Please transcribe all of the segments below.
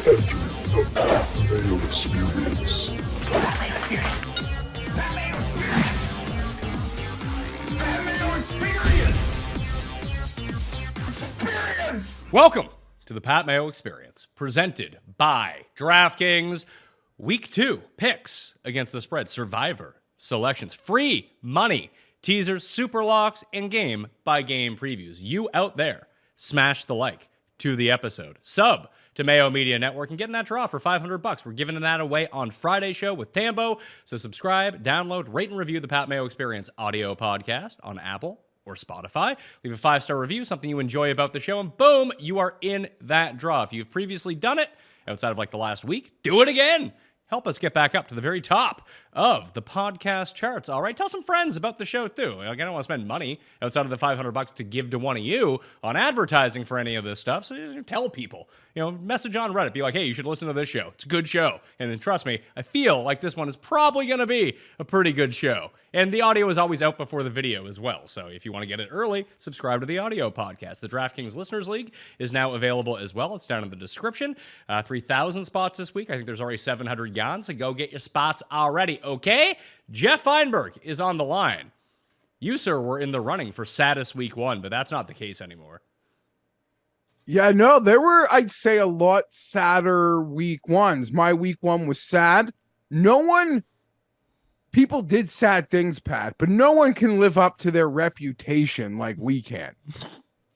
the Mayo Experience. That Mayo Experience. That Mayo Experience. That Mayo Experience. Experience. Welcome to the Pat Mayo Experience, presented by DraftKings. Week 2 picks against the spread, survivor selections, free money, teasers, super locks, and game-by-game previews. You out there, smash the like to the episode. Sub to Mayo Media Network and get in that draw for $500. We're giving that away on Friday's show with Tambo. So subscribe, download, rate, and review the Pat Mayo Experience audio podcast on Apple or Spotify. Leave a 5-star review, something you enjoy about the show, and boom, you are in that draw. If you've previously done it outside of like the last week, do it again. Help us get back up to the very top of the podcast charts. All right, tell some friends about the show too. Like, I don't want to spend money outside of the $500 to give to one of you on advertising for any of this stuff. So just tell people, message on Reddit, be like, hey, you should listen to this show. It's a good show. And then trust me, I feel like this one is probably going to be a pretty good show. And the audio is always out before the video as well. So if you want to get it early, subscribe to the audio podcast. The DraftKings Listeners League is now available as well. It's down in the description. 3,000 spots this week. I think there's already 700 gone, so go get your spots already, okay? Geoff Fienberg is on the line. You, sir, were in the running for saddest week 1, but that's not the case anymore. Yeah, no, there were, I'd say, a lot sadder week 1s. My week 1 was sad. People did sad things, Pat, but no one can live up to their reputation like we can.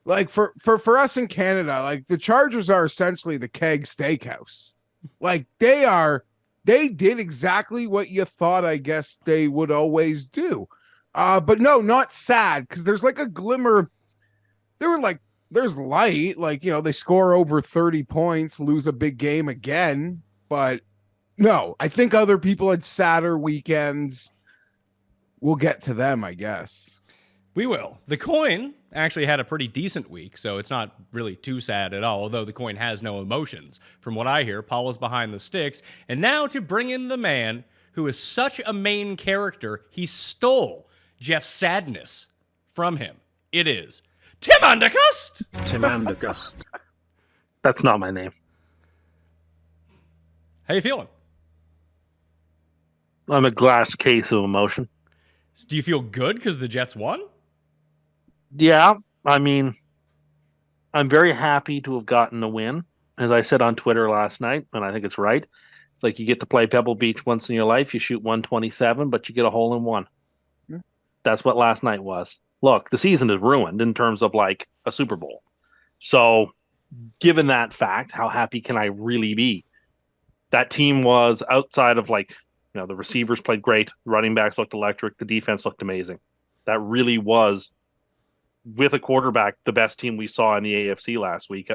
Like for us in Canada, like the Chargers are essentially the Keg Steakhouse. Like they did exactly what you thought, I guess, they would always do. But no, not sad, because there's like a glimmer. There's light, they score over 30 points, lose a big game again, but no, I think other people had sadder weekends. We'll get to them, I guess. We will. The Coin actually had a pretty decent week, so it's not really too sad at all, although the Coin has no emotions. From what I hear, Paul is behind the sticks. And now to bring in the man who is such a main character, he stole Geoff's sadness from him. It is Tim Undercust. Tim Undercust. That's not my name. How you feeling? I'm a glass case of emotion. Do you feel good because the Jets won? Yeah, I mean, I'm very happy to have gotten the win. As I said on Twitter last night, and I think it's right, it's like you get to play Pebble Beach once in your life. You shoot 127, but you get a hole in one. Yeah. That's what last night was. Look, the season is ruined in terms of like a Super Bowl. So given that fact, how happy can I really be? That team was outside of the receivers played great. The running backs looked electric. The defense looked amazing. That really was, with a quarterback, the best team we saw in the AFC last week,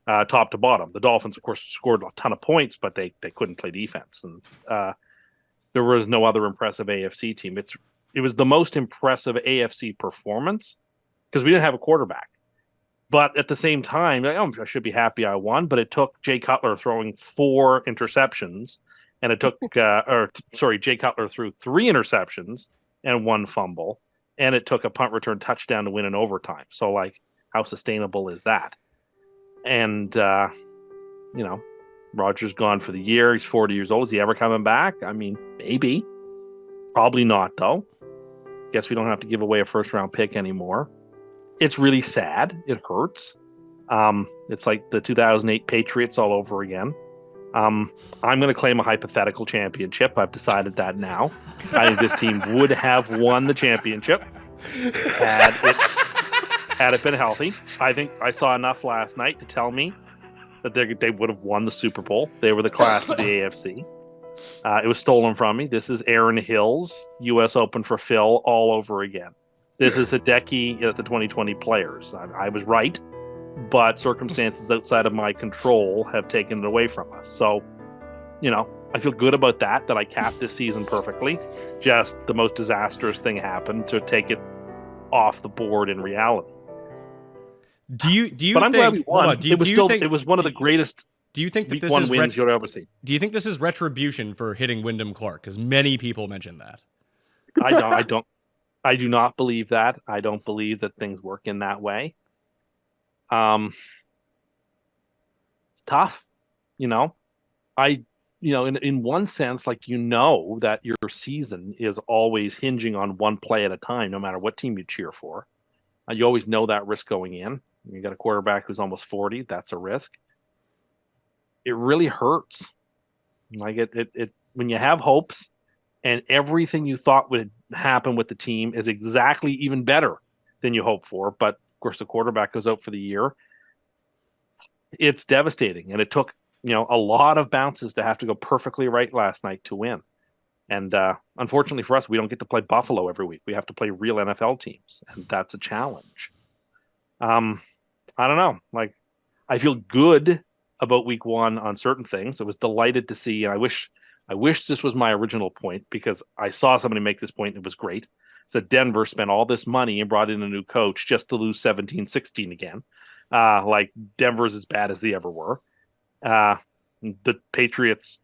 top to bottom. The Dolphins, of course, scored a ton of points, but they couldn't play defense. And there was no other impressive AFC team. It was the most impressive AFC performance because we didn't have a quarterback. But at the same time, I should be happy I won, but it took Jay Cutler throwing 4 interceptions. And it took, Jay Cutler threw 3 interceptions and 1 fumble. And it took a punt return touchdown to win in overtime. So, how sustainable is that? And, Rodgers gone for the year. He's 40 years old. Is he ever coming back? I mean, maybe. Probably not, though. Guess we don't have to give away a first-round pick anymore. It's really sad. It hurts. It's like the 2008 Patriots all over again. I'm going to claim a hypothetical championship. I've decided that now. I think this team would have won the championship had it been healthy. I think I saw enough last night to tell me that they would have won the Super Bowl. They were the class of the AFC. It was stolen from me. This is Aaron Hills, U.S. Open for Phil all over again. This is Hideki at the 2020 Players. I was right. But circumstances outside of my control have taken it away from us. So, I feel good about that I capped this season perfectly. Just the most disastrous thing happened to take it off the board in reality. Do you? But I'm glad we won. It was one of the greatest. Do you think that this is wins you'll ever see? Do you think this is retribution for hitting Wyndham Clark? Because many people mention that. I do not believe that. I don't believe that things work in that way. It's tough. I, in one sense, like, that your season is always hinging on one play at a time, no matter what team you cheer for. You always know that risk going in. You got a quarterback who's almost 40. That's a risk. It really hurts. Like it when you have hopes and everything you thought would happen with the team is exactly even better than you hoped for. But of course, the quarterback goes out for the year. It's devastating. And it took, a lot of bounces to have to go perfectly right last night to win. And unfortunately for us, we don't get to play Buffalo every week. We have to play real NFL teams. And that's a challenge. I don't know. Like, I feel good about week one on certain things. I was delighted to see, and I wish this was my original point, because I saw somebody make this point and it was great. So Denver spent all this money and brought in a new coach just to lose 17-16 again. Like, Denver's as bad as they ever were. The Patriots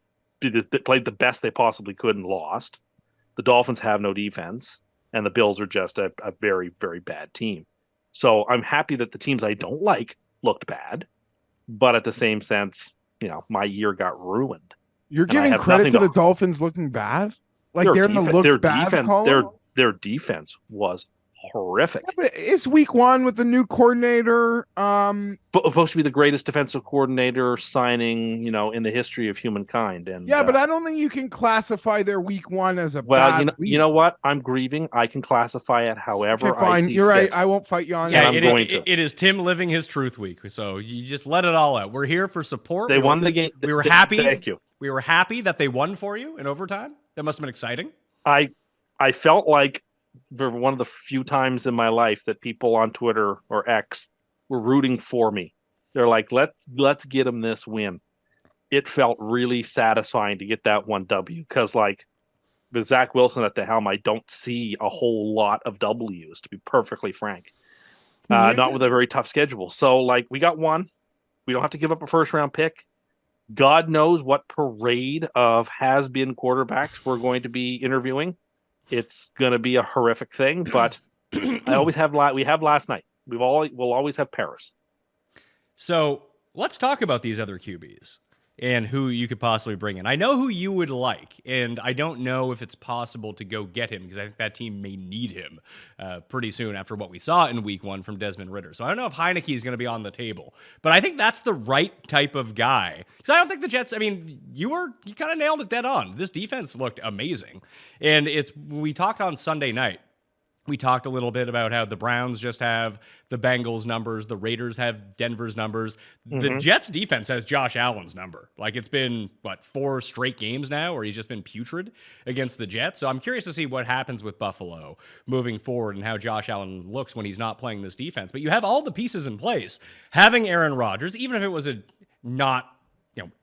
played the best they possibly could and lost. The Dolphins have no defense, and the Bills are just a very, very bad team. So I'm happy that the teams I don't like looked bad, but at the same sense, my year got ruined. You're giving credit to the Dolphins looking bad? Like, they're in the look bad column? Their defense was horrific. Yeah, but it's week one with the new coordinator. Supposed to be the greatest defensive coordinator signing, in the history of humankind. And but I don't think you can classify their week one as a bad week. You know what? I'm grieving. I can classify it however. Okay, fine. You're right. I won't fight you on that. It is Tim living his truth week. So you just let it all out. We're here for support. They won the game. We were happy. Thank you. We were happy that they won for you in overtime. That must have been exciting. I felt like for one of the few times in my life that people on Twitter or X were rooting for me. They're like, let's get them this win. It felt really satisfying to get that one W, because, like, with Zach Wilson at the helm, I don't see a whole lot of W's, to be perfectly frank. Not with a very tough schedule. So, like, we got one. We don't have to give up a first-round pick. God knows what parade of has-been quarterbacks we're going to be interviewing. It's going to be a horrific thing, but we have last night. We'll always have Paris. So let's talk about these other QBs and who you could possibly bring in. I know who you would like, and I don't know if it's possible to go get him, because I think that team may need him pretty soon after what we saw in week one from Desmond Ridder. So I don't know if Heineke is going to be on the table, but I think that's the right type of guy. Because I don't think the Jets, you kind of nailed it dead on. This defense looked amazing. And we talked on Sunday night. We talked a little bit about how the Browns just have the Bengals numbers. The Raiders have Denver's numbers. The Jets defense has Josh Allen's number. Like, it's been, 4 straight games now where he's just been putrid against the Jets. So I'm curious to see what happens with Buffalo moving forward and how Josh Allen looks when he's not playing this defense. But you have all the pieces in place. Having Aaron Rodgers, even if it was not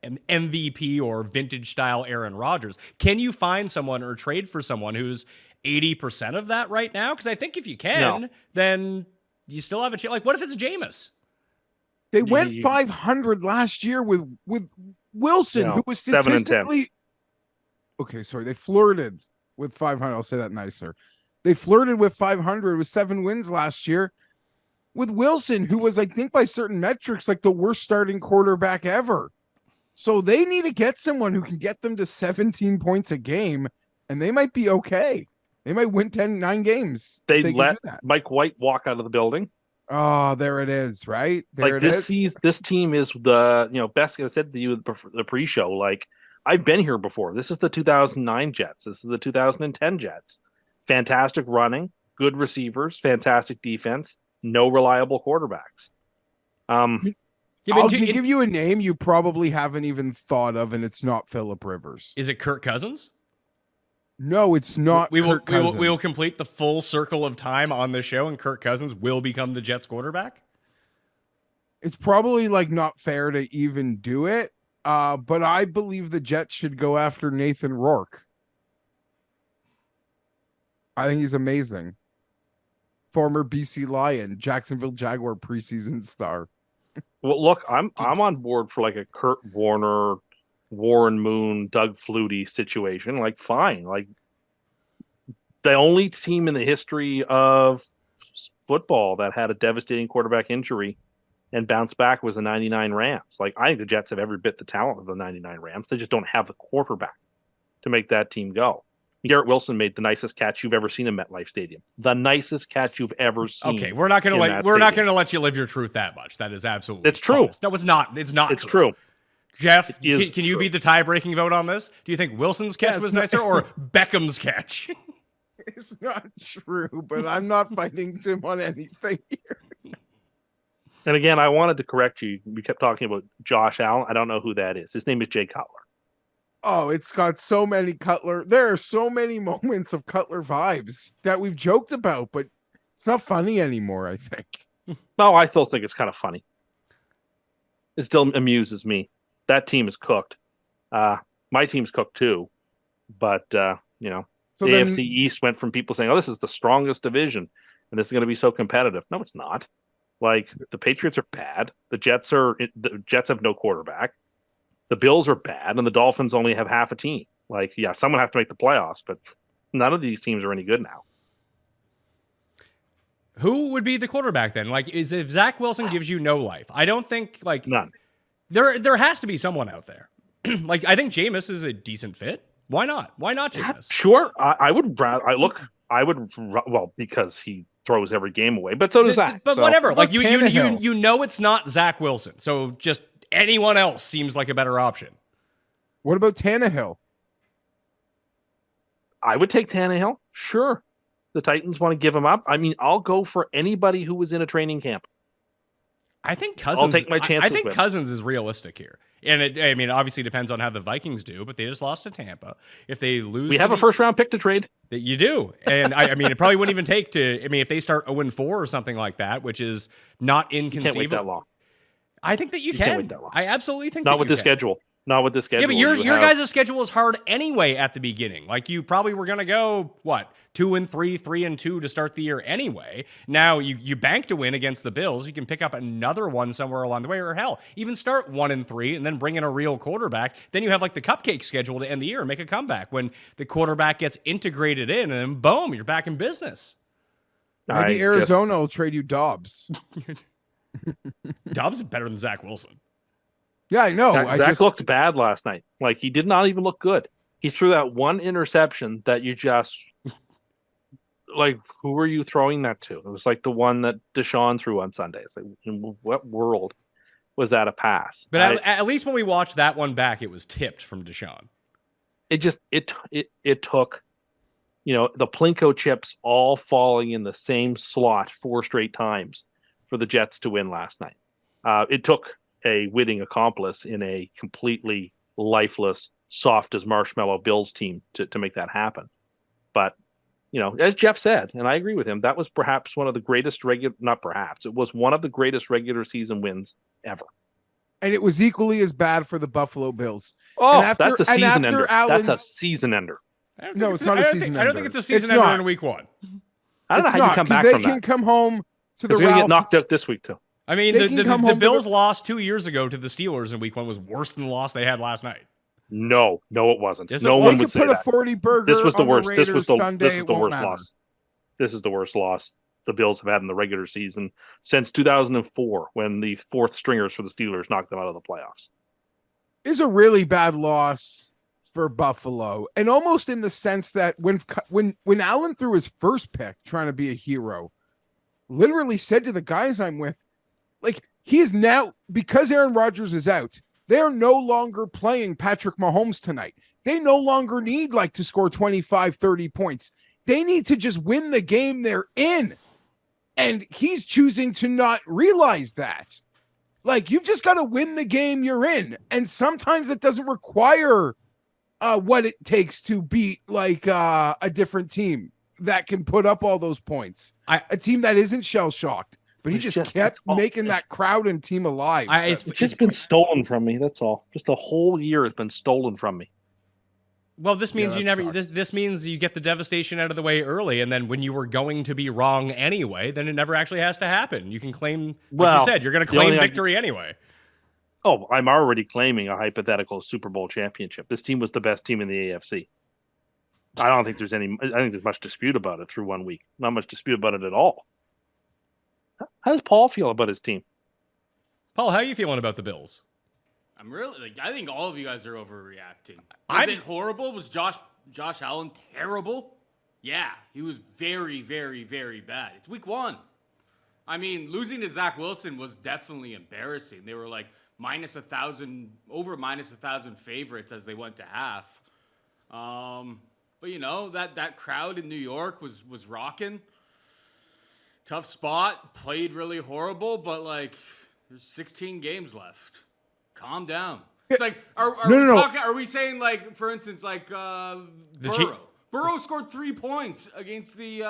an MVP or vintage style Aaron Rodgers, can you find someone or trade for someone who's 80% of that right now? Because I think if you can, then you still have a chance. Like, what if it's Jameis? They went 500 last year with Wilson, who was statistically... Okay, sorry. They flirted with 500. I'll say that nicer. They flirted with 500 with 7 wins last year with Wilson, who was, I think, by certain metrics, like the worst starting quarterback ever. So they need to get someone who can get them to 17 points a game, and they might be okay. They might win 9 games. They let Mike White walk out of the building. Oh, there it is, right? This team is the, best. I said to you the pre-show, like, I've been here before. This is the 2009 Jets. This is the 2010 Jets. Fantastic running, good receivers, fantastic defense, no reliable quarterbacks. I'll give you a name you probably haven't even thought of, and it's not Phillip Rivers. Is it Kirk Cousins? No, it's not. We will complete the full circle of time on the show, and Kirk Cousins will become the Jets quarterback. It's probably not fair to even do it, but I believe the Jets should go after Nathan Rourke. I think he's amazing. Former BC Lion, Jacksonville Jaguar preseason star. Well, look, I'm on board for a Kurt Warner, Warren Moon, Doug Flutie situation. Fine. The only team in the history of football that had a devastating quarterback injury and bounced back was the 99 Rams. Like, I think the Jets have every bit the talent of the 99 Rams. They just don't have the quarterback to make that team go. Garrett Wilson made the nicest catch you've ever seen in MetLife Stadium. The nicest catch you've ever seen. Okay, we're not going to let you live your truth that much. That is absolutely It's true. false. No, it's not. It's not. It's true. Jeff, It is can you true. be the tie-breaking vote on this? Do you think Wilson's catch was nicer or Beckham's catch? It's not true, but I'm not fighting Tim on anything here. And again, I wanted to correct you. We kept talking about Josh Allen. I don't know who that is. His name is Jay Cutler. Oh, it's got so many Cutler. There are so many moments of Cutler vibes that we've joked about, but it's not funny anymore, I think. No, I still think it's kind of funny. It still amuses me. That team is cooked. My team's cooked too. But, So the then- AFC East went from people saying, oh, this is the strongest division, and this is going to be so competitive. No, it's not. Like, the Patriots are bad. The Jets have no quarterback. The Bills are bad, and the Dolphins only have half a team. Like, yeah, someone have to make the playoffs, but none of these teams are any good now. Who would be the quarterback then? Like, if Zach Wilson gives you no life, I don't think None. There has to be someone out there. Like, I think Jameis is a decent fit. Why not? Why not Jameis? Sure, I would rather. Well, because he throws every game away, but so does Zach. But so. whatever. Like, you Tannehill? know it's not Zach Wilson. So just anyone else seems like a better option. What about Tannehill? I would take Tannehill. Sure. The Titans want to give him up. I mean, I'll go for anybody who was in a training camp. I think Cousins. I'll take my chances I think with him. Cousins is realistic here, and it obviously depends on how the Vikings do. But they just lost to Tampa. If they lose, We have a first round pick to trade. that you do, and I mean, it probably wouldn't even take to. I mean, if they start 0-4 or something like that, which is not You can't inconceivable. wait that long. I think that you can't can. wait that long. I absolutely think Not that with you this can. schedule. Not with this schedule. Yeah, but your You have- guys' schedule is hard anyway at the beginning. Like, you probably were gonna go 2-3, 3-2 to start the year anyway. Now you bank to win against the Bills. You can pick up another one somewhere along the way, or hell, even start 1-3 and then bring in a real quarterback. Then you have like the cupcake schedule to end the year and make a comeback when the quarterback gets integrated in, and then boom, you're back in business. I Maybe guess- Arizona will trade you Dobbs. Dobbs is better than Zach Wilson. Yeah, I know. Zach looked bad last night. Like, he did not even look good. He threw that one interception that you just like, who are you throwing that to? It was like the one that Deshaun threw on Sunday. It's like, in what world was that a pass? But at least when we watched that one back, it was tipped from Deshaun. It just it took, the Plinko chips all falling in the same slot 4 straight times for the Jets to win last night. It took a witting accomplice in a completely lifeless, soft as marshmallow Bills team to make that happen. But, as Geoff said, and I agree with him, that was perhaps one of the greatest it was one of the greatest regular season wins ever. And it was equally as bad for the Buffalo Bills. Oh, And after- that's a and season after ender. Allen's- That's a season ender. No, it's not a season I don't ender. think it's a season It's ender not. in week 1. I don't know It's how you not, come 'cause back they from can that. come home to the Because we're going to get Ralph. knocked out this week, too. I mean, They the can come home to Bills the- loss 2 years ago to the Steelers in week 1 was worse than the loss they had last night. No, it wasn't. Yes, it No was. one They would could say put a that. 40 burger This was the on worst. the This Raiders was the Sunday. this was It the won't worst matter. loss. This is the worst loss the Bills have had in the regular season since 2004, when the 4th stringers for the Steelers knocked them out of the playoffs. Is a really bad loss for Buffalo, and almost in the sense that when Allen threw his first pick, trying to be a hero, literally said to the guys I'm with, like, he is now, because Aaron Rodgers is out, they are no longer playing Patrick Mahomes tonight. They no longer need to score 25, 30 points. They need to just win the game they're in. And he's choosing to not realize that. Like, you've just got to win the game you're in. And sometimes it doesn't require what it takes to beat a different team that can put up all those points. A team that isn't shell-shocked. But he It's just just- kept it's all- making that crowd and team alive. It's just been stolen from me. That's all. Just a whole year has been stolen from me. Well, this means that you never. sucks. This means you get the devastation out of the way early, and then when you were going to be wrong anyway, then it never actually has to happen. You can claim, like Well, you said, you're going to the only claim thing I- victory anyway. Oh, I'm already claiming a hypothetical Super Bowl championship. This team was the best team in the AFC. I don't think there's any. I think there's much dispute about it through 1 week. Not much dispute about it at all. How does Paul feel about his team? Paul, how are you feeling about the Bills? I'm really I think all of you guys are overreacting. I'm- Was it horrible? Was Josh Allen terrible? Yeah, he was very, very, very bad. It's week 1. I mean, losing to Zach Wilson was definitely embarrassing. They were like minus 1,000 favorites as they went to half. But you know, that crowd in New York was rocking. Tough spot, played really horrible, but like there's 16 games left. Calm down. It's like are we saying like, for instance, like Burrow? Burrow scored 3 points against the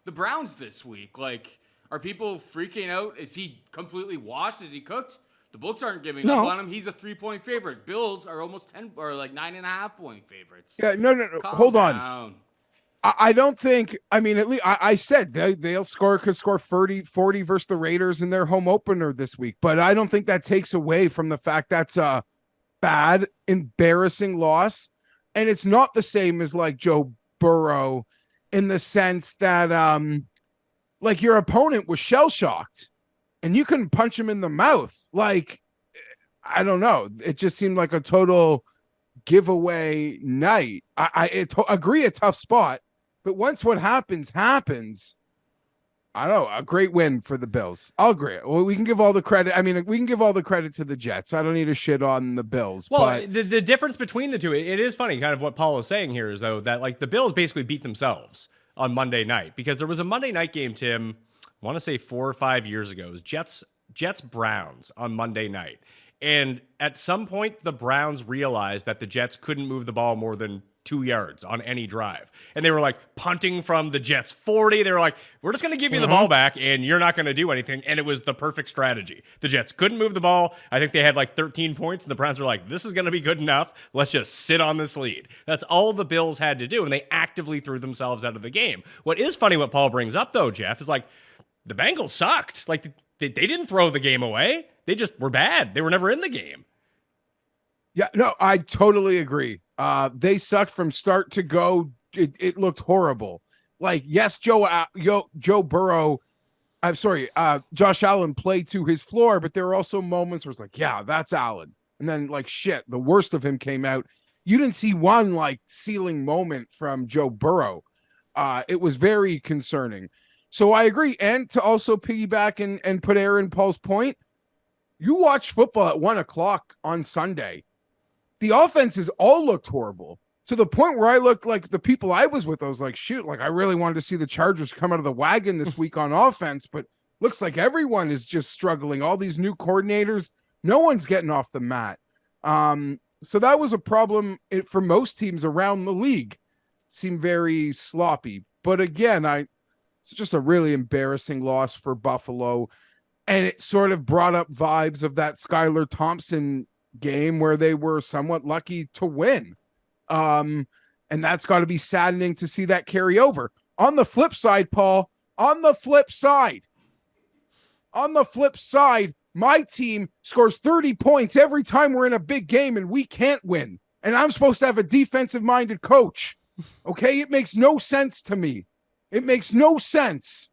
Browns this week. Like, are people freaking out? Is he completely washed? Is he cooked? The books aren't giving up on him. He's a 3-point favorite. Bills are almost 10 or like 9.5-point favorites. Yeah, no. Hold on. I don't think. I mean, at least I said they'll could score 40 versus the Raiders in their home opener this week. But I don't think that takes away from the fact that's a bad, embarrassing loss. And it's not the same as like Joe Burrow in the sense that like your opponent was shell-shocked and you couldn't punch him in the mouth. Like, I don't know. It just seemed like a total giveaway night. I agree, a tough spot. But once what happens, I don't know, a great win for the Bills. I'll agree. Well, we can give all the credit. I mean, we can give all the credit to the Jets. I don't need to shit on the Bills. Well, but the difference between the two, it is funny, kind of what Paul is saying here is, though, that like the Bills basically beat themselves on Monday night because there was a Monday night game, Tim, I want to say 4 or 5 years ago. It was Jets Browns on Monday night. And at some point, the Browns realized that the Jets couldn't move the ball more than 2 yards on any drive. And they were like punting from the Jets 40. They were like, we're just going to give you the ball back and you're not going to do anything. And it was the perfect strategy. The Jets couldn't move the ball. I think they had like 13 points and the Browns were like, this is going to be good enough. Let's just sit on this lead. That's all the Bills had to do. And they actively threw themselves out of the game. What is funny, what Paul brings up though, Geoff, is like the Bengals sucked. Like they didn't throw the game away. They just were bad. They were never in the game. Yeah, no, I totally agree. They sucked from start to go. It looked horrible. Like, yes, Joe Burrow, Josh Allen played to his floor, but there were also moments where it's like, yeah, that's Allen. And then like, shit, the worst of him came out. You didn't see one like ceiling moment from Joe Burrow. It was very concerning. So I agree. And to also piggyback and put Aaron Paul's point, you watch football at 1:00 on Sunday. The offenses all looked horrible to the point where I looked like the people I was with. I was like, shoot, like I really wanted to see the Chargers come out of the wagon this week on offense, but looks like everyone is just struggling. All these new coordinators, no one's getting off the mat. So that was a problem for most teams around the league. It seemed very sloppy, but again, it's just a really embarrassing loss for Buffalo. And it sort of brought up vibes of that Skylar Thompson game where they were somewhat lucky to win. And that's got to be saddening to see that carry over. On the flip side, Paul, on the flip side, my team scores 30 points every time we're in a big game and we can't win. And I'm supposed to have a defensive-minded coach. Okay? It makes no sense to me. It makes no sense.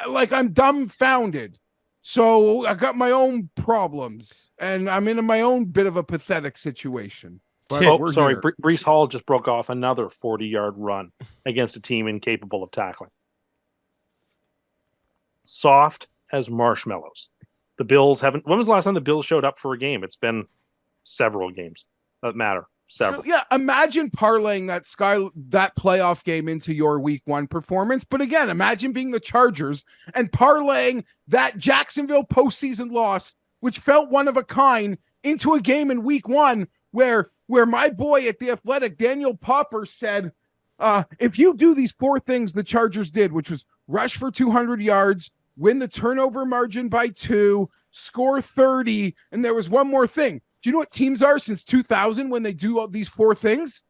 Like, I'm dumbfounded. So I got my own problems, and I'm in my own bit of a pathetic situation. Breece Hall just broke off another 40-yard run against a team incapable of tackling. Soft as marshmallows. The Bills haven't. When was the last time the Bills showed up for a game? It's been several games that matter. Several. Yeah, imagine parlaying that playoff game into your week 1 performance. But again, imagine being the Chargers and parlaying that Jacksonville postseason loss, which felt one of a kind, into a game in week 1 where my boy at The Athletic, Daniel Popper, said, if you do these 4 things the Chargers did, which was rush for 200 yards, win the turnover margin by 2, score 30, and there was one more thing. Do you know what teams are since 2000 when they do all these 4 things?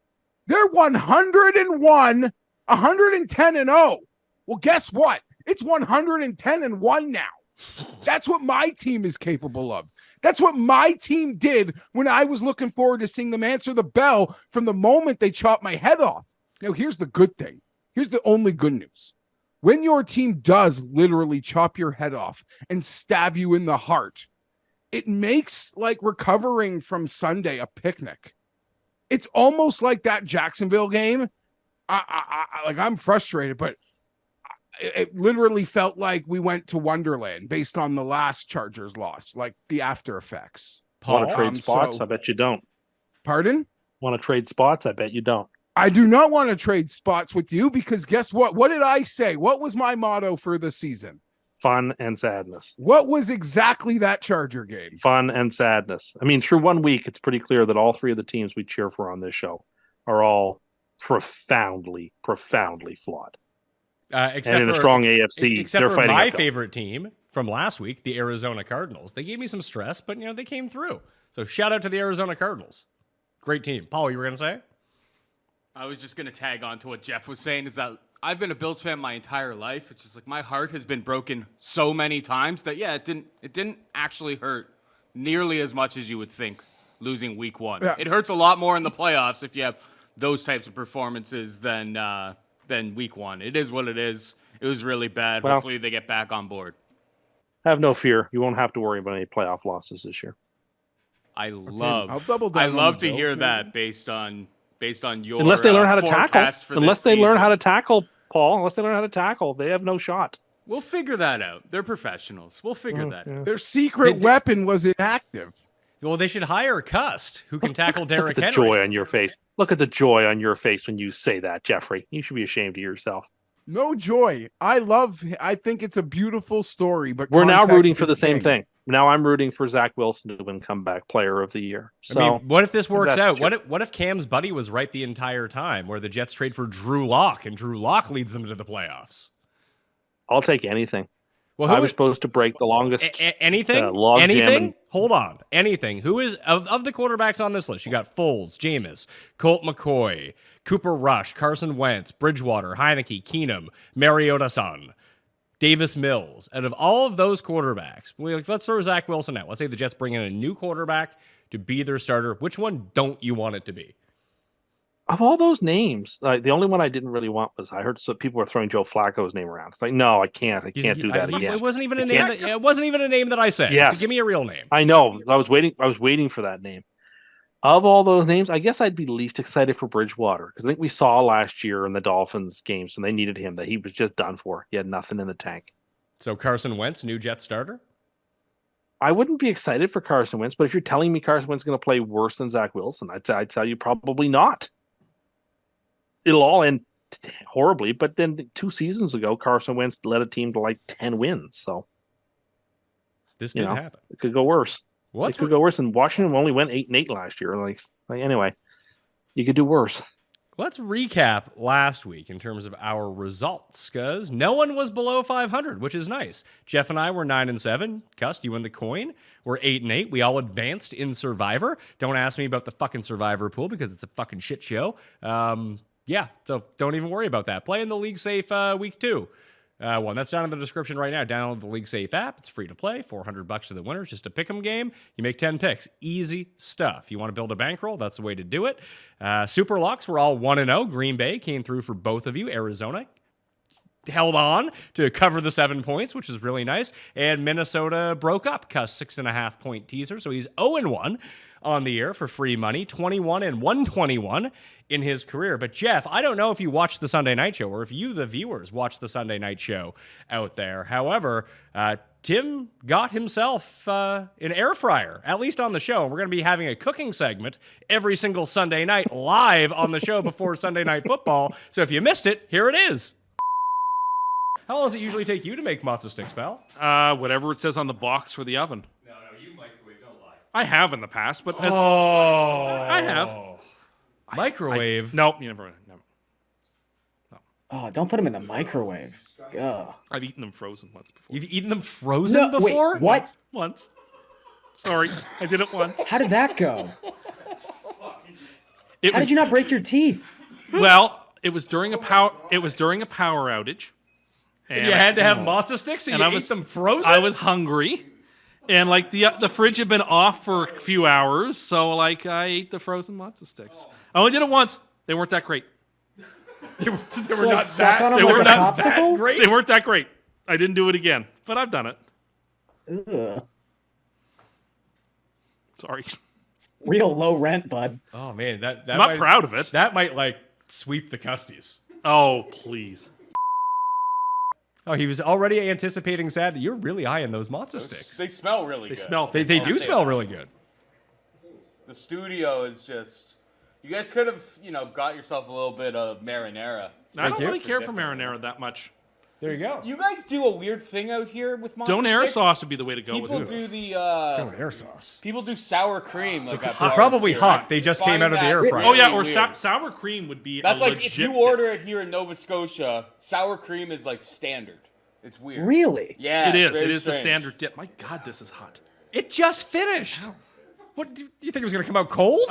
They're 101, 110-0. Well, guess what? It's 110-1 now. That's what my team is capable of. That's what my team did when I was looking forward to seeing them answer the bell from the moment they chopped my head off. Now, here's the good thing. Here's the only good news. when your team does literally chop your head off and stab you in the heart, it makes like recovering from Sunday a picnic. It's almost like that Jacksonville game. I'm frustrated, but it literally felt like we went to Wonderland based on the last Chargers loss, like the after effects. Want to trade spots? So, I bet you don't. Pardon? Want to trade spots? I bet you don't. I do not want to trade spots with you because guess what? What did I say? What was my motto for the season? Fun and sadness. What was exactly that Charger game? Fun and sadness. I mean, through 1 week, it's pretty clear that all three of the teams we cheer for on this show are all profoundly flawed. Except and in for a strong AFC, except they're for fighting my uphill. favorite team from last week, the Arizona Cardinals. They gave me some stress, but they came through. So shout out to the Arizona Cardinals. Great team. Paul, you were going to say? I was just going to tag on to what Geoff was saying, is that I've been a Bills fan my entire life. It's just like my heart has been broken so many times that, yeah, it didn't actually hurt nearly as much as you would think losing week 1. Yeah. It hurts a lot more in the playoffs if you have those types of performances than week 1. It is what it is. It was really bad. Well, hopefully they get back on board. Have no fear. You won't have to worry about any playoff losses this year. I love I'll double down I on love the to hear Bills, that based on your Unless they learn how to tackle. forecast for Unless this they learn season. how to tackle, Paul. Unless they learn how to tackle, they have no shot. We'll figure that out. They're professionals. We'll figure that out. Their secret weapon was inactive. Well, they should hire Cust, who can tackle Look at Derrick the Henry. joy on your face. Look at the joy on your face when you say that, Jeffrey. You should be ashamed of yourself. No joy. I think it's a beautiful story, but We're now context rooting for is the same king. thing. Now I'm rooting for Zach Wilson to win comeback player of the year. So I mean, what if this works that's out? What if Cam's buddy was right the entire time, where the Jets trade for Drew Lock and Drew Lock leads them to the playoffs? I'll take anything. Well, I was supposed to break the longest anything? log jam Anything? and- Hold on. Anything? Who is of the quarterbacks on this list? You got Foles, Jameis, Colt McCoy, Cooper Rush, Carson Wentz, Bridgewater, Heineke, Keenum, Mariota-san, Davis Mills. Out of all of those quarterbacks, let's throw Zach Wilson out. Let's say the Jets bring in a new quarterback to be their starter. Which one don't you want it to be? Of all those names, like the only one I didn't really want was I heard some people were throwing Joe Flacco's name around. It's like, no, I can't do that again. It wasn't even a name. It wasn't even a name that I said. Yes. So give me a real name. I know. I was waiting for that name. Of all those names, I guess I'd be least excited for Bridgewater because I think we saw last year in the Dolphins games when they needed him that he was just done for. He had nothing in the tank. So Carson Wentz, new Jet starter. I wouldn't be excited for Carson Wentz, but if you're telling me Carson Wentz is going to play worse than Zach Wilson, I'd tell you probably not. It'll all end horribly, but then 2 seasons ago, Carson Wentz led a team to like 10 wins. So This did happen. it could go worse. What's It could go worse. And Washington only went 8-8 last year. Like anyway, you could do worse. Let's recap last week in terms of our results, because no one was below 500, which is nice. Geoff and I were 9-7. Cust, you won the coin. We're 8-8. We all advanced in Survivor. Don't ask me about the fucking Survivor pool because it's a fucking shit show. Yeah, so don't even worry about that. Play in the League Safe week 2. One that's down in the description right now. Download the League Safe app. It's free to play. $400 to the winners. Just a pick 'em game. You make 10 picks. Easy stuff. You want to build a bankroll? That's the way to do it. SUPERLOCKS, we're all 1-0. Green Bay came through for both of you. Arizona held on to cover the 7 points, which is really nice. And Minnesota broke up Cust's 6.5 point teaser. So he's 0-1 on the year for free money. 21-121 in his career. But Geoff, I don't know if you watched the Sunday Night Show or if you, the viewers, watched the Sunday Night Show out there. However, Tim got himself an air fryer, at least on the show. We're going to be having a cooking segment every single Sunday night live on the show before Sunday Night Football. So if you missed it, here it is. How long does it usually take you to make matzo sticks, pal? Whatever it says on the box for the oven. No, you microwave, don't lie. I have in the past, but that's, I have. Microwave. no, you never. No. Oh, don't put them in the microwave. Ugh. I've eaten them frozen once before. You've eaten them frozen No, before? wait, what? Once. Sorry, I did it once. How did that go? It How was, did you not break your teeth? Well, it was during a power outage. And You had to have matzo sticks and And you I ate was- them frozen? I was hungry, and like the fridge had been off for a few hours, so like I ate the frozen matzo sticks. I only did it once. They weren't that great. They were like, not suck that. on 'em They like were a not popsicle? that great. They weren't that great. I didn't do it again, but I've done it. Ugh. Sorry. Real low rent, bud. Oh man, that I'm not might, proud of it. That might like sweep the Custies. Oh, please. Oh, he was already anticipating sad. You're really high in those matzo sticks. They smell really They good. smell. They I'll do say smell that. really good. The studio is just. You guys could have, got yourself a little bit of marinara. I don't you. really care for marinara that much. There you go. You guys do a weird thing out here with matzo Don't air sticks. sauce would be the way to go People with it. do the. Don't air sauce. People do sour cream like at They're bars probably here. hot. I They just find came out of the that air fryer. Oh yeah, really or weird. sour cream would be. That's a like if you legit order it here in Nova Scotia, sour cream is like standard. It's weird. Really? Yeah, It it's is. very It is the strange. standard dip. My God, this is hot. It just finished. What do you think it was going to come out cold?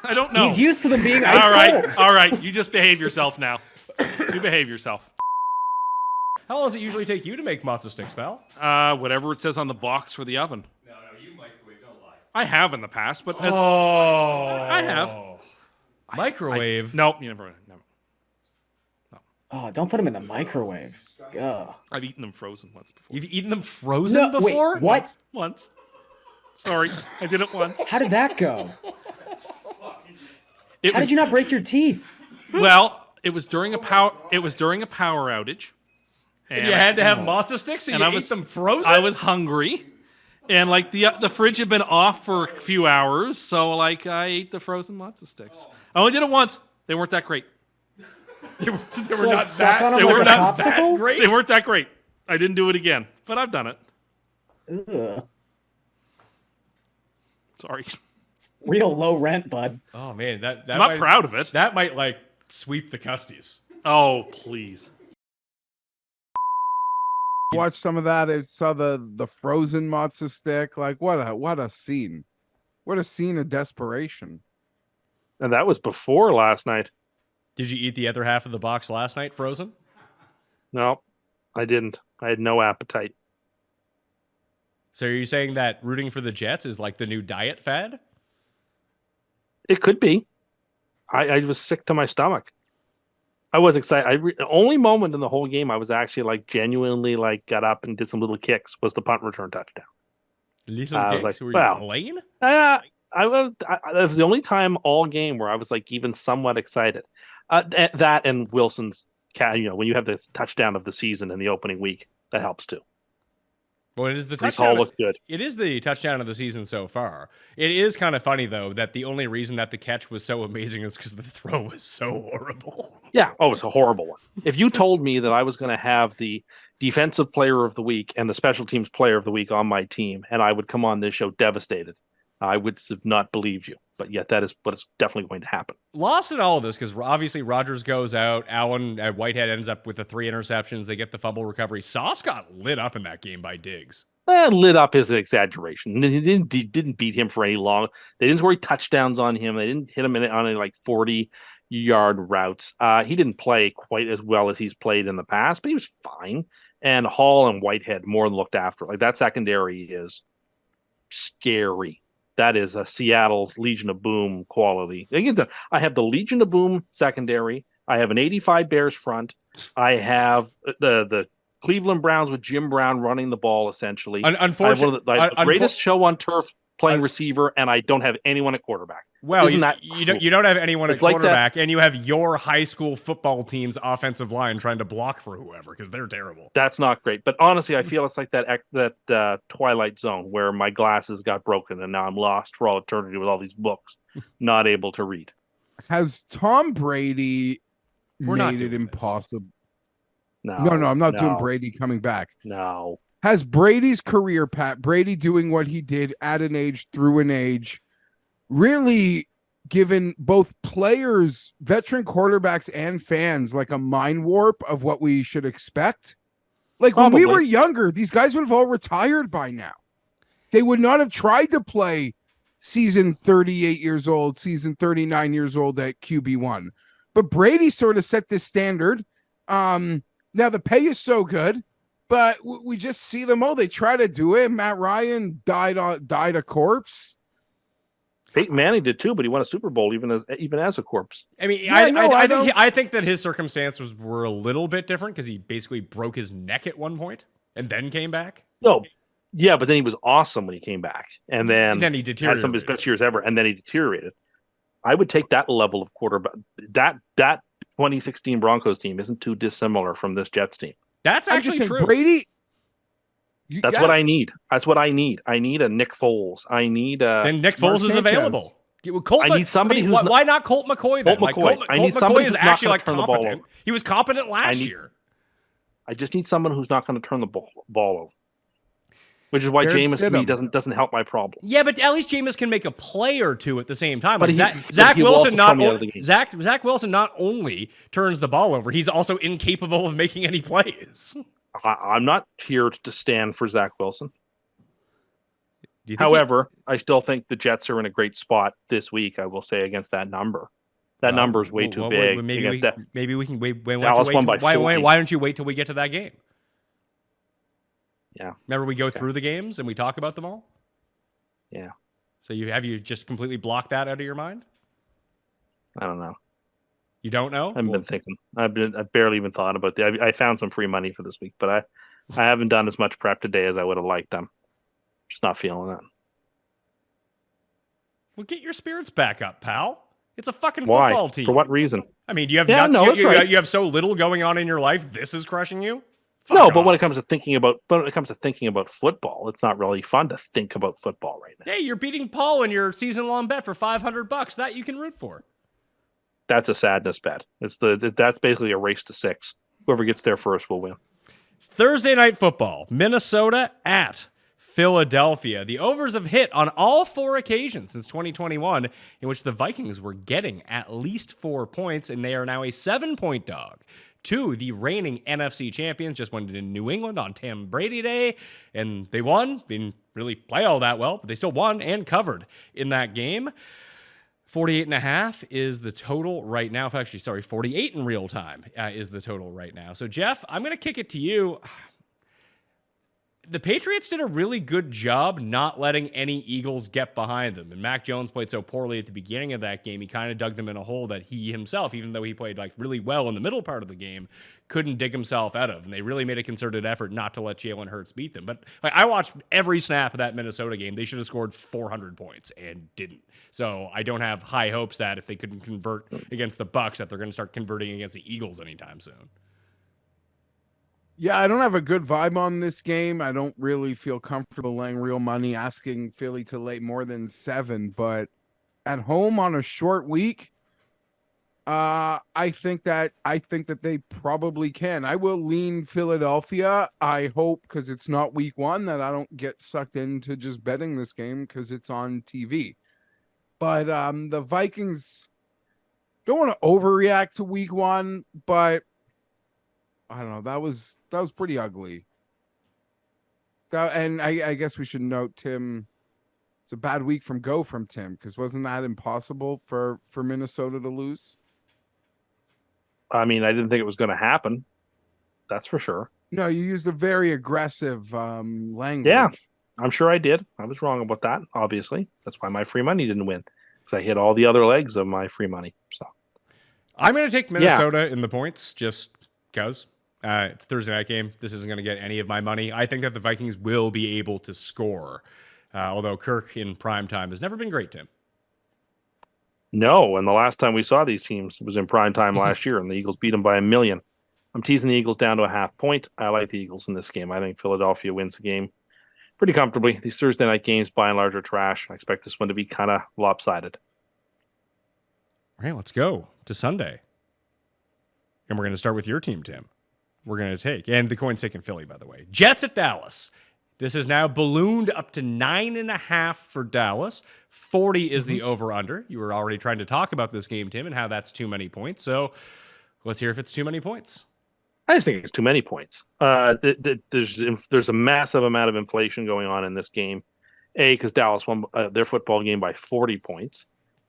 I don't know. He's used to them being ice all right, cold. all right. You just behave yourself now. You behave yourself. How long does it usually take you to make matzo sticks, pal? Whatever it says on the box for the oven. No, you microwave, don't lie. I have in the past, but that's, Oh, I have. Microwave. Nope, you never. Oh, don't put them in the microwave. Ugh. I've eaten them frozen once before. You've eaten them frozen No, before? wait, what? Once. Sorry, I did it once. How did that go? It How was, did you not break your teeth? Well, it was during a power outage. And You had to have matzo sticks, and and you I ate was- them frozen? I was hungry, and like the fridge had been off for a few hours, so like I ate the frozen matzo sticks. I only did it once. They weren't that great. They were like, not suck that. on 'em They like were a not popsicle? that great. They weren't that great. I didn't do it again, but I've done it. Ugh. Sorry. Real low rent, bud. Oh man, that I'm not might, proud of it. That might like sweep the Custies. Oh, please. Watched some of that. I saw the frozen matzo stick. Like what a scene. What a scene of desperation. And that was before last night. Did you eat the other half of the box last night, frozen? No, I didn't. I had no appetite. So are you saying that rooting for the Jets is like the new diet fad? It could be. I was sick to my stomach. I was excited. The only moment in the whole game I was actually like genuinely like got up and did some little kicks was the punt return touchdown. Little I was dicks, like, were wow. you playing? That was the only time all game where I was like even somewhat excited. That and Wilson's, when you have the touchdown of the season in the opening week, that helps too. Well, it is the Brees Hall touchdown. looked good. It is the touchdown of the season so far. It is kind of funny though that the only reason that the catch was so amazing is because the throw was so horrible. Yeah. Oh, it's a horrible one. If you told me that I was going to have the defensive player of the week and the special teams player of the week on my team, and I would come on this show devastated, I would have not believed you. But yet that is what is definitely going to happen. Lost in all of this because obviously Rodgers goes out. Allen at Whitehead ends up with the 3 interceptions. They get the fumble recovery. Sauce got lit up in that game by Diggs. Lit up is an exaggeration. They didn't beat him for any long. They didn't score any touchdowns on him. They didn't hit him on any like 40-yard routes. He didn't play quite as well as he's played in the past, but he was fine. And Hall and Whitehead more than looked after. Like that secondary is scary. That is a Seattle Legion of Boom quality. I have the Legion of Boom secondary. I have an 85 Bears front. I have the Cleveland Browns with Jim Brown running the ball, essentially. Unfortunately, I have the greatest show on turf playing receiver, and I don't have anyone at quarterback. Well, Isn't that you don't have anyone at It's like that- quarterback, and you have your high school football team's offensive line trying to block for whoever because they're terrible. That's not great. But honestly, I feel it's like that Twilight Zone where my glasses got broken and now I'm lost for all eternity with all these books, not able to read. Has Tom Brady We're not made it doing this. impossible? No, No, I'm not doing Brady coming back. No. Has Brady's career, Pat, Brady doing what he did at an age, through an age, really given both players, veteran quarterbacks, and fans like a mind warp of what we should expect? Like when we Probably. were younger, these guys would have all retired by now. They would not have tried to play season 38 years old, season 39 years old at QB1. But Brady sort of set this standard. Now the pay is so good, but we just see them. Oh, they try to do it. Matt Ryan died a corpse. Peyton Manning did too, but he won a Super Bowl even as a corpse. I mean, Yeah, no, I think that his circumstances were a little bit different because he basically broke his neck at one point and then came back. No, yeah, but then he was awesome when he came back, and then he deteriorated. Had some of his best years ever, and then he deteriorated. I would take that level of quarterback. That 2016 Broncos team isn't too dissimilar from this Jets team. That's actually true. Brady. That's what I need. That's what I need. I need a Nick Foles. I need a. Then Nick Foles is available. I need somebody who's why not Colt McCoy then? Colt McCoy. I need Colt somebody McCoy is who's not actually gonna like turn the ball competent. over. He was competent last year. I just need someone who's not going to turn the ball over. Which is why Jared Jameis to me Stidham. doesn't help my problem. Yeah, but at least Jameis can make a play or two at the same time. But Like he Zach will Wilson also come out of the game. Zach Wilson not only turns the ball over, he's also incapable of making any plays. I'm not here to stand for Zach Wilson. Do you think However, I still think the Jets are in a great spot this week, I will say, against that number. That number is way too big. Maybe we can wait. Why Dallas won by 40. why don't you wait till we get to that game? Yeah. Remember we go through the games and we talk about them all? Yeah. So you just completely blocked that out of your mind? I don't know. You don't know? I haven't been thinking. I barely even thought about that. I found some free money for this week, but I haven't done as much prep today as I would have liked. I'm just not feeling it. Well, get your spirits back up, pal. It's a fucking Why? football team. For what reason? I mean, do you have right. you have so little going on in your life. This is crushing you. Fuck No, off. but when it comes to thinking about football, it's not really fun to think about football right now. Hey, you're beating Paul in your season-long bet for $500. That you can root for. That's a sadness bet. That's basically a race to 6. Whoever gets there first will win. Thursday night football, Minnesota at Philadelphia. The overs have hit on all 4 occasions since 2021 in which the Vikings were getting at least 4 points, and they are now a 7-point dog to the reigning NFC champions. Just went to New England on Tom Brady Day, and they won. They didn't really play all that well, but they still won and covered in that game. 48.5 is the total right now. 48 in real time is the total right now. So, Geoff, I'm going to kick it to you. The Patriots did a really good job not letting any Eagles get behind them. And Mac Jones played so poorly at the beginning of that game, he kind of dug them in a hole that he himself, even though he played like really well in the middle part of the game, couldn't dig himself out of. And they really made a concerted effort not to let Jalen Hurts beat them. But like, I watched every snap of that Minnesota game. They should have scored 400 points and didn't. So I don't have high hopes that if they couldn't convert against the Bucs, that they're going to start converting against the Eagles anytime soon. Yeah, I don't have a good vibe on this game. I don't really feel comfortable laying real money, asking Philly to lay more than 7. But at home on a short week, I think that they probably can. I will lean Philadelphia. I hope, because it's not week 1, that I don't get sucked into just betting this game because it's on TV. But the Vikings don't want to overreact to week 1, but I don't know. That was pretty ugly. And I guess we should note, Tim, it's a bad week from Tim, because wasn't that impossible for Minnesota to lose? I mean, I didn't think it was going to happen. That's for sure. No, you used a very aggressive language. Yeah, I'm sure I did. I was wrong about that, obviously. That's why my free money didn't win, because I hit all the other legs of my free money. So I'm going to take Minnesota in the points just because. It's a Thursday night game. This isn't going to get any of my money. I think that the Vikings will be able to score, although Kirk in primetime has never been great, Tim. No, and the last time we saw these teams was in prime time last year, and the Eagles beat them by 1 million. I'm teasing the Eagles down to a 0.5 point. I like the Eagles in this game. I think Philadelphia wins the game pretty comfortably. These Thursday night games, by and large, are trash. I expect this one to be kind of lopsided. All right, let's go to Sunday. And we're going to start with your team, Tim. We're going to take, and the coin's taking Philly, by the way. Jets at Dallas. This is now ballooned up to 9.5 for Dallas. 40 is the over-under. You were already trying to talk about this game, Tim, and how that's too many points. So let's hear if it's too many points. I just think it's too many points. There's a massive amount of inflation going on in this game. Because Dallas won their football game by 40 points,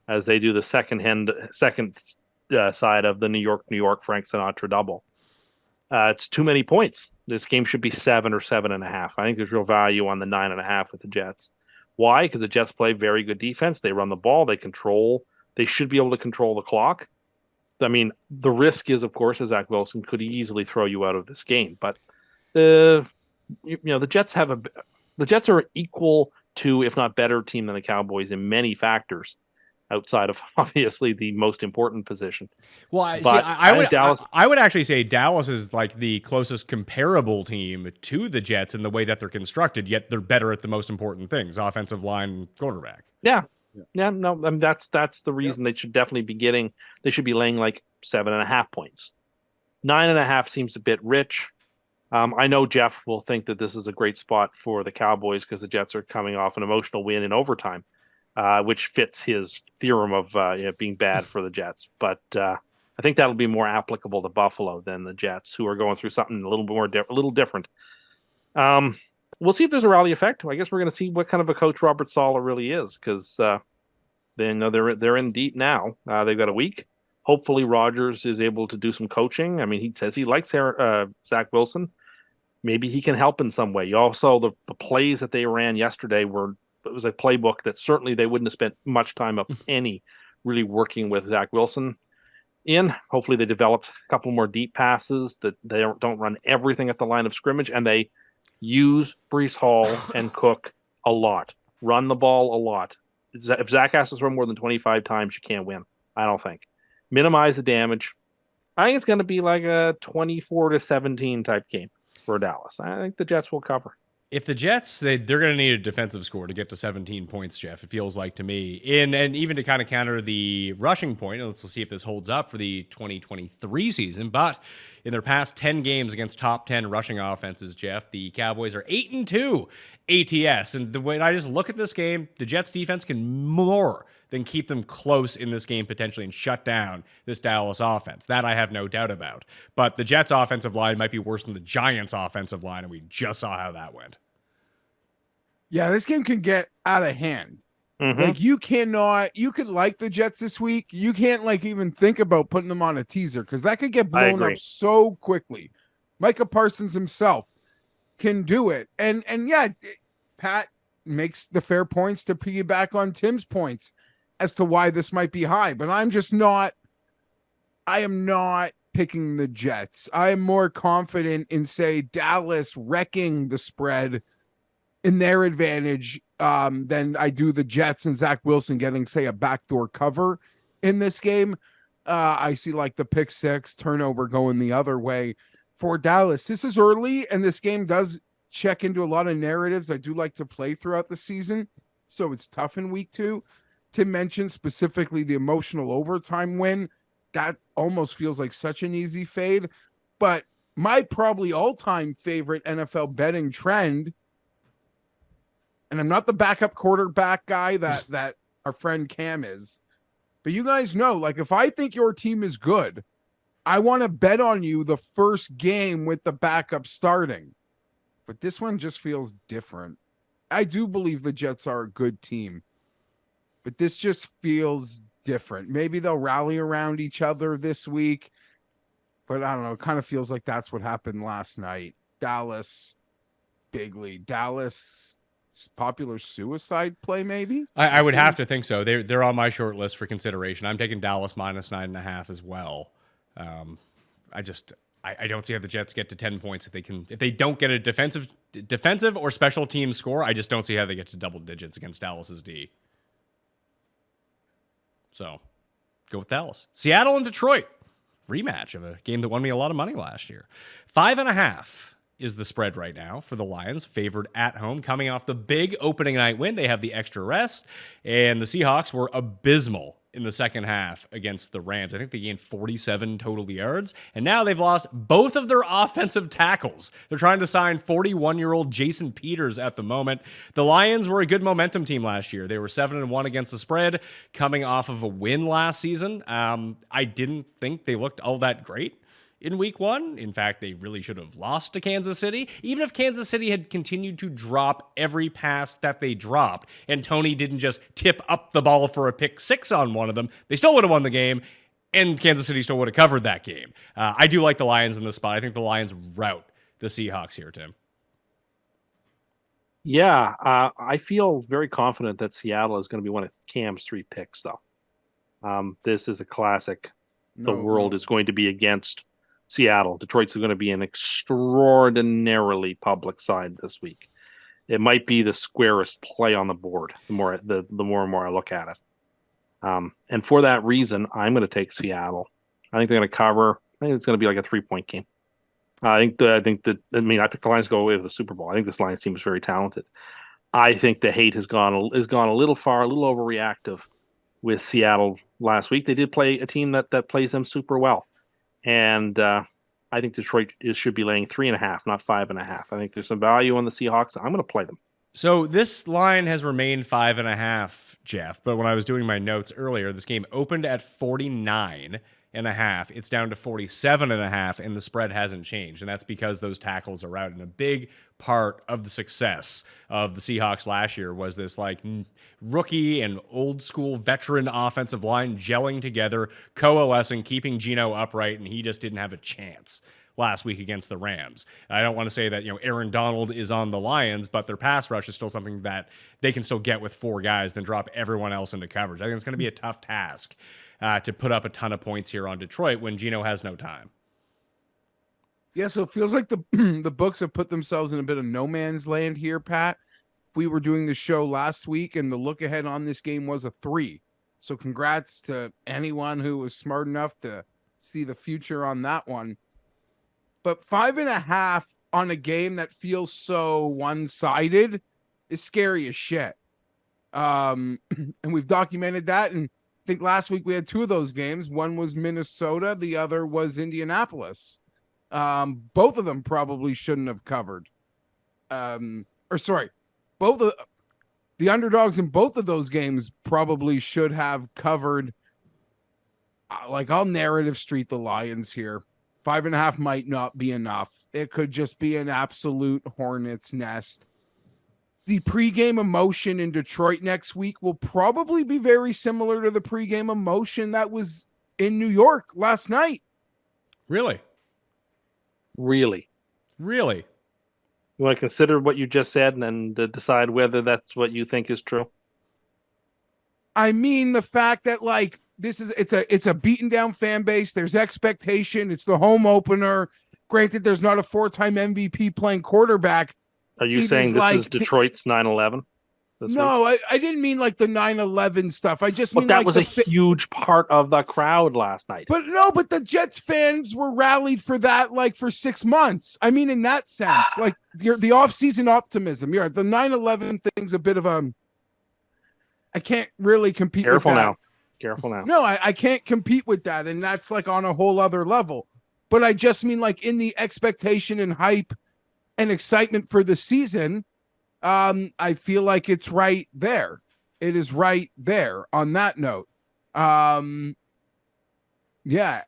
as they do the second side of the New York Frank Sinatra double. It's too many points. This game should be 7 or 7.5. I think there's real value on the 9.5 with the Jets. Why? Because the Jets play very good defense. They run the ball. They should be able to control the clock. I mean, the risk is, of course, Zach Wilson could easily throw you out of this game. But the Jets are equal to, if not better, team than the Cowboys in many factors, outside of obviously the most important position. Well, I would actually say Dallas is like the closest comparable team to the Jets in the way that they're constructed, yet they're better at the most important things, offensive line, quarterback. Yeah. No, I mean, that's the reason they should definitely be they should be laying like 7.5 points. 9.5 seems a bit rich. I know Geoff will think that this is a great spot for the Cowboys because the Jets are coming off an emotional win in overtime, which fits his theorem of being bad for the Jets. But I think that'll be more applicable to Buffalo than the Jets, who are going through something a little different. We'll see if there's a rally effect. I guess we're going to see what kind of a coach Robert Saleh really is, because they're in deep now. They've got a week. Hopefully, Rodgers is able to do some coaching. I mean, he says he likes Zach Wilson. Maybe he can help in some way. Also, the plays that they ran yesterday it was a playbook that certainly they wouldn't have spent much time, of any, really working with Zach Wilson in. Hopefully, they developed a couple more deep passes, that they don't run everything at the line of scrimmage, and they use Breece Hall and Cook a lot. Run the ball a lot. If Zach has to throw more than 25 times, you can't win, I don't think. Minimize the damage. I think it's going to be like a 24-17 type game for Dallas. I think the Jets will cover. If the Jets, they're going to need a defensive score to get to 17 points, Geoff, it feels like to me. And even to kind of counter the rushing point, let's see if this holds up for the 2023 season. But in their past 10 games against top 10 rushing offenses, Geoff, the Cowboys are 8-2 ATS. And the way I just look at this game, the Jets defense can more than keep them close in this game potentially and shut down this Dallas offense. That I have no doubt about. But the Jets offensive line might be worse than the Giants offensive line, and we just saw how that went. Yeah, this game can get out of hand. Mm-hmm. Like you could like the Jets this week. You can't like even think about putting them on a teaser because that could get blown up so quickly. Micah Parsons himself can do it. And yeah, Pat makes the fair points to piggyback on Tim's points as to why this might be high, but I am not picking the Jets. I am more confident in, say, Dallas wrecking the spread in their advantage than I do the Jets and Zach Wilson getting, say, a backdoor cover in this game. I see like the pick six turnover going the other way for Dallas. This is early, and this game does check into a lot of narratives I do like to play throughout the season, so it's tough in week 2. Tim mentioned specifically the emotional overtime win. That almost feels like such an easy fade. But my probably all-time favorite NFL betting trend, and I'm not the backup quarterback guy that our friend Cam is, but you guys know, like if I think your team is good, I want to bet on you the first game with the backup starting. But this one just feels different. I do believe the Jets are a good team, but this just feels different. Maybe they'll rally around each other this week, but I don't know. It kind of feels like that's what happened last night. Dallas, big lead. Dallas, popular suicide play, maybe? I would have to think so. They're on my short list for consideration. I'm taking Dallas minus 9.5 as well. I don't see how the Jets get to 10 points if they don't get a defensive or special team score. I just don't see how they get to double digits against Dallas's D. So, go with Dallas. Seattle and Detroit. Rematch of a game that won me a lot of money last year. 5.5 is the spread right now for the Lions, favored at home. Coming off the big opening night win, they have the extra rest. And the Seahawks were abysmal in the second half against the Rams. I think they gained 47 total yards. And now they've lost both of their offensive tackles. They're trying to sign 41-year-old Jason Peters at the moment. The Lions were a good momentum team last year. They were 7-1 against the spread, coming off of a win last season. I didn't think they looked all that great in week 1. In fact, they really should have lost to Kansas City. Even if Kansas City had continued to drop every pass that they dropped, and Tony didn't just tip up the ball for a pick 6 on one of them, they still would have won the game, and Kansas City still would have covered that game. I do like the Lions in this spot. I think the Lions rout the Seahawks here, Tim. Yeah, I feel very confident that Seattle is going to be one of Cam's 3 picks, though. This is a classic. The world is going to be against Seattle. Detroit's going to be an extraordinarily public side this week. It might be the squarest play on the board. The more and more I look at it, and for that reason, I'm going to take Seattle. I think they're going to cover. I think it's going to be like a 3-point game. I picked the Lions to go away with the Super Bowl. I think this Lions team is very talented. I think the hate has gone a little far, a little overreactive with Seattle last week. They did play a team that plays them super well, and I think Detroit should be laying 3.5, not 5.5. I think there's some value on the Seahawks. I'm going to play them. So this line has remained 5.5, Geoff. But when I was doing my notes earlier, this game opened at 49.5. It's down to 47.5, and the spread hasn't changed. And that's because those tackles are out. And a big part of the success of the Seahawks last year was this like rookie and old school veteran offensive line gelling together, coalescing, keeping Geno upright, and he just didn't have a chance last week against the Rams. I don't want to say that, Aaron Donald is on the Lions, but their pass rush is still something that they can still get with 4 guys, then drop everyone else into coverage. I think it's going to be a tough task to put up a ton of points here on Detroit when Geno has no time. Yeah, so it feels like the books have put themselves in a bit of no man's land here, Pat. We were doing the show last week, and the look ahead on this game was a 3. So congrats to anyone who was smart enough to see the future on that one. But 5.5 on a game that feels so one-sided is scary as shit. And we've documented that. And I think last week we had 2 of those games. One was Minnesota. The other was Indianapolis. Both of them probably shouldn't have covered. Both of the underdogs in both of those games probably should have covered. I'll narrative street the Lions here. 5.5 might not be enough. It could just be an absolute hornet's nest. The pregame emotion in Detroit next week will probably be very similar to the pregame emotion that was in New York last night. Really? Really? Really? You want to consider what you just said and then decide whether that's what you think is true? I mean, the fact that it's a beaten down fan base. There's expectation. It's the home opener. Granted, there's not a 4-time MVP playing quarterback. Are you saying this is Detroit's 9/11? No, I didn't mean like the 9/11 stuff. I just mean that was a huge part of the crowd last night. But the Jets fans were rallied for that for 6 months. I mean, in that sense, the off-season optimism. The 9/11 thing's a bit of a. I can't really compete. Careful with that. Careful now. No, I can't compete with that, and that's on a whole other level. But I just mean in the expectation and hype and excitement for the season. I feel like it's right there. It is right there on that note. Yeah,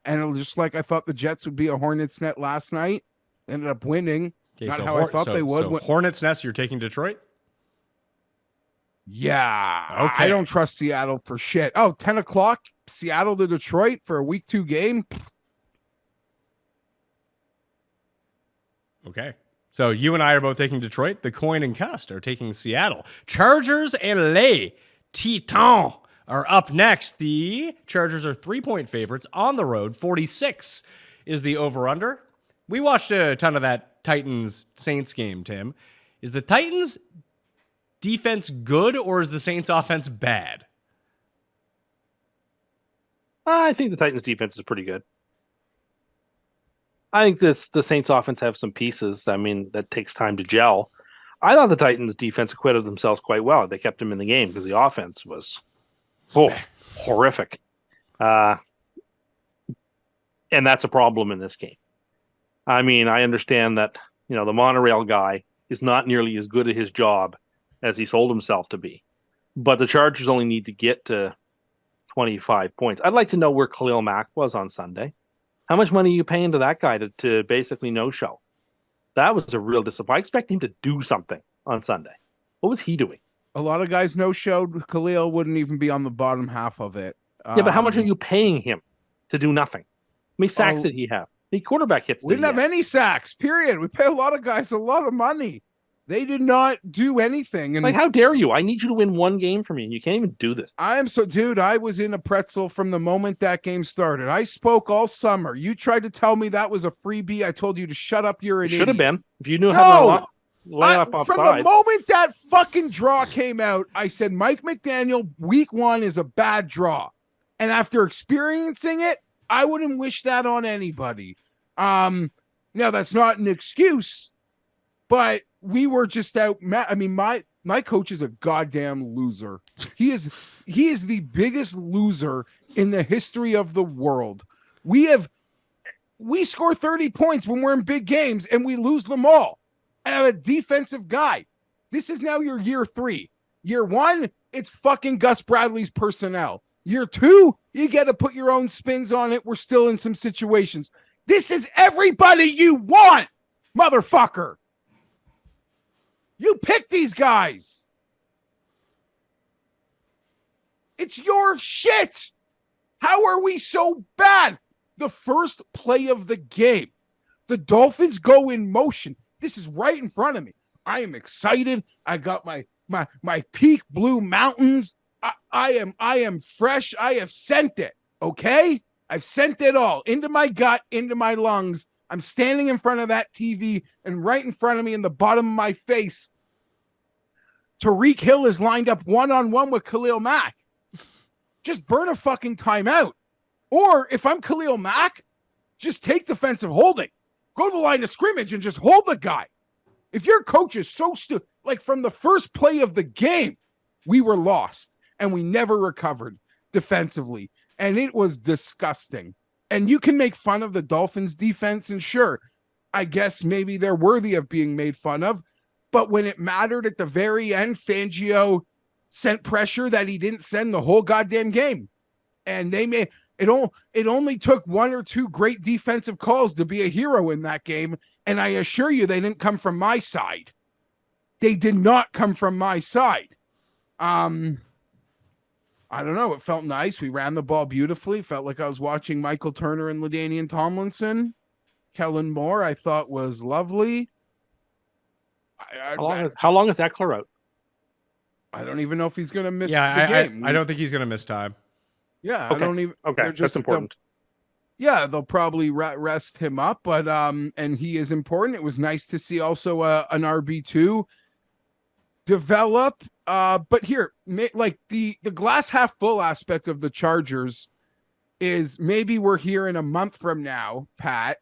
and it was just I thought the Jets would be a hornet's net last night. Ended up winning. Okay, Not how I thought they would. So hornet's nest, you're taking Detroit? Yeah. Okay. I don't trust Seattle for shit. Oh, 10 o'clock, Seattle to Detroit for a week 2 game. Okay. So you and I are both taking Detroit. The Coin and Cust are taking Seattle. Chargers and Les Titans are up next. The Chargers are 3-point favorites on the road. 46 is the over-under. We watched a ton of that Titans-Saints game, Tim. Is the Titans defense good or is the Saints offense bad? I think the Titans defense is pretty good. I think the Saints offense have some pieces. I mean, that takes time to gel. I thought the Titans defense acquitted themselves quite well. They kept them in the game because the offense was horrific. And that's a problem in this game. I mean, I understand that, the monorail guy is not nearly as good at his job as he sold himself to be. But the Chargers only need to get to 25 points. I'd like to know where Khalil Mack was on Sunday. How much money are you paying to that guy to basically no-show? That was a real disappointment. I expect him to do something on Sunday. What was he doing? A lot of guys no-showed. Khalil wouldn't even be on the bottom half of it. Yeah, but how much are you paying him to do nothing? How many sacks did he have? The quarterback hits. We didn't have any sacks, period. We pay a lot of guys a lot of money. They did not do anything. And Like, how dare you? I need you to win one game for me, and you can't even do this. dude, I was in a pretzel from the moment that game started. I spoke all summer. You tried to tell me that was a freebie. I told you to shut up. You're an It should have idiot. been. If you knew how to line up From offside. the moment that fucking draw came out, I said Mike McDaniel week 1 is a bad draw. And after experiencing it, I wouldn't wish that on anybody. Now that's not an excuse, but we were just out. I mean, my coach is a goddamn loser. He is the biggest loser in the history of the world. We score 30 points when we're in big games and we lose them all. And I'm a defensive guy. This is now your year 3. Year 1, it's fucking Gus Bradley's personnel. Year 2, you get to put your own spins on it. We're still in some situations. This is everybody you want, motherfucker. You pick these guys. It's your shit. How are we so bad? The first play of the game, the Dolphins go in motion. This is right in front of me. I am excited. I got my peak blue mountains. I am fresh. I have sent it. Okay? I've sent it all into my gut, into my lungs. I'm standing in front of that TV, and right in front of me in the bottom of my face, Tyreek Hill is lined up one-on-one with Khalil Mack. Just burn a fucking timeout. Or if I'm Khalil Mack, just take defensive holding. Go to the line of scrimmage and just hold the guy. If your coach is so stupid, like from the first play of the game, we were lost and we never recovered defensively. And it was disgusting. And you can make fun of the Dolphins defense, and sure, I guess maybe they're worthy of being made fun of. But when it mattered at the very end, Fangio sent pressure that he didn't send the whole goddamn game. And they made it only took 1 or 2 great defensive calls to be a hero in that game. And I assure you, they didn't come from my side. They did not come from my side. I don't know. It felt nice. We ran the ball beautifully. Felt like I was watching Michael Turner and LaDainian Tomlinson. Kellen Moore, I thought, was lovely. How long is Eckler out? I don't even know if he's going to miss the game. I don't think he's going to miss time. Yeah, Okay. I don't even. Okay, that's important. They'll probably rest him up, but and he is important. It was nice to see also an RB2 develop. But here, like the glass half full aspect of the Chargers is maybe we're here in a month from now, Pat,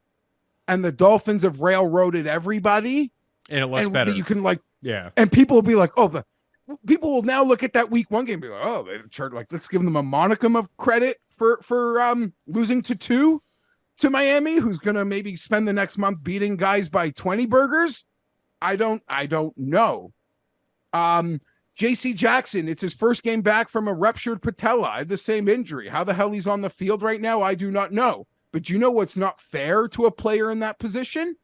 and the Dolphins have railroaded everybody, And it looks better. You can Yeah. and people will be like, oh, people will now look at that week 1 game and be like, oh, let's give them a monicum of credit for losing to Miami, who's gonna maybe spend the next month beating guys by 20 burgers. I don't know. JC Jackson, it's his first game back from a ruptured patella. I had the same injury. How the hell he's on the field right now, I do not know. But you know what's not fair to a player in that position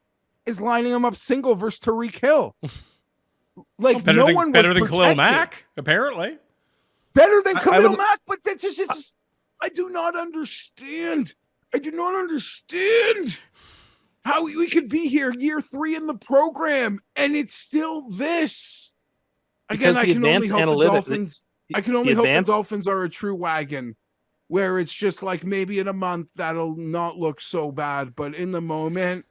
is lining him up single versus Tyreek Hill. Like Better no than, one was better than Khalil protected. Mack, apparently. Better than I Khalil would- Mack, but that's just I do not understand. I do not understand how we could be here year 3 in the program and it's still this. Again, Because I the can only advanced hope the analytics- Dolphins. I can only hope the Dolphins are a true wagon, where it's just like maybe in a month that'll not look so bad, but in the moment,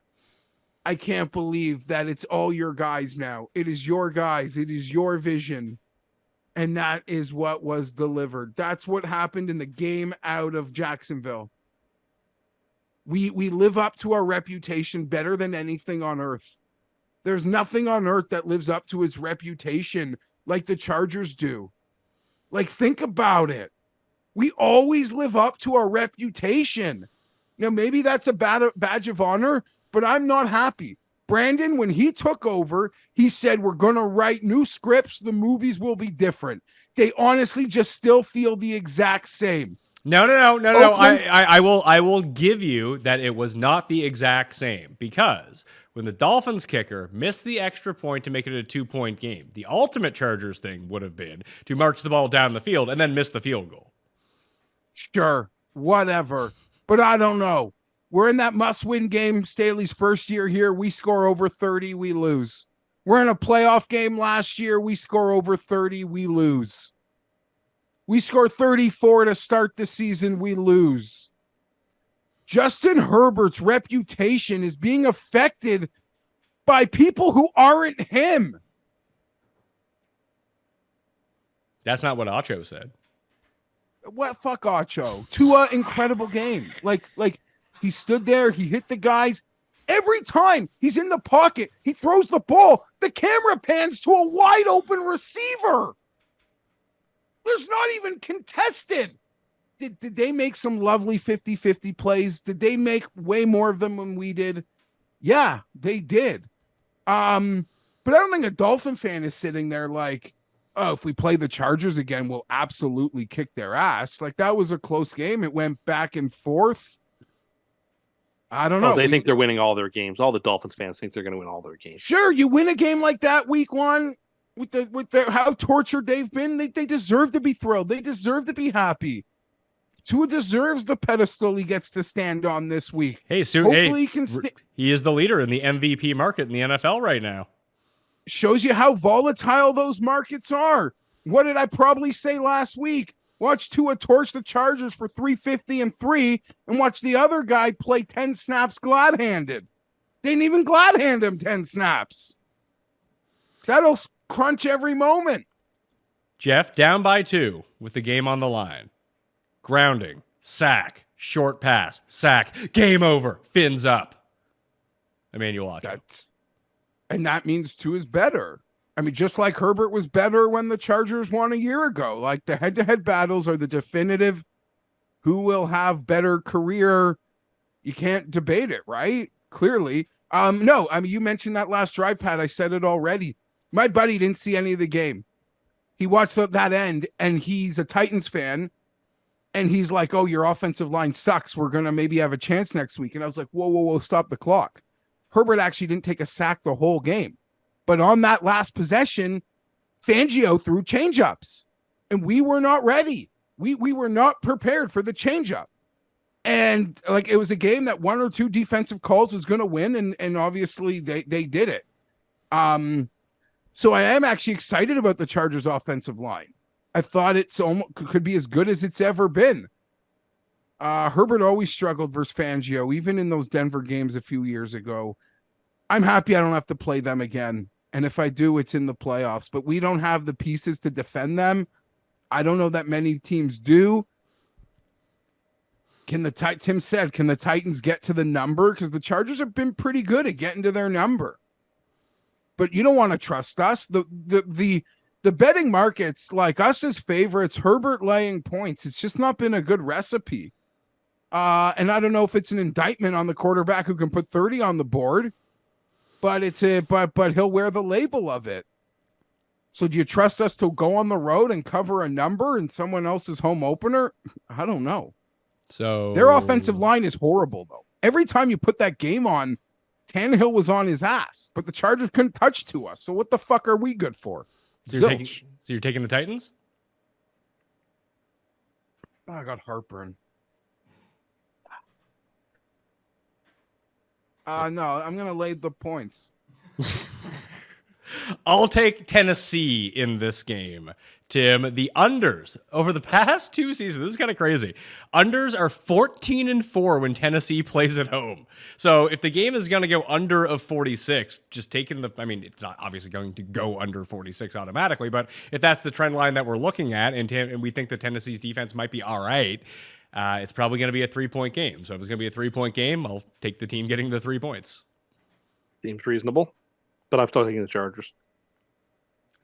I can't believe that it's all your guys now. It is your guys. It is your vision. And that is what was delivered. That's what happened in the game out of Jacksonville. We live up to our reputation better than anything on earth. There's nothing on earth that lives up to its reputation like the Chargers do. Like, think about it. We always live up to our reputation. Now, maybe that's a badge of honor, but I'm not happy. Brandon, when he took over, he said, we're going to write new scripts. The movies will be different. They honestly just still feel the exact same. No. Oakland- I will give you that it was not the exact same, because when the Dolphins kicker missed the extra point to make it a 2-point game, the ultimate Chargers thing would have been to march the ball down the field and then miss the field goal. Sure, whatever. But I don't know. We're in that must-win game. Staley's first year here. We score over 30, we lose. We're in a playoff game last year. We score over 30, we lose. We score 34 to start the season, we lose. Justin Herbert's reputation is being affected by people who aren't him. That's not what Acho said. What? Fuck Acho. Tua, incredible game. Like he stood there, he hit the guys. Every time he's in the pocket, he throws the ball, the camera pans to a wide open receiver. There's not even contested. Did they make some lovely 50-50 plays? Did they make way more of them than we did? Yeah, they did. But I don't think a Dolphin fan is sitting there like, oh, if we play the Chargers again, we'll absolutely kick their ass. Like, that was a close game. It went back and forth. I don't know. They think they're winning all their games. All the Dolphins fans think they're going to win all their games. Sure, you win a game like that week one with the how tortured they've been. They deserve to be thrilled. They deserve to be happy. Tua deserves the pedestal he gets to stand on this week. Hey, hopefully he can. He is the leader in the MVP market in the NFL right now. Shows you how volatile those markets are. What did I probably say last week? Watch Tua torch the Chargers for 350 and 3, and watch the other guy play 10 snaps glad-handed. They didn't even glad-hand him 10 snaps. That'll crunch every moment. Geoff, down by 2 with the game on the line. Grounding, sack, short pass, sack, game over, fins up. Emmanuel Acho. And that means Tua is better. I mean, just like Herbert was better when the Chargers won a year ago. Like, the head-to-head battles are the definitive who will have better career. You can't debate it, right? Clearly. No, I mean, you mentioned that last drive, Pat. I said it already. My buddy didn't see any of the game. He watched that end, and he's a Titans fan, and he's like, oh, your offensive line sucks. We're going to maybe have a chance next week. And I was like, whoa, stop the clock. Herbert actually didn't take a sack the whole game. But on that last possession, Fangio threw changeups, and we were not ready. We were not prepared for the changeup. And like, it was a game that 1 or 2 defensive calls was going to win, and obviously they did it. So I am actually excited about the Chargers offensive line. I thought it's almost could be as good as it's ever been. Herbert always struggled versus Fangio, even in those Denver games a few years ago. I'm happy I don't have to play them again. And if I do, it's in the playoffs. But we don't have the pieces to defend them. I don't know that many teams do. Tim said, can the Titans get to the number? Because the Chargers have been pretty good at getting to their number. But you don't want to trust us. The betting markets, like us as favorites, Herbert laying points, it's just not been a good recipe. And I don't know if it's an indictment on the quarterback who can put 30 on the board. But but he'll wear the label of it. So do you trust us to go on the road and cover a number in someone else's home opener? I don't know. So their offensive line is horrible, though. Every time you put that game on, Tannehill was on his ass, but the Chargers couldn't touch to us. So what the fuck are we good for? So you're taking the Titans? Oh, I got heartburn. No, I'm going to lay the points. I'll take Tennessee in this game. Tim, the unders over the past 2 seasons, this is kind of crazy. Unders are 14-4 when Tennessee plays at home. So if the game is going to go under of 46, just taking it's not obviously going to go under 46 automatically, but if that's the trend line that we're looking at, and we think that Tennessee's defense might be all right, it's probably going to be a 3-point game. So if it's going to be a 3-point game, I'll take the team getting the 3 points. Seems reasonable, but I'm still taking the Chargers.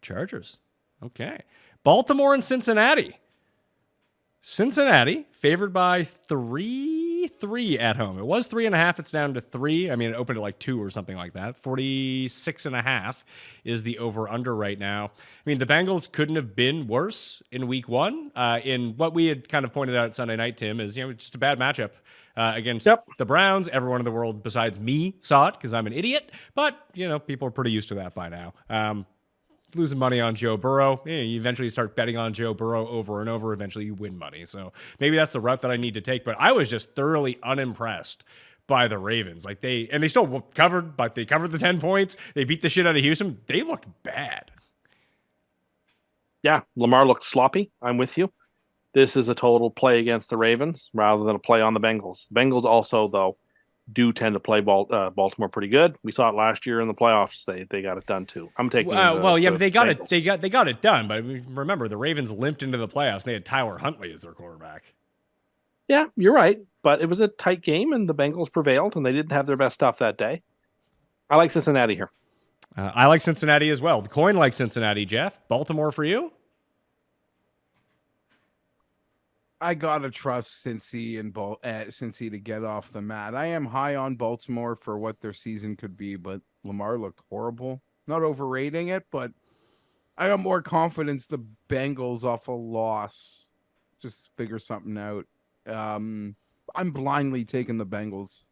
Chargers. Okay. Baltimore and Cincinnati. Cincinnati favored by 3 at home. It was 3.5. It's down to 3. I mean, it opened at like 2 or something like that. 46.5 is the over-under right now. I mean, the Bengals couldn't have been worse in week 1. In what we had kind of pointed out Sunday night, Tim, is just a bad matchup against the Browns. Everyone in the world besides me saw it because I'm an idiot. But, people are pretty used to that by now. Losing money on Joe Burrow. You eventually start betting on Joe Burrow over and over. Eventually you win money. So maybe that's the route that I need to take. But I was just thoroughly unimpressed by the Ravens. Like they still covered, but they covered the 10 points. They beat the shit out of Houston. They looked bad. Yeah, Lamar looked sloppy. I'm with you. This is a total play against the Ravens rather than a play on the Bengals. The Bengals also, though, do tend to play Baltimore pretty good. We saw it last year in the playoffs. They got it done too. I'm taking. But they got Bengals. it. They got it done. But remember, the Ravens limped into the playoffs. And they had Tyler Huntley as their quarterback. Yeah, you're right. But it was a tight game, and the Bengals prevailed, and they didn't have their best stuff that day. I like Cincinnati here. I like Cincinnati as well. The coin likes Cincinnati, Jeff. Baltimore for you? I gotta trust Cincy and Cincy to get off the mat. I am high on Baltimore for what their season could be, but Lamar looked horrible. Not overrating it, but I got more confidence the Bengals off a loss. Just figure something out. I'm blindly taking the Bengals.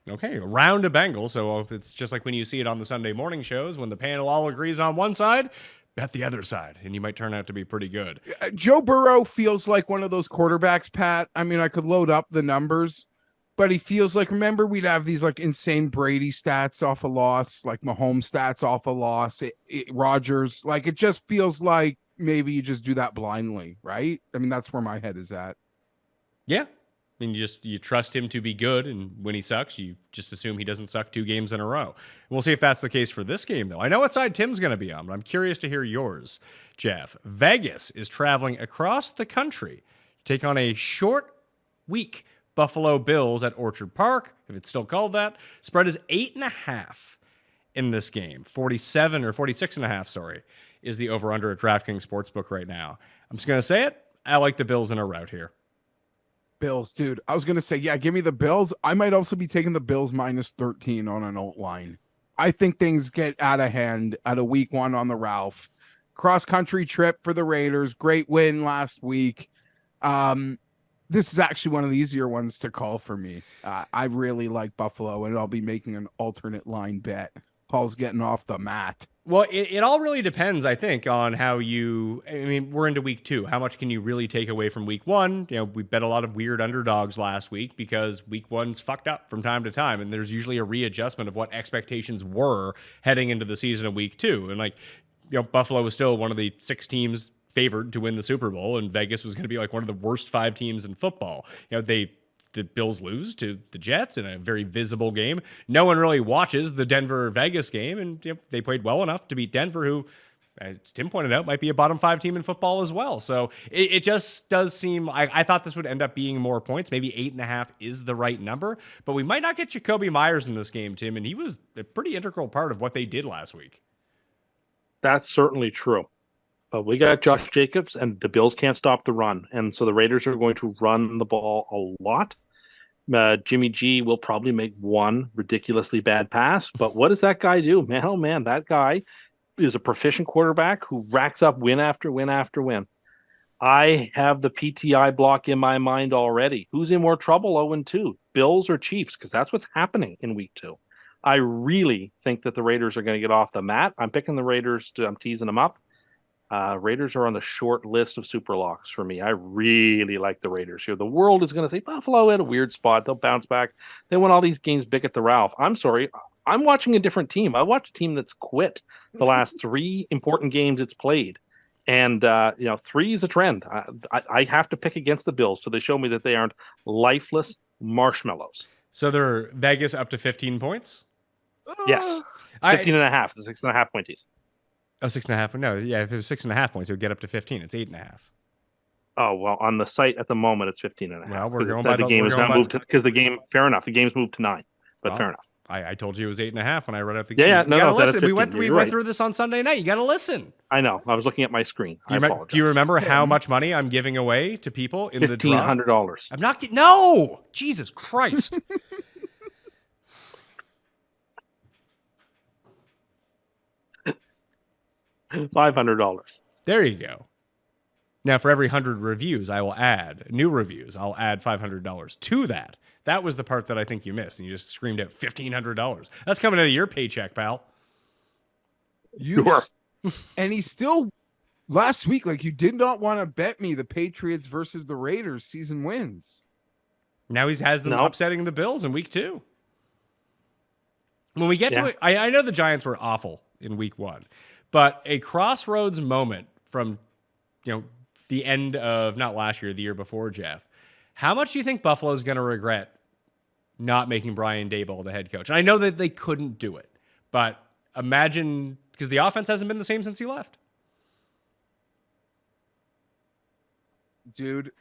Okay, round of Bengals. So it's just like when you see it on the Sunday morning shows, when the panel all agrees on one side, bet the other side, and you might turn out to be pretty good. Joe Burrow feels like one of those quarterbacks, Pat. I mean, I could load up the numbers, but he feels like, remember, we'd have these like insane Brady stats off a loss, like Mahomes stats off a loss, Rodgers. Like, it just feels like maybe you just do that blindly, right? I mean, that's where my head is at. Yeah. I mean, you trust him to be good, and when he sucks, you just assume he doesn't suck 2 games in a row. We'll see if that's the case for this game, though. I know what side Tim's going to be on, but I'm curious to hear yours, Jeff. Vegas is traveling across the country to take on a short week Buffalo Bills at Orchard Park, if it's still called that. Spread is 8.5 in this game. 46.5, sorry, is the over-under at DraftKings Sportsbook right now. I'm just going to say it. I like the Bills in a rout here. Bills, dude. I was going to say, yeah, give me the Bills. I might also be taking the Bills minus 13 on an alt line. I think things get out of hand at a week 1 on the Ralph. Cross-country trip for the Raiders. Great win last week. This is actually one of the easier ones to call for me. I really like Buffalo, and I'll be making an alternate line bet. Paul's getting off the mat. Well, it all really depends, I think, on how we're into week 2. How much can you really take away from week 1? You know, we bet a lot of weird underdogs last week because week 1's fucked up from time to time. And there's usually a readjustment of what expectations were heading into the season of week 2. And Buffalo was still one of the 6 teams favored to win the Super Bowl, and Vegas was going to be like one of the worst 5 teams in football. The Bills lose to the Jets in a very visible game. No one really watches the Denver-Vegas game, and they played well enough to beat Denver, who, as Tim pointed out, might be a bottom 5 team in football as well. So it just does seem, I thought this would end up being more points. Maybe 8.5 is the right number, but we might not get Jacoby Myers in this game, Tim, and he was a pretty integral part of what they did last week. That's certainly true. But we got Josh Jacobs, and the Bills can't stop the run. And so the Raiders are going to run the ball a lot. Jimmy G will probably make one ridiculously bad pass. But what does that guy do? Man, oh man, that guy is a proficient quarterback who racks up win after win after win. I have the PTI block in my mind already. Who's in more trouble 0-2? Bills or Chiefs? Because that's what's happening in week 2. I really think that the Raiders are going to get off the mat. I'm picking the Raiders. I'm teasing them up. Raiders are on the short list of super locks for me. I really like the Raiders here. The world is going to say Buffalo at a weird spot. They'll bounce back. They won all these games big at the Ralph. I'm sorry. I'm watching a different team. I watch a team that's quit the last 3 important games it's played. And, 3 is a trend. I have to pick against the Bills so they show me that they aren't lifeless marshmallows. So they're Vegas up to 15 points? Yes. 15.5. It's a 6.5 point tease. Oh, 6.5. No, yeah, if it was 6.5 points, it would get up to 15. It's 8.5. Oh, well, on the site at the moment, it's 15.5. Well, we're going by the game is not moved because the game, fair enough. The game's moved to 9, but fair enough. I told you it was 8.5 when I read out the game. Yeah, you gotta listen. We went through this on Sunday night. You got to listen. I know. I was looking at my screen. Do you remember how much money I'm giving away to people in the draw? $1,500. I'm not getting. No, Jesus Christ. $500. There you go. Now, for every 100 reviews, I will add new reviews. I'll add $500 to that. That was the part that I think you missed, and you just screamed out $1,500. That's coming out of your paycheck, pal. Sure. And he still, last week, like, you did not want to bet me the Patriots versus the Raiders season wins. Now he has them No. upsetting the Bills in week 2. When we get to Yeah. it, I know the Giants were awful in week 1, but a crossroads moment from, the end of not last year, the year before, Geoff. How much do you think Buffalo's going to regret not making Brian Daboll the head coach? And I know that they couldn't do it, but imagine, because the offense hasn't been the same since he left. Dude,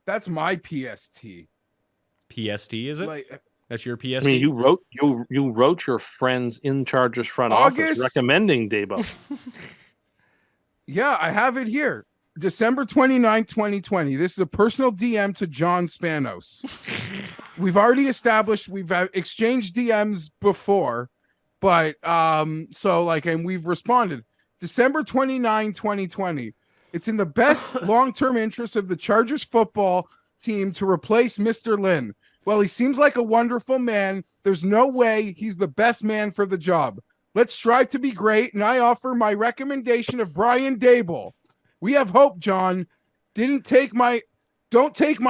that's my PST. PST, is it? Like, That's your I PST? mean, you wrote your friends in Chargers front office August? recommending Daboll. yeah, I have it here. December 29th, 2020. This is a personal DM to John Spanos. We've already established, we've exchanged DMs before, but and we've responded. December 29, 2020. It's in the best long-term interest of the Chargers football team to replace Mr. Lynn. Well, he seems like a wonderful man. There's no way he's the best man for the job. Let's strive to be great, and I offer my recommendation of Brian Daboll. We have hope, John. Don't take my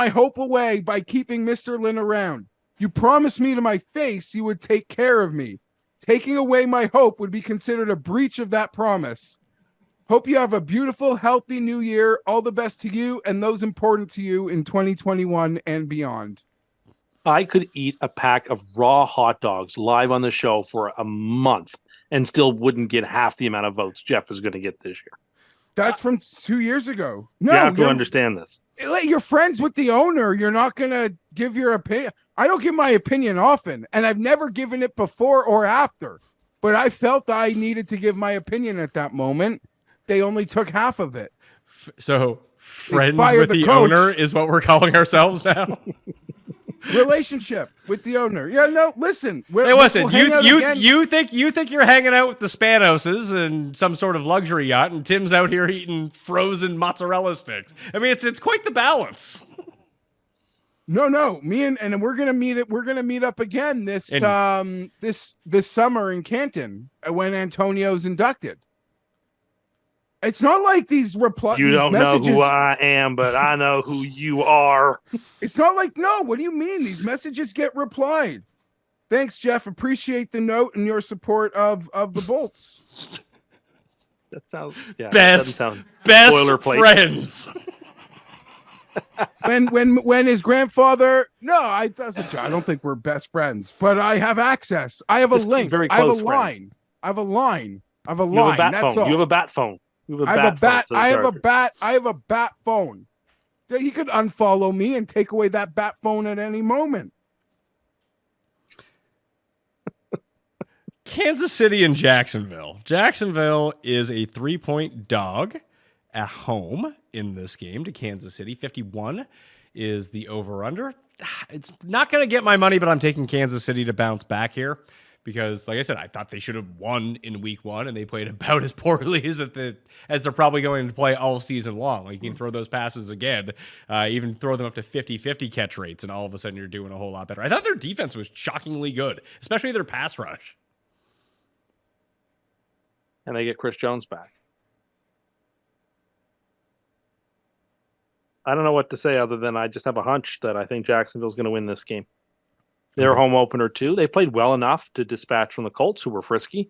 hope away by keeping Mr. Lynn around. You promised me to my face you would take care of me. Taking away my hope would be considered a breach of that promise. Hope you have a beautiful, healthy new year. All the best to you and those important to you in 2021 and beyond. I could eat a pack of raw hot dogs live on the show for a month and still wouldn't get half the amount of votes Geoff is going to get this year. That's from 2 years ago. No, You have to understand this. You're friends with the owner. You're not going to give your opinion. I don't give my opinion often, and I've never given it before or after. But I felt I needed to give my opinion at that moment. They only took half of it. So friends fired with the the coach. owner is what we're calling ourselves now? Relationship with the owner. Yeah, no, listen. Hey, listen, we'll hang out again. you think you're hanging out with the Spanoses and some sort of luxury yacht, and Tim's out here eating frozen mozzarella sticks. I mean, it's quite the balance. No, me and we're gonna meet it. We're gonna meet up again this summer in Canton when Antonio's inducted. It's not like these replies. You don't know who I am, but I know who you are. It's not like, no, what do you mean? These messages get replied. Thanks, Geoff. Appreciate the note and your support of the Bolts. That sounds Best boilerplate. friends. When his grandfather, I don't think we're best friends, but I have access. I have a Just link. very I have a close line. friends. I have a line. You have a bat That's phone. all. You have a bat phone. You I have a bat. phone to the I have a Chargers. bat. I have a bat phone. He could unfollow me and take away that bat phone at any moment. Kansas City and Jacksonville. Jacksonville is a 3-point dog at home in this game to Kansas City. 51 is the over-under. It's not going to get my money, but I'm taking Kansas City to bounce back here because, like I said, I thought they should have won in week 1, and they played about as poorly as they're probably going to play all season long. Like, you can throw those passes again, even throw them up to 50-50 catch rates, and all of a sudden you're doing a whole lot better. I thought their defense was shockingly good, especially their pass rush. And they get Chris Jones back. I don't know what to say other than I just have a hunch that I think Jacksonville's going to win this game. Their home opener, too. They played well enough to dispatch from the Colts, who were frisky.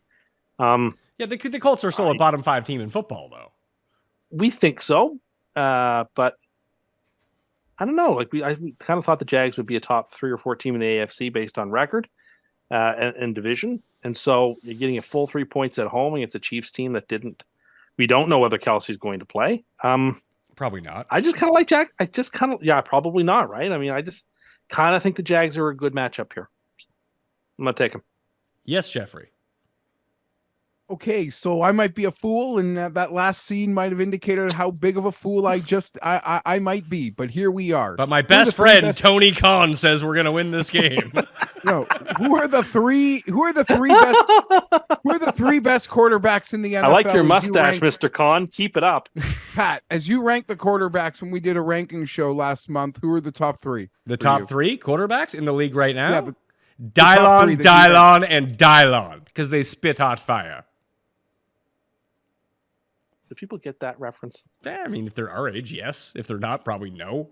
Yeah, the Colts are still a bottom 5 team in football, though. We think so, but I don't know. Like I kind of thought the Jags would be a top 3 or 4 team in the AFC based on record and division. And so you're getting a full 3 points at home against a Chiefs team that didn't. We don't know whether Kelsey's going to play. Probably not. I just kind of like Jack. Probably not, right? I mean, I just kind of think the Jags are a good matchup here. I'm going to take them. Yes, Jeffrey. Okay, so I might be a fool, and that last scene might have indicated how big of a fool I might be. But here we are. But my best friend Tony Khan says we're going to win this game. No, who are the three best quarterbacks in the NFL? I like your mustache, Mr. Khan. Keep it up. Pat, as you rank the quarterbacks when we did a ranking show last month, who are the top 3? The top 3 quarterbacks in the league right now? Yeah, but Dylon, and Dylon, because they spit hot fire. Do people get that reference? I mean, if they're our age, yes. If they're not, probably no.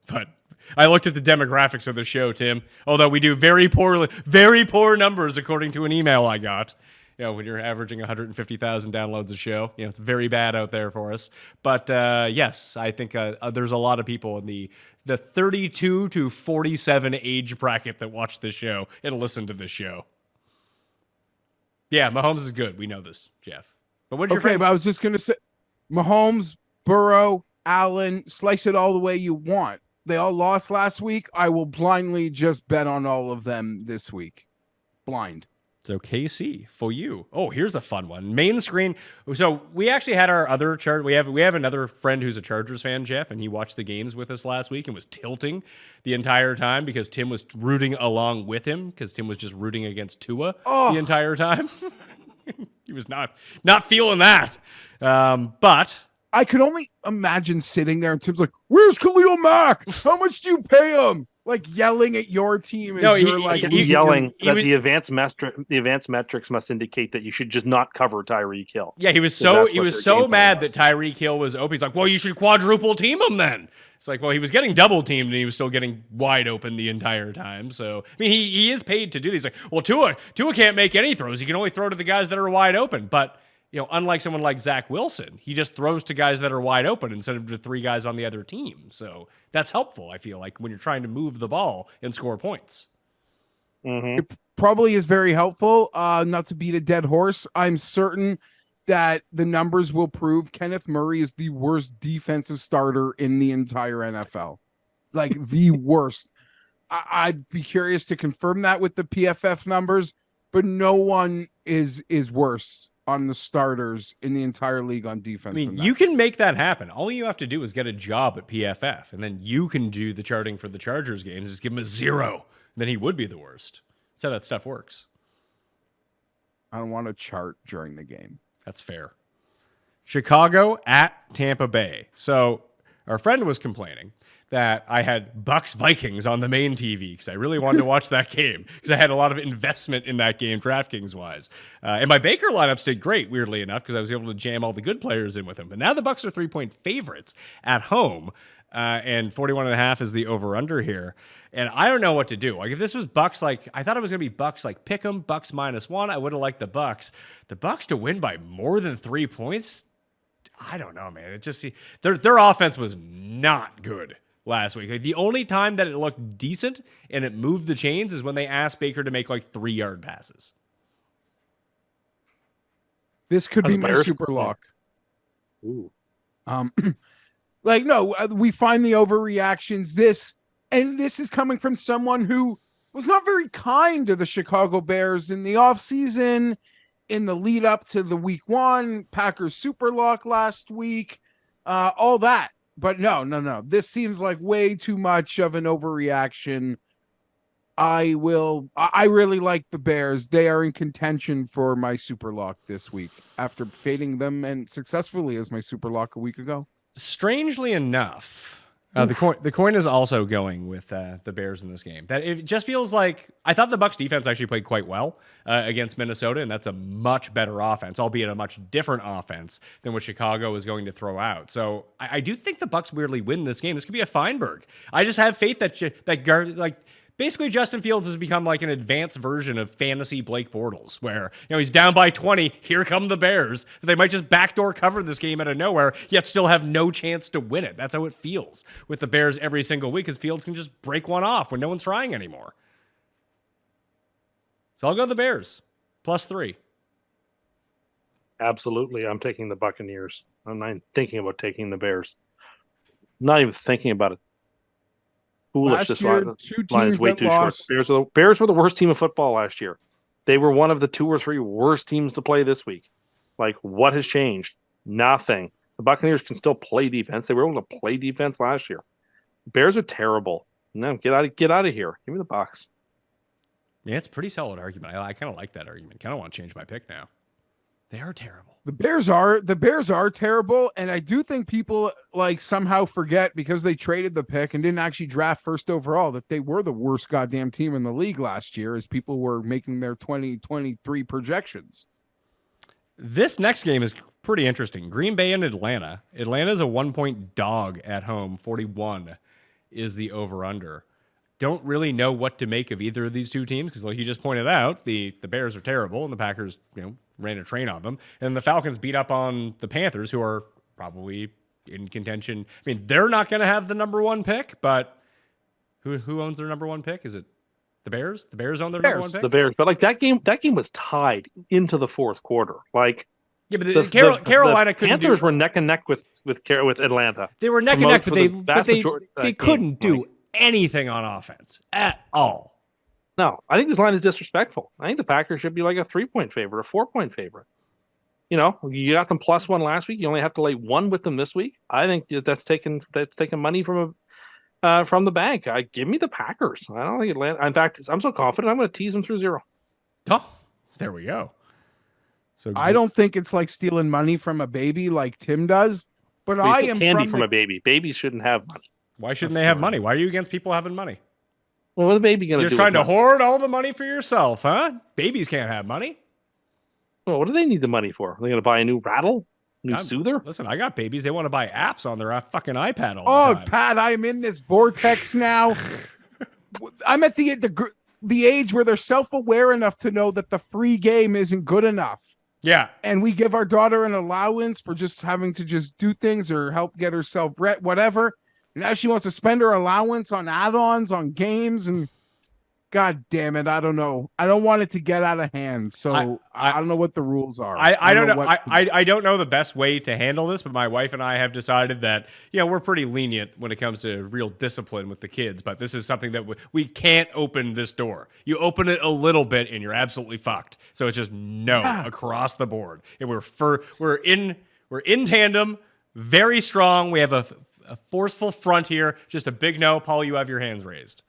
But I looked at the demographics of the show, Tim. Although we do very poor numbers according to an email I got. You know, when you're averaging 150,000 downloads a show, you know, it's very bad out there for us. But yes, I think there's a lot of people in the 32 to 47 age bracket that watch this show and listen to this show. Yeah, Mahomes is good. We know this, Geoff. But what's your but I was just going to say Mahomes, Burrow, Allen, slice it all the way you want. They all lost last week. I will blindly just bet on all of them this week. Blind. So KC for you. Oh, here's a fun one. Main screen. So we actually had our other chart. We have another friend who's a Chargers fan, Geoff, and he watched the games with us last week and was tilting the entire time because Tim was rooting along with him because Tim was just rooting against Tua the entire time. He was not feeling that. But I could only imagine sitting there and Tim's like, "Where's Khalil Mack? How much do you pay him?" Like yelling at your team as he's yelling that the advanced metrics must indicate that you should just not cover Tyreek Hill. Yeah, he was so mad that Tyreek Hill was open. He's like, "Well, you should quadruple team him then." It's like, well, he was getting double teamed and he was still getting wide open the entire time. So I mean, he is paid to do these. Like, well, Tua can't make any throws. He can only throw to the guys that are wide open. But you know, unlike someone like Zach Wilson, he just throws to guys that are wide open instead of to three guys on the other team. So that's helpful, I feel like, when you're trying to move the ball and score points. Mm-hmm. It probably is very helpful. Not to beat a dead horse, I'm certain that the numbers will prove Kenneth Murray is the worst defensive starter in the entire NFL. Like the worst. I'd be curious to confirm that with the PFF numbers, but no one is worse on the starters in the entire league on defense. I mean, you can make that happen. All you have to do is get a job at PFF, and then you can do the charting for the Chargers games. Just give him a 0, and then he would be the worst. That's how that stuff works. I don't want to chart during the game. That's fair. Chicago at Tampa Bay. So our friend was complaining that I had Bucks Vikings on the main TV because I really wanted to watch that game because I had a lot of investment in that game DraftKings wise. And my Baker lineup stayed great, weirdly enough, because I was able to jam all the good players in with him. But now the Bucks are 3-point favorites at home, and 41.5 is the over/under here. And I don't know what to do. Like if this was Bucks, like I thought it was gonna be Bucks, like pick 'em, Bucks -1. I would have liked the Bucks. The Bucks to win by more than 3 points. I don't know, man. It just their offense was not good last week. Like the only time that it looked decent and it moved the chains is when they asked Baker to make like 3-yard passes. This could be my super lock. Ooh. Like no, we find the overreactions. This is coming from someone who was not very kind to the Chicago Bears in the offseason, in the lead up to the week 1 Packers super lock last week, all that. But no. This seems like way too much of an overreaction. I really like the Bears. They are in contention for my super lock this week after fading them and successfully as my super lock a week ago. Strangely enough, the coin is also going with the Bears in this game. That it just feels like I thought the Bucs defense actually played quite well against Minnesota, and that's a much better offense, albeit a much different offense than what Chicago is going to throw out. So I do think the Bucs weirdly win this game. This could be a Fienberg. I just have faith that basically Justin Fields has become like an advanced version of fantasy Blake Bortles, where he's down by 20. Here come the Bears. They might just backdoor cover this game out of nowhere, yet still have no chance to win it. That's how it feels with the Bears every single week, because Fields can just break one off when no one's trying anymore. So I'll go the Bears +3. Absolutely, I'm taking the Buccaneers. I'm not even thinking about taking the Bears. I'm not even thinking about it. Foolish. Last year, two teams way that too lost. short. Bears were the worst team of football last year. They were one of the 2 or 3 worst teams to play this week. Like, what has changed? Nothing. The Buccaneers can still play defense. They were able to play defense last year. Bears are terrible. No, get out of here. Give me the Bucs. Yeah, it's a pretty solid argument. I kind of like that argument. Kind of want to change my pick now. They are terrible. The Bears are terrible, and I do think people somehow forget because they traded the pick and didn't actually draft first overall that they were the worst goddamn team in the league last year as people were making their 2023 projections. This next game is pretty interesting. Green Bay and Atlanta. Atlanta's a 1-point dog at home. 41 is the over-under. Don't really know what to make of either of these two teams because, like you just pointed out, the Bears are terrible and the Packers, ran a train on them. And the Falcons beat up on the Panthers, who are probably in contention. I mean, they're not going to have the number one pick, but who owns their number one pick? Is it the Bears? The Bears own their number one pick? The Bears. But, like, that game was tied into the fourth quarter. Like, yeah, but Carolina couldn't Panthers were neck and neck with Atlanta. They were neck and neck, but they couldn't do anything on offense at all. No, I think this line is disrespectful. I think the Packers should be like a 3-point favorite, a 4-point favorite. You got them +1 last week. You only have to lay 1 with them this week. I think that's taking money from the bank. Give me the Packers. I don't think Atlanta. In fact, I'm so confident I'm going to tease them through 0. Oh, there we go. So I don't think it's like stealing money from a baby like Tim does, but I am candy from a baby. Babies shouldn't have money. Why shouldn't they have money? Why are you against people having money? Well, what are the baby going to do? You're just trying to hoard all the money for yourself, huh? Babies can't have money. Well, what do they need the money for? Are they going to buy a new rattle? New soother? Listen, I got babies. They want to buy apps on their fucking iPad all the time. Oh, Pat, I'm in this vortex now. I'm at the age where they're self-aware enough to know that the free game isn't good enough. Yeah. And we give our daughter an allowance for just having to just do things or help get herself whatever. Now she wants to spend her allowance on add-ons, on games, and God damn it, I don't know. I don't want it to get out of hand, so I don't know what the rules are. I don't know. I don't know the best way to handle this, but my wife and I have decided that we're pretty lenient when it comes to real discipline with the kids. But this is something that we can't open this door. You open it a little bit, and you're absolutely fucked. So it's just no across the board, and we're in tandem, very strong. We have a forceful front here. Just a big no. Paul, you have your hands raised.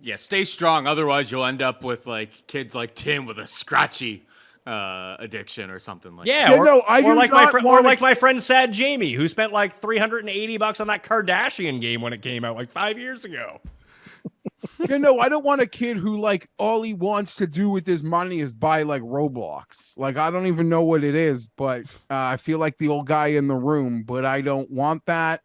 Yeah, stay strong. Otherwise, you'll end up with like kids like Tim with a scratchy addiction or something like that. Yeah, or like my friend Sad Jamie, who spent like $380 on that Kardashian game when it came out like 5 years ago. I don't want a kid who like all he wants to do with his money is buy like Roblox. Like I don't even know what it is, but I feel like the old guy in the room. But I don't want that.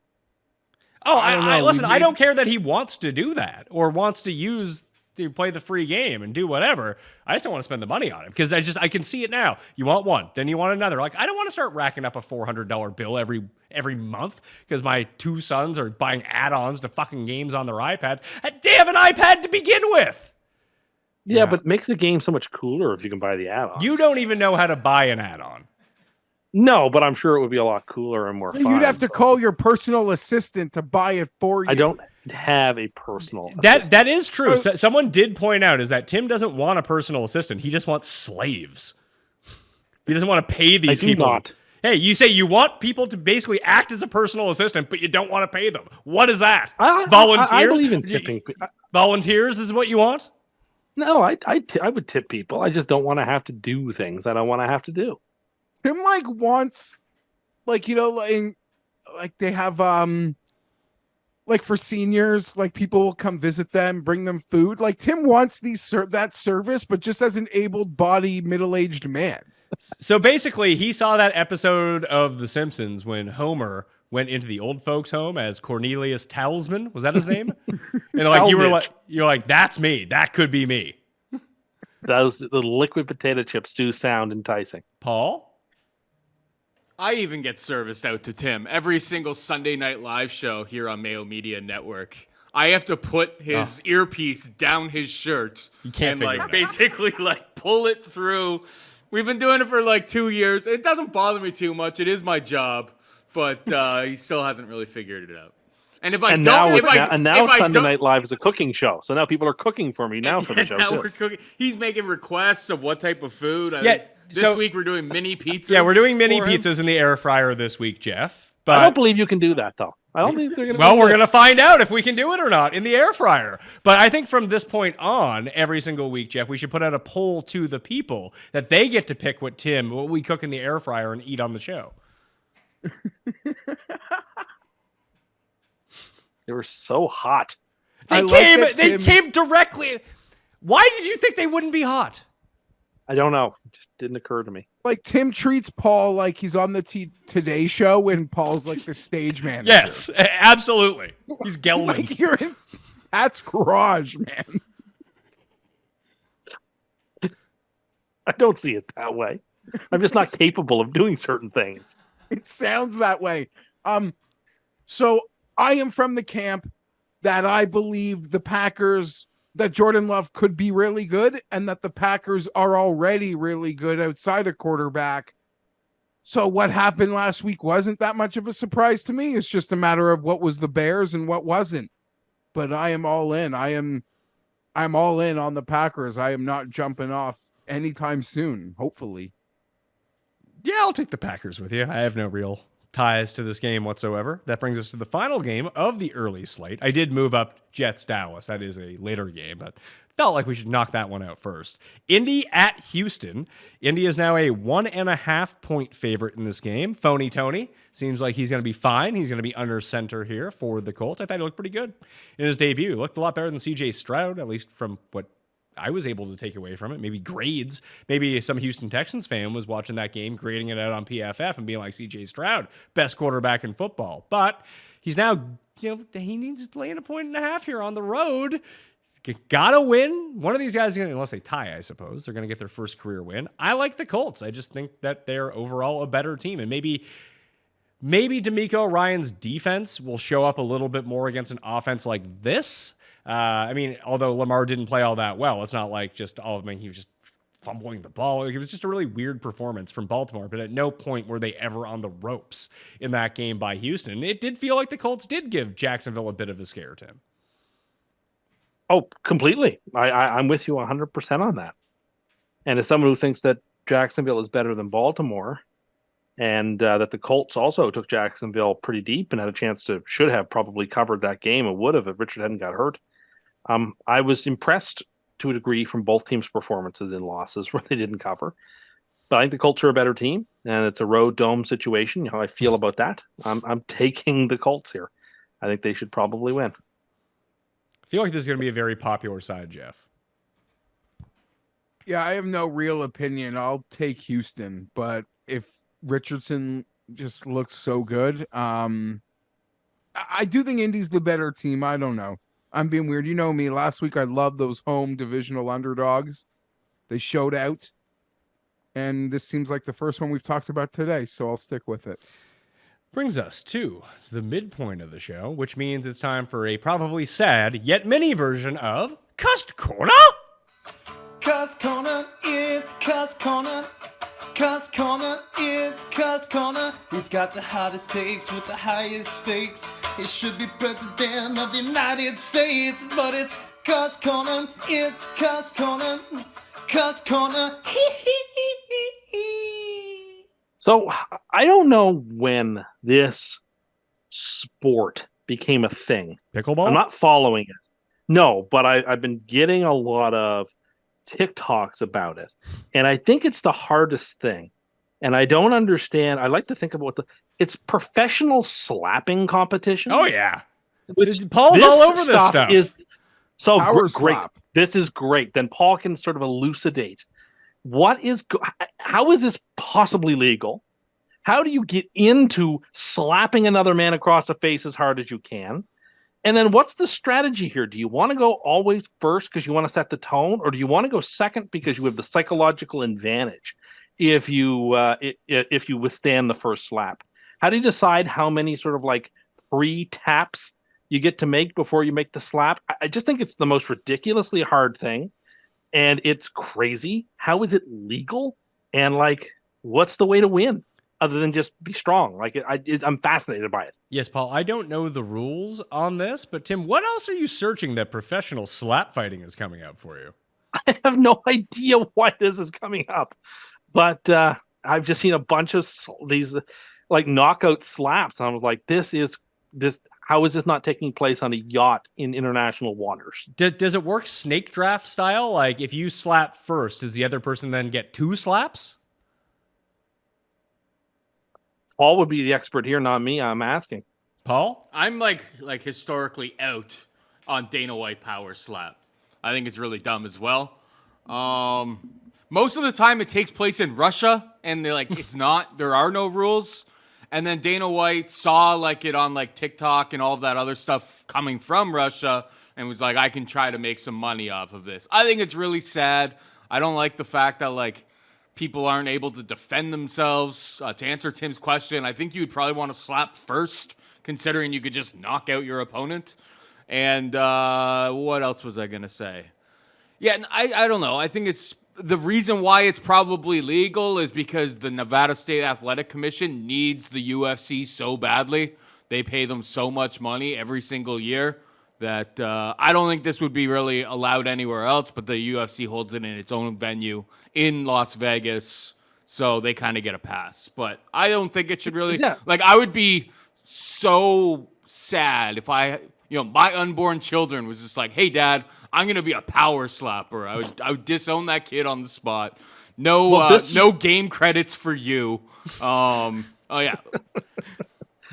Oh, I don't care that he wants to do that or wants to play the free game and do whatever. I just don't want to spend the money on it because I can see it now. You want one, then you want another. Like I don't want to start racking up a $400 bill every month because my 2 sons are buying add-ons to fucking games on their iPads. They have an iPad to begin with. Yeah, but it makes the game so much cooler if you can buy the add-on. You don't even know how to buy an add-on. No, but I'm sure it would be a lot cooler and more fun. You'd have to call your personal assistant to buy it for you. I don't have a personal assistant. That is true. Someone did point out is that Tim doesn't want a personal assistant. He just wants slaves. He doesn't want to pay these people. Not. Hey, you say you want people to basically act as a personal assistant, but you don't want to pay them. What is that? Volunteers? I believe in tipping. Volunteers is what you want? No, I would tip people. I just don't want to have to do things I don't want to have to do. Tim wants like they have like for seniors, like people will come visit them, bring them food. Like Tim wants that service, but just as an able-bodied middle-aged man. So basically, he saw that episode of The Simpsons when Homer went into the old folks' home as Cornelius Talisman. Was that his name? And like you're like, that's me. That could be me. Does the liquid potato chip stew sound enticing? Paul? I even get serviced out to Tim every single Sunday Night Live show here on Mayo Media Network. I have to put his earpiece down his shirt and basically pull it through. We've been doing it for like 2 years. It doesn't bother me too much. It is my job, but he still hasn't really figured it out. And now Sunday Night Live is a cooking show, so now people are cooking for me now for the show. Now too. we're cooking. He's making requests of what type of food. This week we're doing mini pizzas. Yeah, we're doing mini pizzas in the air fryer this week, Geoff. But I don't believe you can do that, though. I don't think they're going to. Well, we're going to find out if we can do it or not in the air fryer. But I think from this point on, every single week, Geoff, we should put out a poll to the people that they get to pick what we cook in the air fryer and eat on the show. They were so hot. They came directly. Why did you think they wouldn't be hot? I don't know. It just didn't occur to me. Like Tim treats Paul like he's on the Today Show when Paul's like the stage manager. Yes, absolutely. He's Gelman. Like you're in Pat's garage, man. I don't see it that way. I'm just not capable of doing certain things. It sounds that way. So I am from the camp that I believe the Packers, that Jordan Love could be really good, and that the Packers are already really good outside of quarterback. So what happened last week wasn't that much of a surprise to me. It's just a matter of what was the Bears and what wasn't. But I am all in. I'm all in on the Packers. I am not jumping off anytime soon, hopefully. Yeah, I'll take the Packers with you. I have no real ties to this game whatsoever. That brings us to the final game of the early slate. I did move up Jets-Dallas. That is a later game, but felt like we should knock that one out first. Indy at Houston. Indy is now a 1.5 point favorite in this game. Phony Tony seems like he's going to be fine. He's going to be under center here for the Colts. I thought he looked pretty good in his debut. He looked a lot better than CJ Stroud, at least from what I was able to take away from it. Maybe grades. Maybe some Houston Texans fan was watching that game, grading it out on PFF and being like, CJ Stroud, best quarterback in football. But he's now, he needs to lay in 1.5 here on the road. Gotta win. One of these guys is going to, unless they tie, I suppose, they're going to get their first career win. I like the Colts. I just think that they're overall a better team. And maybe DeMeco Ryan's defense will show up a little bit more against an offense like this. Although Lamar didn't play all that well, it's not like he was just fumbling the ball. It was just a really weird performance from Baltimore, but at no point were they ever on the ropes in that game by Houston. It did feel like the Colts did give Jacksonville a bit of a scare, Tim. Oh, completely. I'm with you 100% on that. And as someone who thinks that Jacksonville is better than Baltimore, and that the Colts also took Jacksonville pretty deep and had a chance to, should have probably covered that game and would have if Richard hadn't got hurt. I was impressed to a degree from both teams' performances in losses where they didn't cover. But I think the Colts are a better team, and it's a road dome situation. How I feel about that. I'm taking the Colts here. I think they should probably win. I feel like this is going to be a very popular side, Geoff. Yeah, I have no real opinion. I'll take Houston, but if Richardson just looks so good, I do think Indy's the better team. I don't know. I'm being weird. You know me. Last week, I loved those home divisional underdogs. They showed out. And this seems like the first one we've talked about today, so I'll stick with it. Brings us to the midpoint of the show, which means it's time for a probably sad yet mini version of Cust Corner. Cust Corner, it's Cust Corner. Cust Corner, it's Cust Corner. He's got the hottest takes with the highest stakes. He should be president of the United States, but it's Cust Corner, it's Cust Corner. Cust Corner, So I don't know when this sport became a thing. Pickleball? I'm not following it. No, but I've been getting a lot of TikToks about it. And I think it's the hardest thing. And I don't understand. I like to think about it's professional slapping competition. Oh, yeah. Paul's all over this stuff. Power Great. slap. This is great. Then Paul can sort of elucidate. How is this possibly legal? How do you get into slapping another man across the face as hard as you can? And then what's the strategy here? Do you want to go always first because you want to set the tone, or do you want to go second because you have the psychological advantage if you withstand the first slap? How do you decide how many sort of like pre-taps you get to make before you make the slap? I just think it's the most ridiculously hard thing. And it's crazy. How is it legal? And like, what's the way to win other than just be strong? Like, I'm fascinated by it. Yes, Paul, I don't know the rules on this, but Tim, what else are you searching that professional slap fighting is coming up for you? I have no idea why this is coming up, but I've just seen a bunch of these like knockout slaps. And I was like, how is this not taking place on a yacht in international waters? Does it work snake draft style? Like if you slap first, does the other person then get 2 slaps? Paul would be the expert here, not me. I'm asking. Paul? I'm like historically out on Dana White power slap. I think it's really dumb as well. Most of the time it takes place in Russia and they're like, it's not. There are no rules. And then Dana White saw like it on like TikTok and all of that other stuff coming from Russia, and was like, I can try to make some money off of this. I think it's really sad. I don't like the fact that like people aren't able to defend themselves. To answer Tim's question, I think you'd probably want to slap first, considering you could just knock out your opponent. And what else was I going to say? Yeah, I don't know. I think it's the reason why it's probably legal is because the Nevada State Athletic Commission needs the UFC so badly. They pay them so much money every single year that I don't think this would be really allowed anywhere else, but the UFC holds it in its own venue in Las Vegas, so they kind of get a pass. But I don't think it should really... Like, I would be so sad if my unborn children was just like, hey, Dad, I'm going to be a power slapper. I would disown that kid on the spot. No game credits for you. Oh, yeah.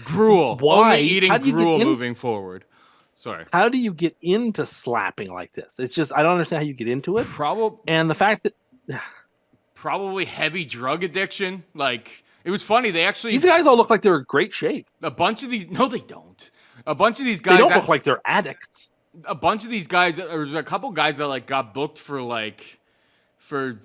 Gruel. Why? Only eating gruel moving forward. Sorry. How do you get into slapping like this? It's just, I don't understand how you get into it. And the fact that... Probably heavy drug addiction. Like, it was funny. These guys all look like they're in great shape. A bunch of these... No, they don't. A bunch of these guys... They don't look like they're addicts. A bunch of these guys... There's a couple guys that, like, got booked for, like... For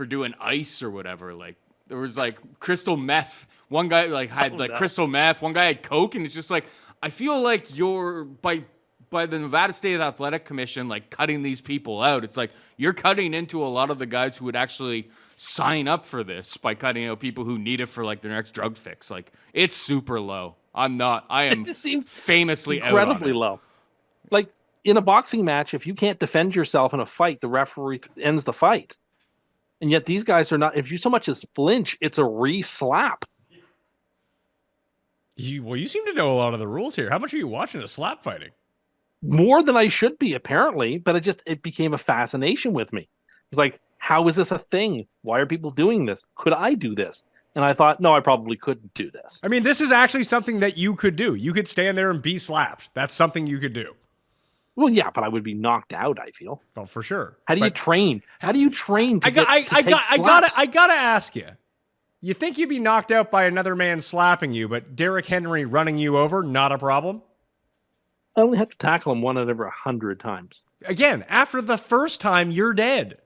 doing ice or whatever. Like, there was, like, crystal meth. One guy, like, had, crystal meth. One guy had coke. And it's just, like... I feel like you're... By the Nevada State Athletic Commission, like, cutting these people out. It's like, you're cutting into a lot of the guys who would actually sign up for this by cutting out people who need it for, like, their next drug fix. Like, it's super low. I am It seems famously incredibly low. Like, in a boxing match, if you can't defend yourself in a fight, the referee ends the fight. And yet these guys are not... If you so much as flinch, it's a re-slap. You seem to know a lot of the rules here. How much are you watching a slap fighting? More than I should be, apparently, but it became a fascination with me. It's like, how is this a thing? Why are people doing this? Could I do this? And I thought, no, I probably couldn't do this. I mean, this is actually something that you could do. You could stand there and be slapped. That's something you could do. Well, yeah, but I would be knocked out, I feel. Well, for sure. How do you train? How do you train to I gotta ask you. You think you'd be knocked out by another man slapping you, but Derrick Henry running you over, not a problem? I only have to tackle him one out of every 100 times. Again, after the first time, you're dead.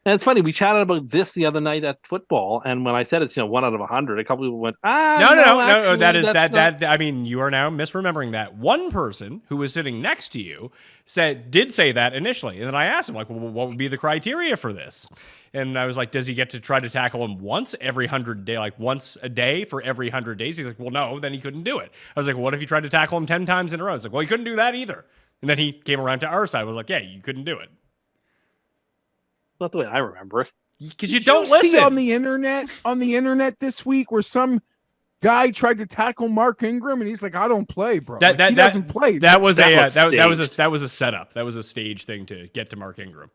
And it's funny, we chatted about this the other night at football, and when I said it's 1 out of 100, a couple people went, No, that I mean, you are now misremembering that. One person who was sitting next to you did say that initially, and then I asked him, like, well, what would be the criteria for this? And I was like, does he get to try to tackle him once every 100 day, like once a day for every 100 days? He's like, well, no, then he couldn't do it. I was like, well, what if you tried to tackle him 10 times in a row? He's like, well, he couldn't do that either. And then he came around to our side. I was like, yeah, you couldn't do it. Not the way I remember it. Because you don't listen. See on the internet this week where some guy tried to tackle Mark Ingram and he's like, I don't play, bro. He doesn't play. That was a setup. That was a stage thing to get to Mark Ingram.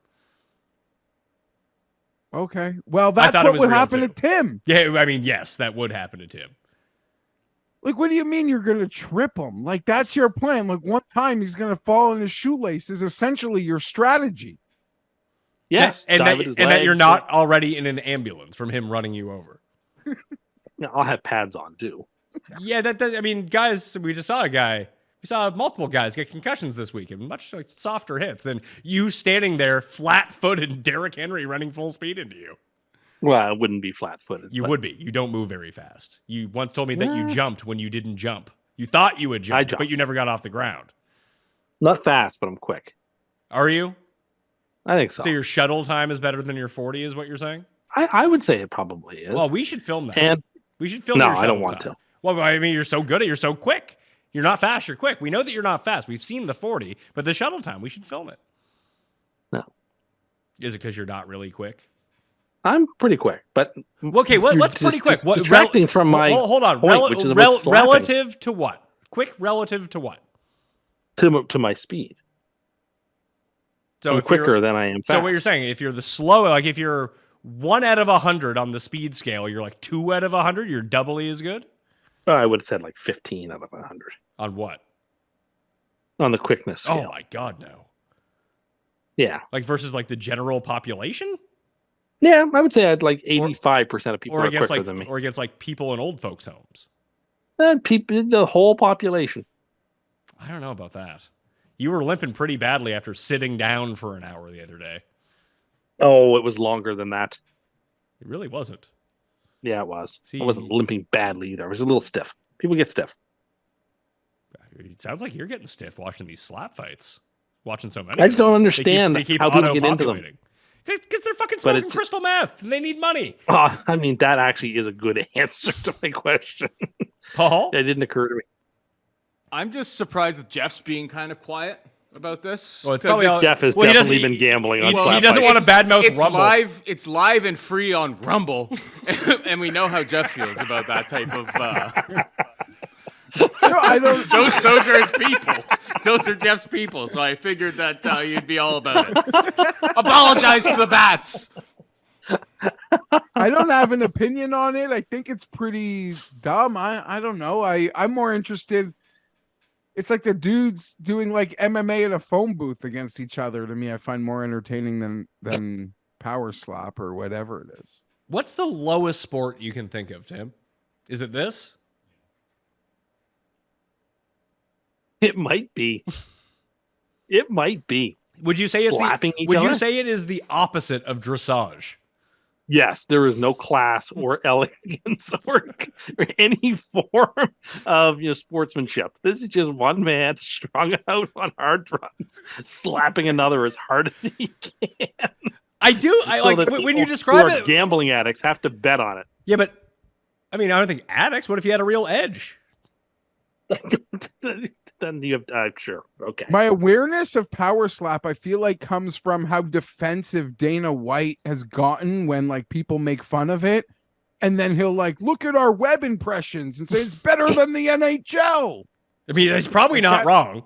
Okay. Well, that's what would happen to Tim. Yeah, I mean, yes, that would happen to Tim. Like, what do you mean you're going to trip him? Like, that's your plan. Like, one time he's going to fall in his shoelace is essentially your strategy. Yes. And that you're not already in an ambulance from him running you over. Yeah, I'll have pads on, too. Yeah, I mean, guys, we just saw a guy. We saw multiple guys get concussions this week and much like softer hits than you standing there flat-footed, Derrick Henry running full speed into you. Well, it wouldn't be flat-footed. You would be. You don't move very fast. You once told me that you jumped when you didn't jump. You thought you would jump, but you never got off the ground. Not fast, but I'm quick. Are you? I think so. So your shuttle time is better than your 40 is what you're saying? I would say it probably is. Well, we should film that. And we should film your shuttle I don't want time. to. Well, I mean, you're so good at it. You're so quick. You're not fast. You're quick. We know that you're not fast. We've seen the 40, but the shuttle time, we should film it. No. Is it because you're not really quick? I'm pretty quick, but... Okay, what's pretty quick? Detracting from my hold on. point, which is about slapping. Relative to what? Quick relative to what? To my speed. So I'm quicker than I am fast. So what you're saying, if you're the slow, like if you're 1 out of 100 on the speed scale, you're like 2 out of 100, you're doubly as good? I would have said like 15 out of 100. On what? On the quickness scale. Oh my God, no. Yeah. Like versus like the general population? Yeah, I would say I'd like 85% of people or are against quicker like than me. or against like people in old folks' homes. And people, the whole population. I don't know about that. You were limping pretty badly after sitting down for an hour the other day. Oh, it was longer than that. It really wasn't. Yeah, it was. See, I wasn't limping badly either. I was a little stiff. People get stiff. It sounds like you're getting stiff watching these slap fights. Watching so many. I just don't understand they keep how people get into them. auto-populating. Because they're fucking But smoking it's- crystal meth and they need money. Oh, I mean, that actually is a good answer to my question. Paul? It didn't occur to me. I'm just surprised that Jeff's being kind of quiet about this. Well, it's 'cause probably all- Jeff has Well, he definitely doesn't- been gambling on well, slap he doesn't fights. want to badmouth it's Rumble. live. It's live and free on Rumble, and we know how Jeff feels about that type of. No, I don't. Those are his people. Those are Jeff's people. So I figured that you'd be all about it. Apologize to the bats. I don't have an opinion on it. I think it's pretty dumb. I don't know. I'm more interested. It's like the dudes doing like MMA in a phone booth against each other. To me, I find more entertaining than power slap or whatever it is. What's the lowest sport you can think of, Tim? Is it this? It might be. It might be. Would you say Slapping each would you other? say it is the opposite of dressage? Yes, there is no class or elegance or any form of sportsmanship. This is just one man strung out on hard drugs, slapping another as hard as he can. I do. I So like that when people you describe who are it. gambling addicts have to bet on it. Yeah, but I mean, I don't think addicts. What if you had a real edge? Then you have sure, okay. My awareness of power slap, I feel like, comes from how defensive Dana White has gotten when like people make fun of it, and then he'll like look at our web impressions and say it's better than the NHL. I mean, he's probably not wrong.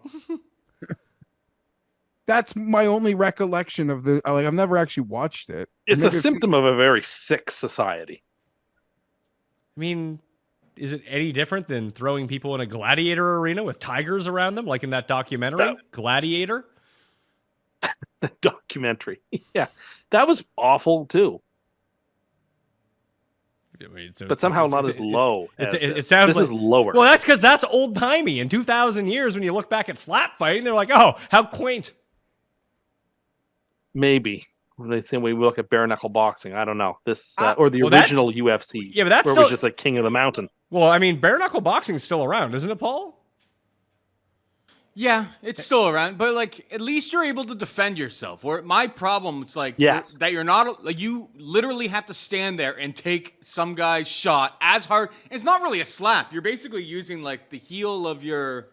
That's my only recollection of the like. I've never actually watched it. It's a Maybe symptom of a very sick society. I mean, is it any different than throwing people in a gladiator arena with tigers around them, like in that documentary, Gladiator? The documentary. Yeah. That was awful too. I mean, But somehow not as low. It sounds this like, is lower. Well, that's because that's old timey. In 2,000 years, when you look back at slap fighting, they're like, oh, how quaint. Maybe. The same way we look at bare knuckle boxing. I don't know. This or the well, that- original UFC. Yeah, but that's where it still- was just like King of the Mountain. Well, I mean, bare knuckle boxing is still around, isn't it, Paul? Yeah, it's still around, but like at least you're able to defend yourself. Where my problem is like Yes. that you're not like you literally have to stand there and take some guy's shot as hard. It's not really a slap. You're basically using like the heel of your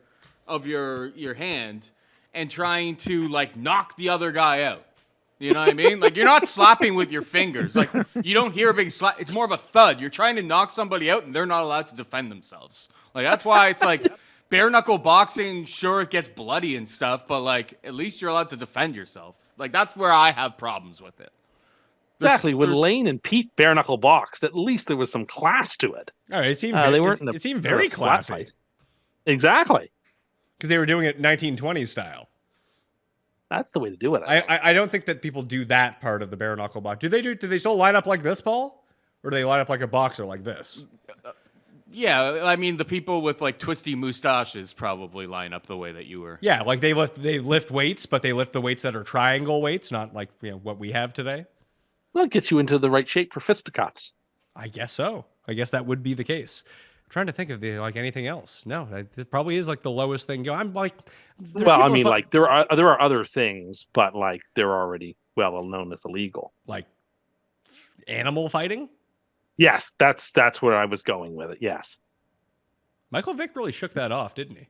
hand and trying to like knock the other guy out. You know what I mean? Like you're not slapping with your fingers. Like you don't hear a big slap. It's more of a thud. You're trying to knock somebody out and they're not allowed to defend themselves. Like that's why it's like bare knuckle boxing, sure it gets bloody and stuff, but like at least you're allowed to defend yourself. Like that's where I have problems with it. Exactly. When there's- Lane and Pete bare knuckle boxed, at least there was some class to it. Oh, it seemed, They weren't in it seemed in a very slap classy fight. Exactly. because they were doing it 1920s style. That's the way to do it. I don't think that people do that part of the bare knuckle box. Do they still line up like this, Paul? Or do they line up like a boxer like this? Yeah, I mean the people with like twisty mustaches probably line up the way that you were. Yeah, like they lift weights, but they lift the weights that are triangle weights, not like what we have today. Well, it gets you into the right shape for fisticuffs. I guess so. I guess that would be the case. I'm trying to think of anything else. No, it probably is like the lowest thing. I'm like, there's Well, I people mean, fu- like there are other things, but like they're already well known as illegal. like animal fighting. Yes, that's where I was going with it. Yes. Michael Vick really shook that off, didn't he?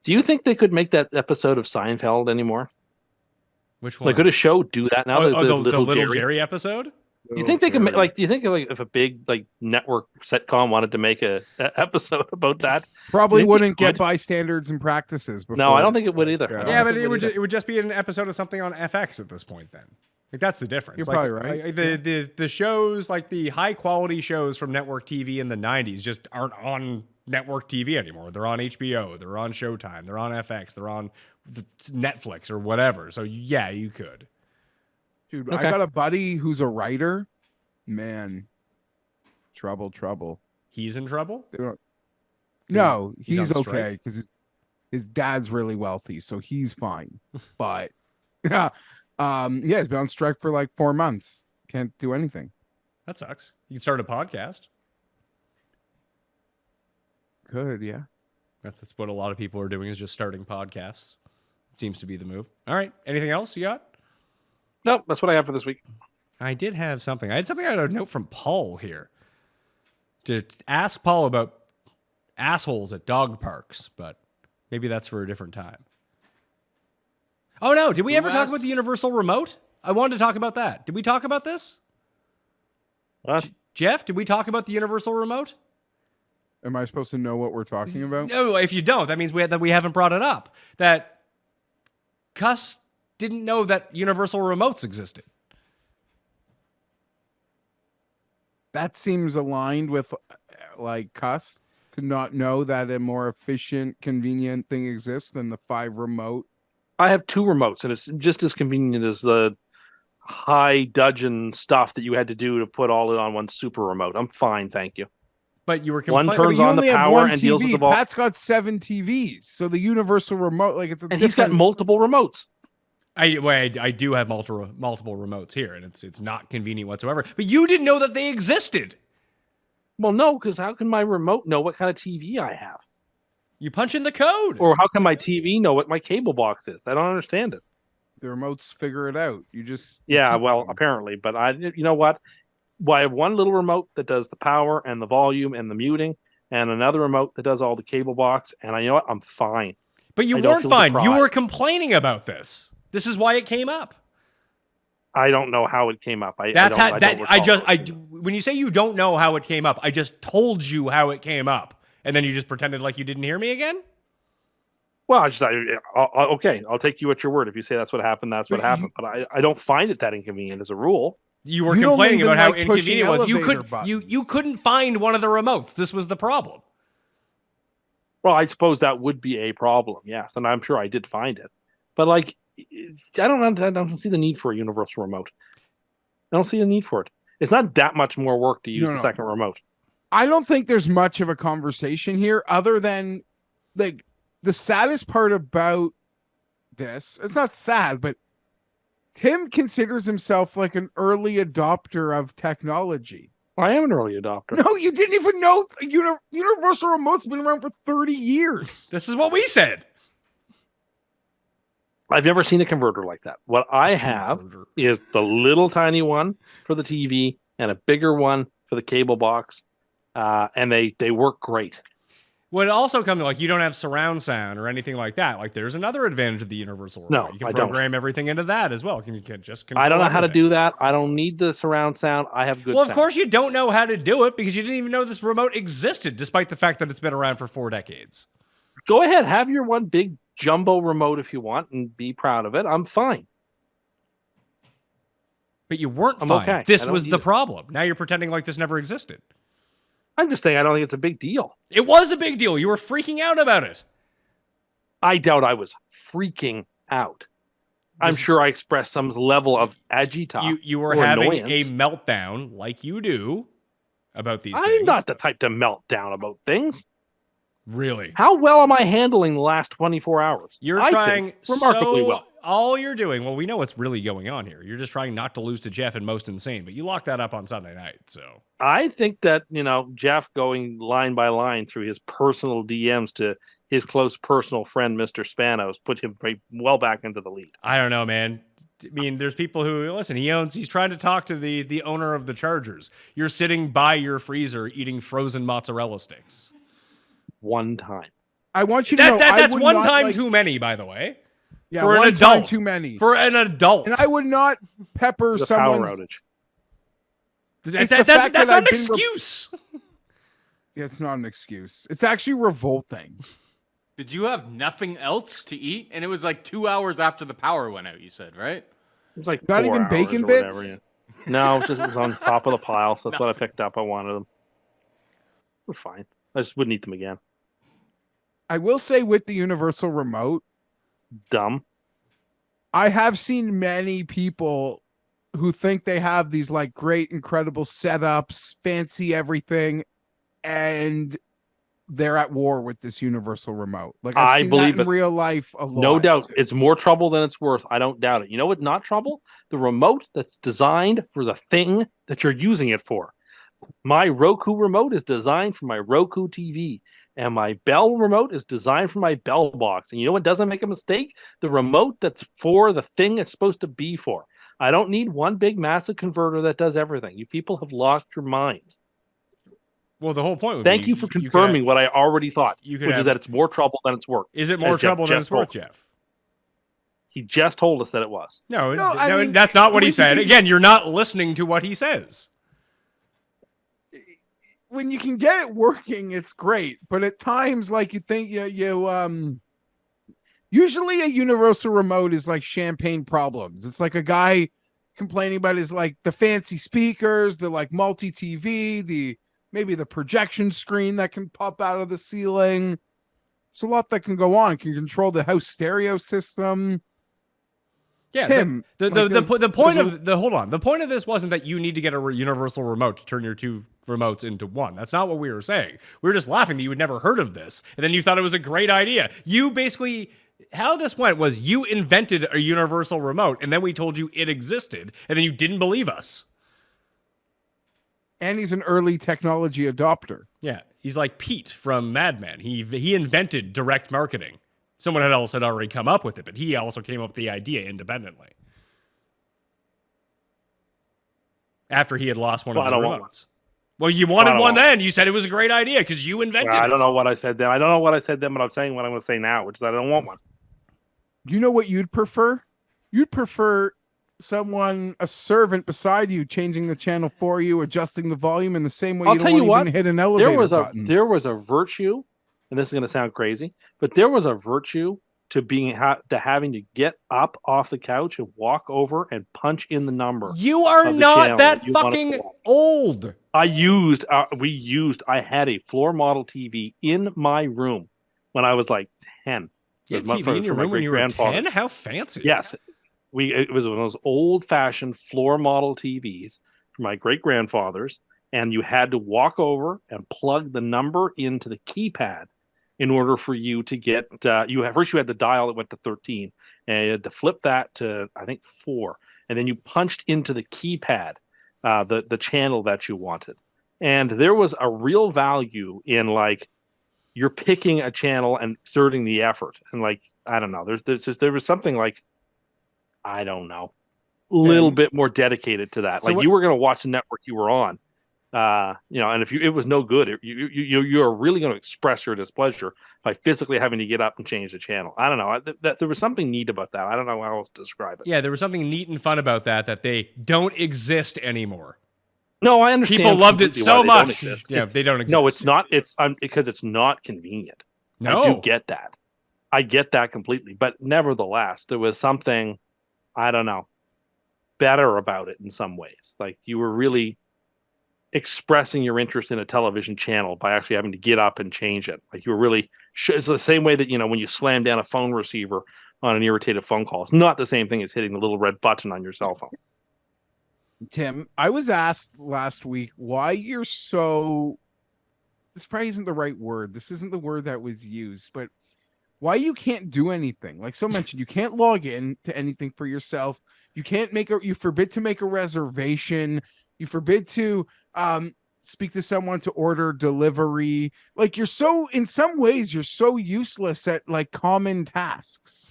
Do you think they could make that episode of Seinfeld anymore? Which one? Like, could a show do that now? the little Jerry episode. Do you think they could make like? Do you think like if a big like network sitcom wanted to make a episode about that? Probably think wouldn't he get could? by standards and practices. Before. No, I don't think it would either. Yeah. I don't Yeah, think but would either. it would just be an episode of something on FX at this point. Then, like that's the difference. You're Like, probably right. like, the shows, like the high quality shows from network TV in the '90s, just aren't on network TV anymore. They're on HBO. They're on Showtime. They're on FX. They're on Netflix or whatever. So yeah, you could. Dude, Okay. I got a buddy who's a writer. Man, trouble. He's in trouble. They don't- No, he's on he's strike? okay because his dad's really wealthy, so he's fine. But yeah, he's been on strike for like 4 months. Can't do anything. That sucks. You can start a podcast. Good, yeah. That's what a lot of people are doing, is just starting podcasts. It seems to be the move. All right. Anything else you got? Nope, that's what I have for this week. I did have something. I had a note from Paul here to ask Paul about assholes at dog parks, but maybe that's for a different time. Oh no, did we ever talk about the universal remote? I wanted to talk about that. Did we talk about this? What? Geoff, did we talk about the universal remote? Am I supposed to know what we're talking about? No, if you don't, that means that we haven't brought it up. That Cust didn't know that universal remotes existed. That seems aligned with like Cust to not know that a more efficient, convenient thing exists than the 5 remote. I have 2 remotes, and it's just as convenient as the high dudgeon stuff that you had to do to put all it on one super remote. I'm fine, thank you. But you were One complaining. turns You on the only have power one and deals with TV. the ball. Pat's got 7 TVs, so the universal remote, like it's a And he's got different- multiple remotes. I do have multiple remotes here, and it's not convenient whatsoever. But you didn't know that they existed. Well, no, because how can my remote know what kind of TV I have? You punch in the code. Or how can my TV know what my cable box is? I don't understand it. the remotes figure it out. You just Yeah, keep well, them. apparently. But you know what? Well, I have one little remote that does the power and the volume and the muting, and another remote that does all the cable box. And you know what? I'm fine. But you I don't weren't feel fine. You deprived. were complaining about this. This is why it came up. I don't know how it came up. That's I how don't recall. when you say you don't know how it came up, I just told you how it came up, and then you just pretended like you didn't hear me again. Well, okay, I'll take you at your word. If you say that's what happened, that's what But happened. But I don't find it that inconvenient as a rule. You were You don't complaining even about how like pushing inconvenient it was. You elevator could you buttons. couldn't find one of the remotes. This was the problem. Well, I suppose that would be a problem, yes, and I'm sure I did find it. But like, I don't see the need for a universal remote. I don't see the need for it. It's not that much more work to use the second remote. I don't think there's much of a conversation here other than like the saddest part about this. It's not sad, but Tim considers himself like an early adopter of technology. I am an early adopter. No, you didn't even know universal remote's been around for 30 years. This is what we said. I've never seen a converter like that. What I have Converter. is the little tiny one for the TV and a bigger one for the cable box, and they work great. Would also come to like you don't have surround sound or anything like that. Like there's another advantage of the universal remote. No, You can I don't. program everything into that as well. You can just I don't know how to everything. do that. I don't need the surround sound. I have good Well, of sound. course you don't know how to do it because you didn't even know this remote existed, despite the fact that it's been around for 4 decades. Go ahead, have your one big jumbo remote if you want and be proud of it. I'm fine. But you weren't I'm fine. okay. This I don't was need the it. problem. Now you're pretending like this never existed. I'm just saying I don't think it's a big deal. It was a big deal. You were freaking out about it. I doubt I was freaking out. I'm This- sure I expressed some level of agita. You were or having annoyance. a meltdown like you do about these I'm things. not the type to melt down about things. Really. How well am I handling the last 24 hours? You're I trying think remarkably so, well. All you're doing, well, we know what's really going on here. You're just trying not to lose to Geoff and Most Insane, but you locked that up on Sunday night, so. I think that, Geoff going line by line through his personal DMs to his close personal friend, Mr. Spanos, put him very well back into the lead. I don't know, man. I mean, there's people who, listen, he's trying to talk to the owner of the Chargers. You're sitting by your freezer eating frozen mozzarella sticks. One time. I want you to know I That's would one not, time like- too many, by the way. Yeah, for an one time adult. too many. For an adult. And I would not pepper The power someone's. outage. It's the fact That's that not I've an been excuse. Yeah, it's not an excuse. It's actually revolting. Did you have nothing else to eat? And it was like 2 hours after the power went out, you said, right? It was like Not 4 even hours bacon or whatever, bits? yeah. No, it just was on top of the pile. So that's what I picked up. I wanted them. We're fine. I just wouldn't eat them again. I will say with the universal remote, Dumb. I have seen many people who think they have these like great, incredible setups, fancy everything, and they're at war with this universal remote. Like I've I seen believe that in it. real life a lot. No doubt. It's more trouble than it's worth. I don't doubt it. You know what? Not trouble? The remote that's designed for the thing that you're using it for. My Roku remote is designed for my Roku TV, and my Bell remote is designed for my Bell box. And you know what doesn't make a mistake? The remote that's for the thing it's supposed to be for. I don't need one big massive converter that does everything. You people have lost your minds. Well, the whole point would Thank be you for confirming what I already thought, which is that it's more trouble than it's worth. Is it more trouble than it's worth, Geoff? He just told us that it was. No, I mean, that's not what he said. Again, you're not listening to what he says. When you can get it working, it's great. But at times, like you think usually a universal remote is like champagne problems. It's like a guy complaining about his like the fancy speakers, the like multi TV, maybe the projection screen that can pop out of the ceiling. There's a lot that can go on. Can control the house stereo system. Yeah, Tim, the point of the hold on. The point of this wasn't that you need to get a universal remote to turn your two remotes into one. That's not what we were saying. We were just laughing that you had never heard of this, and then you thought it was a great idea. You basically, how this went was you invented a universal remote, and then we told you it existed, and then you didn't believe us. And he's an early technology adopter. Yeah, he's like Pete from Mad Men. He invented direct marketing. Someone else had already come up with it, but he also came up with the idea independently. After he had lost one of his remotes. Well, you wanted one then. You said it was a great idea because you invented it. I don't know what I said then. I don't know what I said then, but I'm saying what I'm going to say now, which is that I don't want one. You know what you'd prefer? You'd prefer a servant beside you, changing the channel for you, adjusting the volume in the same way. I'll tell you what, hit an elevator button. There was a virtue, and this is going to sound crazy, but there was a virtue to having to get up off the couch and walk over and punch in the number. You are not that fucking old. I had a floor model TV in my room when I was like 10. You had a TV in your room when you were 10? How fancy. Yes. It was one of those old-fashioned floor model TVs from my great-grandfathers, and you had to walk over and plug the number into the keypad in order for you to get first you had the dial that went to 13, and you had to flip that to I think 4, and then you punched into the keypad the channel that you wanted. And there was a real value in like you're picking a channel and exerting the effort, and like I don't know, there was something like I don't know, a little bit more dedicated to that. So like you were going to watch the network you were on. And if it was no good, you're really going to express your displeasure by physically having to get up and change the channel. I don't know. There was something neat about that. I don't know how else to describe it. Yeah, there was something neat and fun about that they don't exist anymore. No, I understand. People loved it so much. Yeah, they don't exist. No, it's not. It's because it's not convenient. No. I do get that. I get that completely. But nevertheless, there was something, I don't know, better about it in some ways. Like you were really expressing your interest in a television channel by actually having to get up and change it. Like you were really, it's the same way that, when you slam down a phone receiver on an irritated phone call. It's not the same thing as hitting the little red button on your cell phone. Tim, I was asked last week why you're so, this probably isn't the right word. This isn't the word that was used, but why you can't do anything. Like so mentioned, you can't log in to anything for yourself. You can't you forbid to make a reservation. You forbid to speak to someone to order delivery. Like in some ways, you're so useless at like common tasks.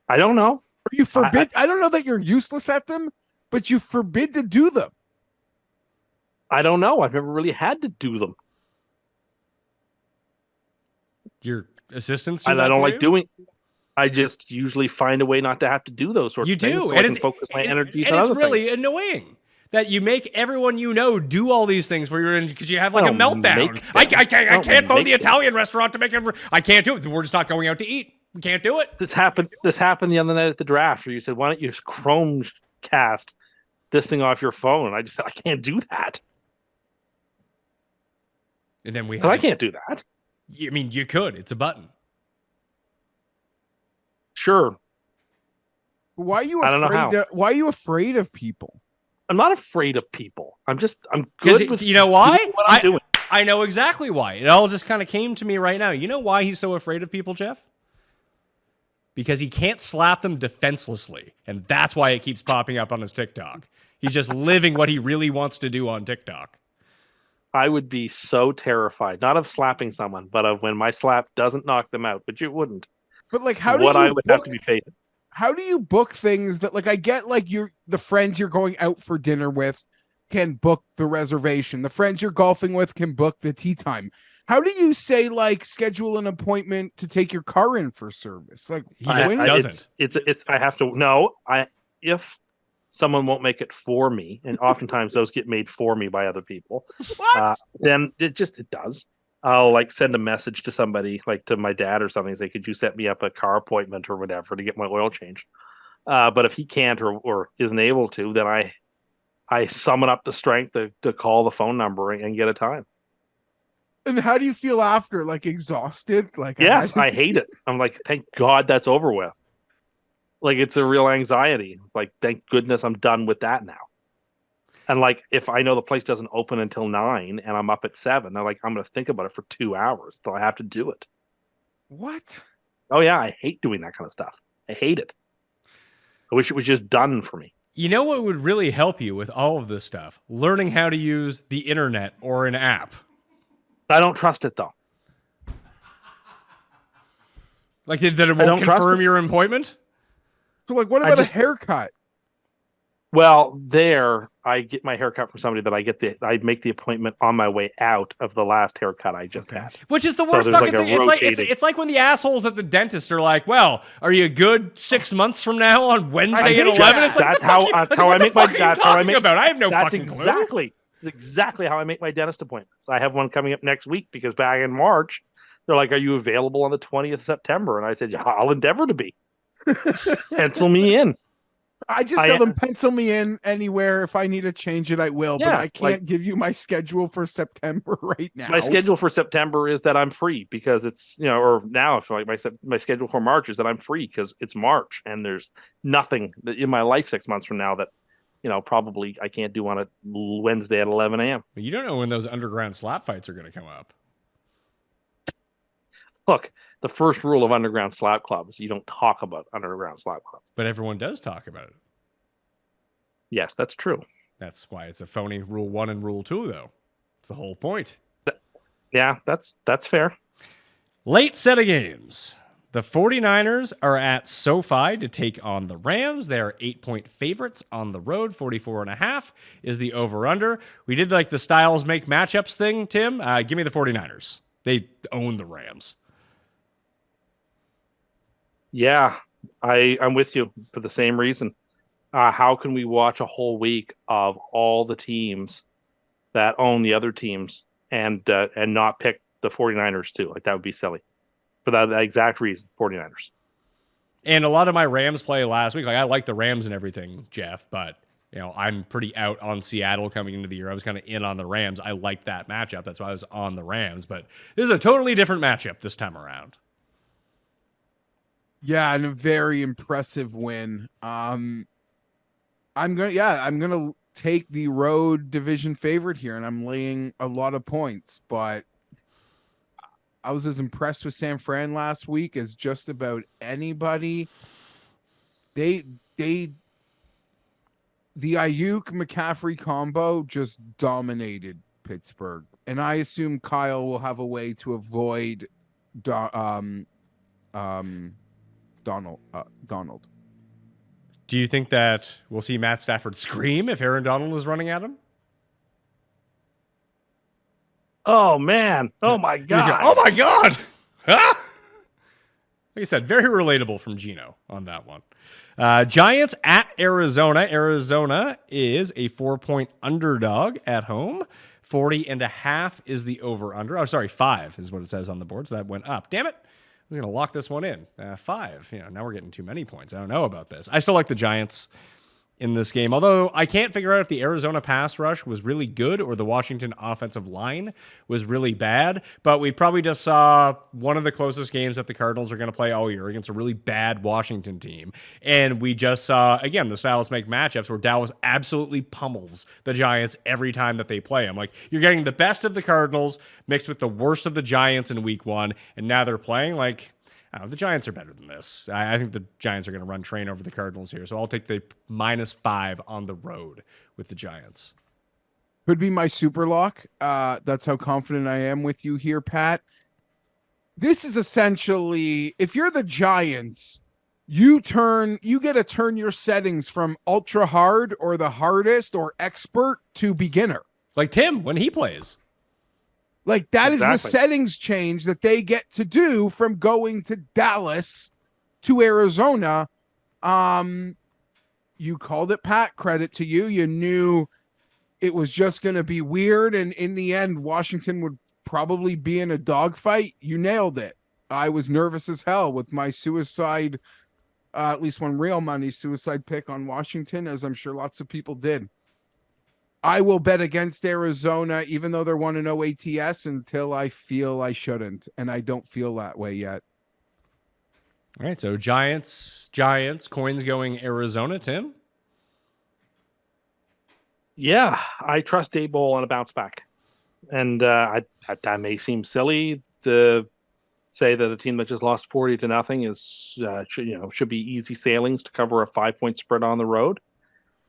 I don't know. Or you forbid, I don't know that you're useless at them, but you forbid to do them. I don't know. I've never really had to do them. Your assistants? I don't like doing. I just usually find a way not to have to do those sorts of things. So I can focus my energies on other things. And it's really annoying that you make everyone do all these things for you because you have like a meltdown. I can't phone the Italian restaurant to make I can't do it. We're just not going out to eat. We can't do it. This happened the other night at the draft where you said, "Why don't you Chromecast this thing off your phone?" And I just said, "I can't do that." And then I can't do that. I mean, you could. It's a button. Sure. Why are you I don't know afraid? how. Why are you afraid of people? I'm not afraid of people. I'm good with you know why? doing what I'm doing. I know exactly why. It all just kind of came to me right now. You know why he's so afraid of people, Geoff? Because he can't slap them defenselessly. And that's why it keeps popping up on his TikTok. He's just living what he really wants to do on TikTok. I would be so terrified, not of slapping someone, but of when my slap doesn't knock them out, which it wouldn't. But like, how what do you I would have to be facing. How do you book things that, like, I get, like, the friends you're going out for dinner with can book the reservation. The friends you're golfing with can book the tea time. How do you say, like, schedule an appointment to take your car in for service? Like, he just doesn't. It's I have to. No, if someone won't make it for me, and oftentimes those get made for me by other people. Then it does. I'll like send a message to somebody, like to my dad or something, say, could you set me up a car appointment or whatever to get my oil changed? But if he can't or isn't able to, then I summon up the strength to call the phone number and get a time. And how do you feel after? Like, exhausted? Like, yes, I hate it. I'm like, thank God that's over with. Like, it's a real anxiety. Like, thank goodness I'm done with that now. And like, if I know the place doesn't open until 9 and I'm up at 7, I'm going to think about it for 2 hours till I have to do it. What? Oh yeah, I hate doing that kind of stuff. I hate it. I wish it was just done for me. You know what would really help you with all of this stuff? Learning how to use the internet or an app. I don't trust it though. Like that it won't confirm your appointment? So like, what about a haircut? Well, there I get my haircut from somebody that I make the appointment on my way out of the last haircut I just had. Which is the worst fucking thing. It's like when the assholes at the dentist are like, "Well, are you good 6 months from now on Wednesday at 11?" It's like, that's how I make my I have no fucking clue. Exactly how I make my dentist appointments. I have one coming up next week because back in March, they're like, "Are you available on the 20th of September?" And I said, "Yeah, I'll endeavor to be." Pencil me in. I just tell them, pencil me in anywhere. If I need to change it, I will. Yeah, but I can't give you my schedule for September right now. My schedule for September is that I'm free because it's, or now if like my schedule for March is that I'm free because it's March and there's nothing in my life 6 months from now that, probably I can't do on a Wednesday at 11 a.m. You don't know when those underground slap fights are going to come up. Look, the first rule of underground slap club is you don't talk about underground slap club. But everyone does talk about it. Yes, that's true. That's why it's a phony rule 1 and rule 2, though. It's the whole point. Yeah, that's fair. Late set of games. The 49ers are at SoFi to take on the Rams. They are 8-point favorites on the road. 44.5 is the over-under. We did like the styles make matchups thing, Tim. Give me the 49ers. They own the Rams. Yeah, I'm with you for the same reason. How can we watch a whole week of all the teams that own the other teams and not pick the 49ers too? Like, that would be silly. For that exact reason, 49ers. And a lot of my Rams play last week. Like, I like the Rams and everything, Geoff, but I'm pretty out on Seattle coming into the year. I was kind of in on the Rams. I liked that matchup. That's why I was on the Rams. But this is a totally different matchup this time around. Yeah, and a very impressive win. I'm gonna take the road division favorite here, and I'm laying a lot of points, but I was as impressed with San Fran last week as just about anybody. The Ayuk McCaffrey combo just dominated Pittsburgh, and I assume Kyle will have a way to avoid Donald. Do you think that we'll see Matt Stafford scream if Aaron Donald is running at him? Oh, man. Oh, my God. Oh, my God. Like I said, very relatable from Gino on that one. Giants at Arizona. Arizona is a 4-point underdog at home. 40.5 is the over-under. Oh, sorry, 5 is what it says on the board, so that went up. Damn it. I was going to lock this one in. 5. Now we're getting too many points. I don't know about this. I still like the Giants in this game. Although I can't figure out if the Arizona pass rush was really good or the Washington offensive line was really bad. But we probably just saw one of the closest games that the Cardinals are going to play all year against a really bad Washington team. And we just saw, again, the styles make matchups where Dallas absolutely pummels the Giants every time that they play them. Like, you're getting the best of the Cardinals mixed with the worst of the Giants in week one. And now they're playing like, I don't know, the Giants are better than this. I think the Giants are going to run train over the Cardinals here. So I'll take the -5 on the road with the Giants. Could be my super lock. That's how confident I am with you here, Pat. This is essentially, if you're the Giants, you get to turn your settings from ultra hard or the hardest or expert to beginner. Like Tim when he plays. Like, that is the Exactly. settings change that they get to do from going to Dallas to Arizona. You called it, Pat. Credit to you. You knew it was just going to be weird, and in the end, Washington would probably be in a dogfight. You nailed it. I was nervous as hell with my suicide, at least one real money suicide pick on Washington, as I'm sure lots of people did. I will bet against Arizona, even though they're 1-0 ATS, until I feel I shouldn't, and I don't feel that way yet. All right, so Giants, coins going Arizona, Tim? Yeah, I trust Daboll on a bounce back. And that may seem silly to say that a team that just lost 40-0 is should be easy sailings to cover a 5-point spread on the road.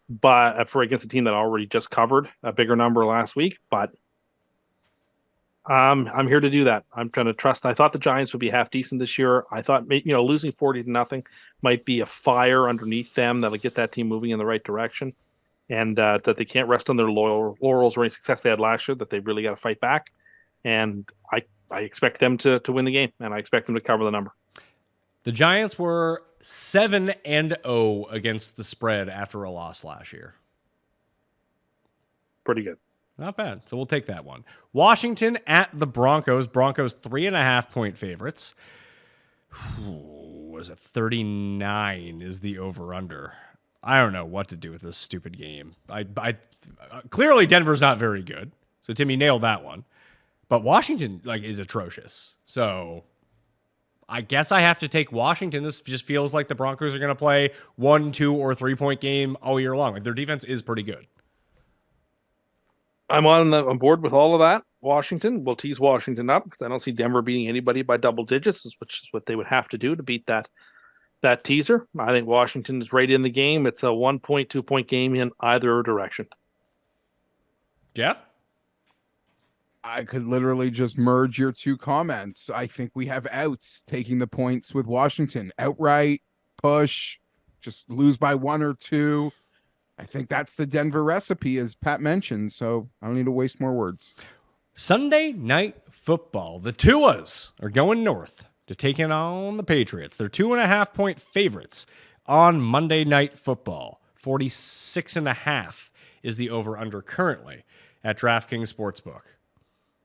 But for against a team that already just covered a bigger number last week, but I'm here to do that. I'm trying to trust. I thought the Giants would be half decent this year. I thought losing 40-0 might be a fire underneath them that'll get that team moving in the right direction, and that they can't rest on their laurels or any success they had last year. That they really got to fight back, and I expect them to win the game, and I expect them to cover the number. The Giants were 7-0 against the spread after a loss last year. Pretty good. Not bad. So we'll take that one. Washington at the Broncos. Broncos 3.5-point favorites. Was it 39 is the over-under? I don't know what to do with this stupid game. I clearly Denver's not very good. So Timmy nailed that one. But Washington is atrocious. So I guess I have to take Washington. This just feels like the Broncos are going to play 1, 2, or 3-point game all year long. Like, their defense is pretty good. I'm on board with all of that. Washington, we'll tease Washington up because I don't see Denver beating anybody by double digits, which is what they would have to do to beat that teaser. I think Washington is right in the game. It's a 1-point, 2-point game in either direction. Geoff? I could literally just merge your two comments. I think we have outs taking the points with Washington. Outright, push, just lose by 1 or 2. I think that's the Denver recipe, as Pat mentioned, so I don't need to waste more words. Sunday Night Football. The Tuas are going north to take in on the Patriots. They're 2.5-point favorites on Monday Night Football. 46.5 is the over-under currently at DraftKings Sportsbook.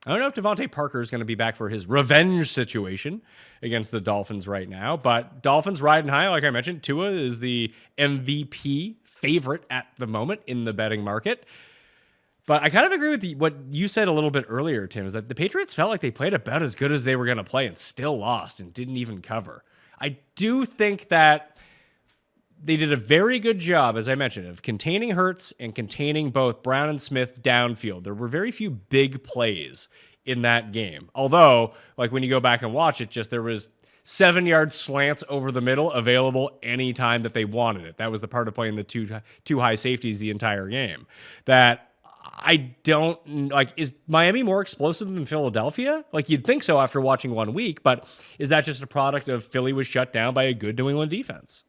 I don't know if Devontae Parker is going to be back for his revenge situation against the Dolphins right now, but Dolphins riding high. Like I mentioned, Tua is the MVP favorite at the moment in the betting market. But I kind of agree with what you said a little bit earlier, Tim, is that the Patriots felt like they played about as good as they were going to play and still lost and didn't even cover. I do think that they did a very good job, as I mentioned, of containing Hurts and containing both Brown and Smith downfield. There were very few big plays in that game. Although, like when you go back and watch it, there was 7-yard slants over the middle available anytime that they wanted it. That was the part of playing the two high safeties the entire game. That I don't like. Is Miami more explosive than Philadelphia? Like, you'd think so after watching 1 week, but is that just a product of Philly was shut down by a good New England defense?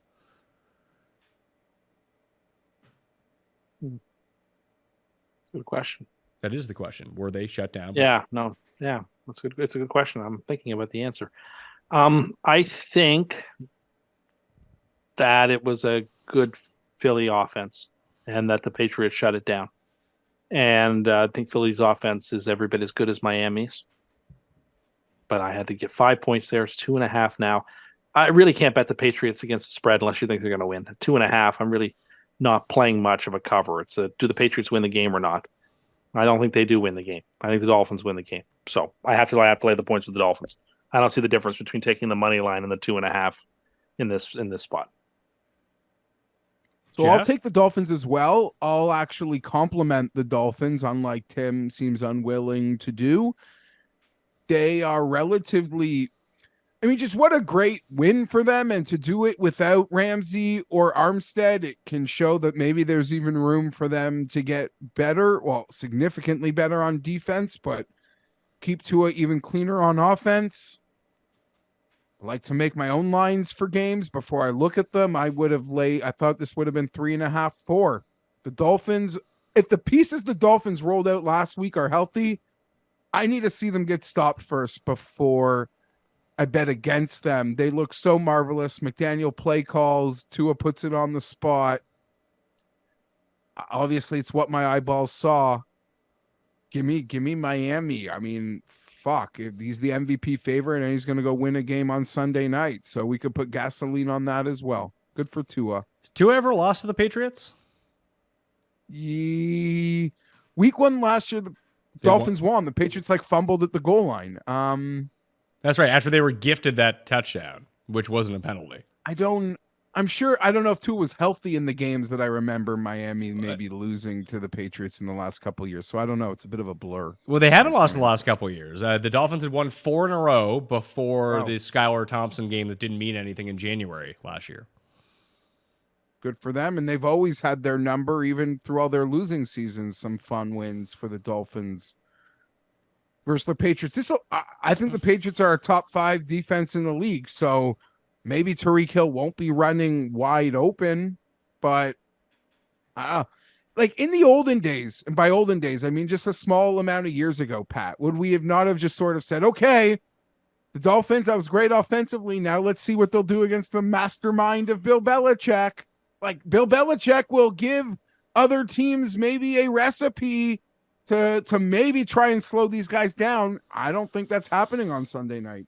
Good question. That is the question. Were they shut down? Yeah, no, yeah, that's good. It's a good question. I'm thinking about the answer. I think that it was a good Philly offense, and that the Patriots shut it down. And I think Philly's offense is every bit as good as Miami's. But I had to get 5 points there. It's 2.5 now. I really can't bet the Patriots against the spread unless you think they're going to win. At 2.5, I'm really not playing much of a cover. It's a, do the Patriots win the game or not? I don't think they do win the game. I think the Dolphins win the game. So I have to lay the points with the Dolphins. I don't see the difference between taking the money line and the 2.5 in this spot. So I'll take the Dolphins as well. I'll actually compliment the Dolphins, unlike Tim seems unwilling to do. They are relatively, I mean, just what a great win for them. And to do it without Ramsey or Armstead, it can show that maybe there's even room for them to get better, well, significantly better on defense, but keep Tua even cleaner on offense. I like to make my own lines for games before I look at them. I thought this would have been 3.5, 4. The Dolphins, if the pieces the Dolphins rolled out last week are healthy, I need to see them get stopped first before I bet against them. They look so marvelous. McDaniel play calls, Tua puts it on the spot. Obviously, it's what my eyeballs saw. Give me Miami. I mean, fuck, if he's the MVP favorite and he's going to go win a game on Sunday night. So we could put gasoline on that as well. Good for Tua. Has Tua ever lost to the Patriots? Week 1 last year, the Dolphins won. The Patriots fumbled at the goal line. That's right. After they were gifted that touchdown, which wasn't a penalty. I don't know if Tua was healthy in the games that I remember Miami maybe losing to the Patriots in the last couple of years. So I don't know. It's a bit of a blur. Well, they haven't lost in the last couple of years. The Dolphins had won 4 in a row before the Skylar Thompson game that didn't mean anything in January last year. Good for them. And they've always had their number, even through all their losing seasons, some fun wins for the Dolphins versus the Patriots. I think the Patriots are a top 5 defense in the league. So maybe Tyreek Hill won't be running wide open, but in the olden days, and by olden days, I mean just a small amount of years ago, Pat, would we have not have just sort of said, okay, the Dolphins, that was great offensively. Now let's see what they'll do against the mastermind of Bill Belichick. Bill Belichick will give other teams maybe a recipe to maybe try and slow these guys down. I don't think that's happening on Sunday night.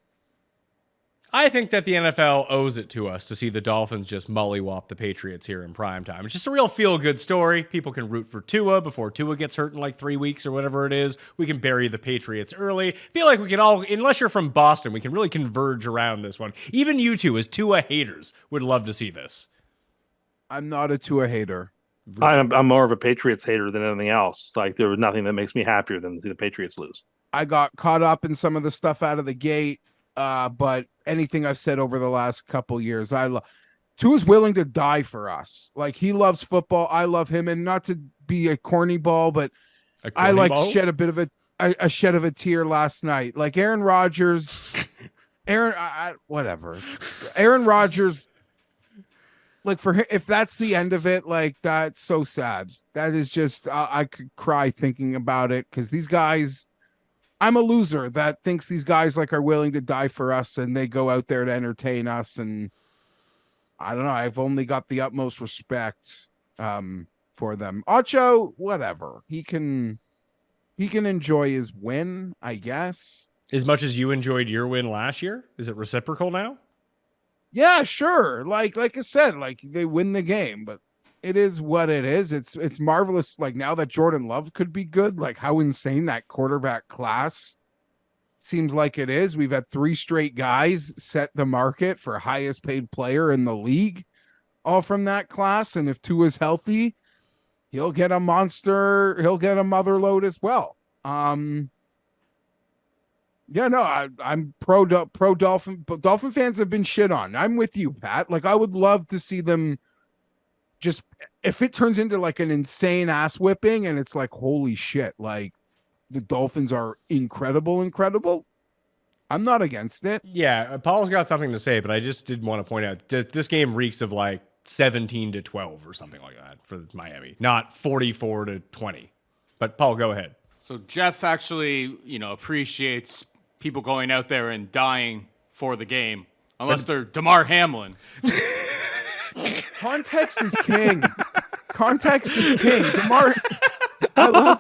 I think that the NFL owes it to us to see the Dolphins just mollywop the Patriots here in primetime. It's just a real feel-good story. People can root for Tua before Tua gets hurt in 3 weeks or whatever it is. We can bury the Patriots early. Feel like we can all, unless you're from Boston, we can really converge around this one. Even you two, as Tua haters, would love to see this. I'm not a Tua hater. I'm more of a Patriots hater than anything else. There was nothing that makes me happier than to see the Patriots lose. I got caught up in some of the stuff out of the gate, but anything I've said over the last couple years, Tua's willing to die for us. He loves football. I love him, and not to be a corny ball, but shed a bit of a shed of a tear last night. Aaron Rodgers, whatever. Aaron Rodgers. For him, if that's the end of it, that's so sad. That is just, I could cry thinking about it, because these guys, I'm a loser that thinks these guys are willing to die for us, and they go out there to entertain us. And I don't know. I've only got the utmost respect for them. Ocho, whatever. He can enjoy his win, I guess. As much as you enjoyed your win last year, is it reciprocal now? Yeah, sure. Like I said, they win the game, but it is what it is. It's marvelous. Now that Jordan Love could be good, how insane that quarterback class seems like it is. We've had 3 straight guys set the market for highest paid player in the league, all from that class. And if Tua's healthy, he'll get a monster. He'll get a mother load as well. Yeah, no, I'm pro Dolphin, but Dolphin fans have been shit on. I'm with you, Pat. I would love to see them just, if it turns into an insane ass whipping and it's holy shit, the Dolphins are incredible. I'm not against it. Yeah, Paul's got something to say, but I just did want to point out that this game reeks of 17-12 or something like that for Miami, not 44-20. But Paul, go ahead. So Geoff actually, appreciates people going out there and dying for the game, unless they're Damar Hamlin. Context is king. Context is king. I love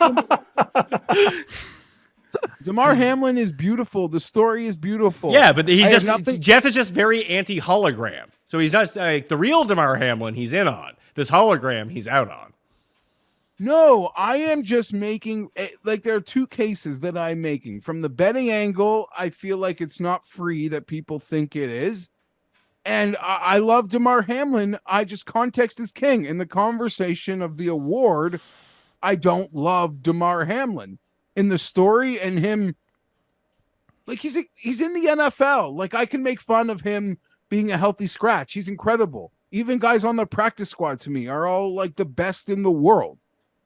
Damar Hamlin is beautiful. The story is beautiful. Yeah, but Geoff is just very anti-hologram. So he's not the real Damar Hamlin he's in on. This hologram he's out on. No, I am just making like there are two cases that I'm making. From the betting angle, I feel like it's not free that people think it is. And I love DeMar Hamlin. I just context is king. In the conversation of the award, I don't love DeMar Hamlin. In the story and him, like he's in the NFL. Like I can make fun of him being a healthy scratch. He's incredible. Even guys on the practice squad to me are all like the best in the world.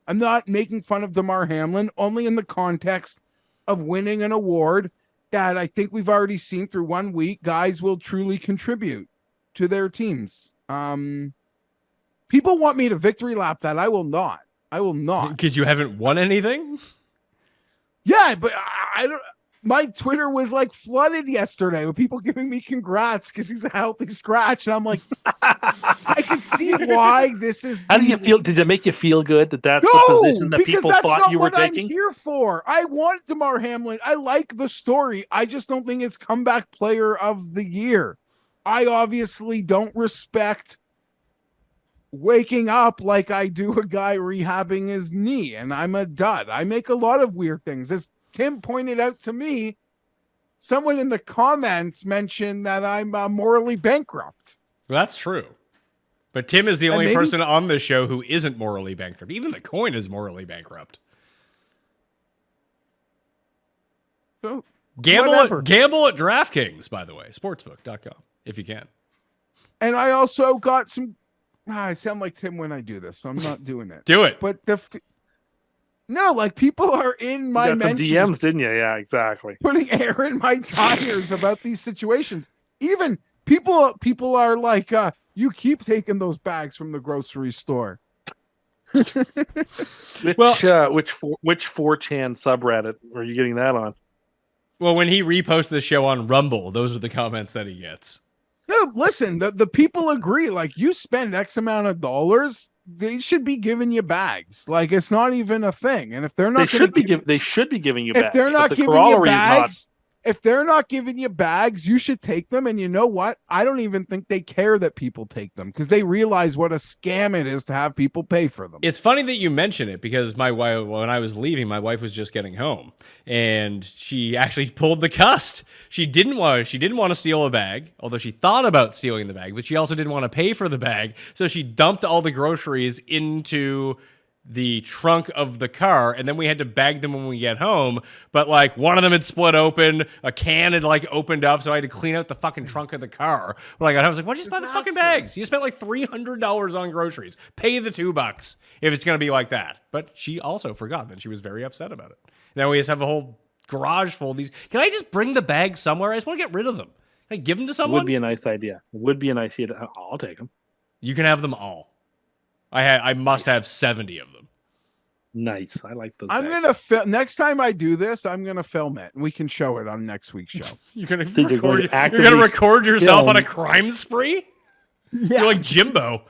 I'm not making fun of DeMar Hamlin, only in the context of winning an award that I think we've already seen through 1 week. Guys will truly contribute to their teams. People want me to victory lap that. I will not. I will not. Because you haven't won anything? Yeah, but I don't. My Twitter was like flooded yesterday with people giving me congrats because he's a healthy scratch. And I'm like, I can see why this is. How do you feel? Did it make you feel good that that's No, the position that because people that's thought not you were what I'm taking? here for. I want DeMar Hamlin. I like the story. I just don't think it's comeback player of the year. I obviously don't respect waking up like I do a guy rehabbing his knee, and I'm a dud. I make a lot of weird things. As Tim pointed out to me, someone in the comments mentioned that I'm morally bankrupt. Well, that's true. But Tim is the only maybe- person on this show who isn't morally bankrupt. Even the coin is morally bankrupt. So, Gamble whatever. at DraftKings, by the way, sportsbook.com, if you can. And I also got some. I sound like Tim when I do this, so I'm not doing it. Do it. But no, like people are in my You got some mentions DMs, didn't you? Yeah, exactly. putting air in my tires about these situations. Even people are like, you keep taking those bags from the grocery store. Which 4chan subreddit are you getting that on? Well, when he reposts the show on Rumble, those are the comments that he gets. No, listen, the people agree. Like, you spend X amount of dollars, they should be giving you bags. Like, it's not even a thing. And if they're not, They should be giving you if bags. they're not but the giving you corollary is not- bags, if they're not giving you bags, you should take them. And you know what? I don't even think they care that people take them because they realize what a scam it is to have people pay for them. It's funny that you mention it because my wife, when I was leaving, my wife was just getting home, and she actually pulled the Cust. She didn't want to steal a bag, although she thought about stealing the bag, but she also didn't want to pay for the bag, so she dumped all the groceries into the trunk of the car, and then we had to bag them when we get home. But like one of them had split open, a can had like opened up, so I had to clean out the fucking trunk of the car. When I got home, I was like, "Why'd you just buy the fucking bags? You spent like $300 on groceries. Pay the $2 if it's gonna be like that." But she also forgot that she was very upset about it. Now we just have a whole garage full of these. Can I just bring the bags somewhere? I just want to get rid of them. Can I give them to someone? Would be a nice idea. Would be a nice idea. I'll take them. You can have them all. I must have 70 of them. Nice. I like those. I'm bags. gonna next time I do this, I'm gonna film it and we can show it on next week's show. You're gonna Think you're going record, to you're actively gonna record yourself film- on a crime spree? Yeah, You're like Jimbo.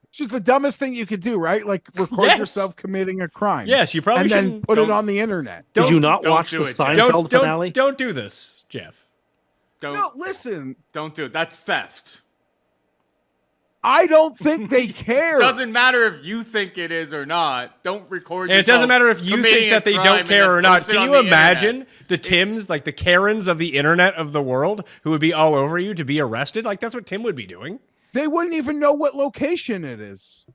it's just the dumbest thing you could do, right? Like record Yes. yourself committing a crime. Yes, you probably and then shouldn't- put it don't- on the internet. Did you not don't watch do the it, Jeff. Seinfeld finale? Don't do this, Jeff. Don't No, listen, don't do it. That's theft. I don't think they care. Doesn't matter if you think it is or not. Don't record. And it doesn't yourself matter if you committing think that a they crime don't and care then or not. post it Can on you the imagine internet. the Tims, like the Karens of the internet of the world, who would be all over you to be arrested? Like that's what Tim would be doing. They wouldn't even know what location it is.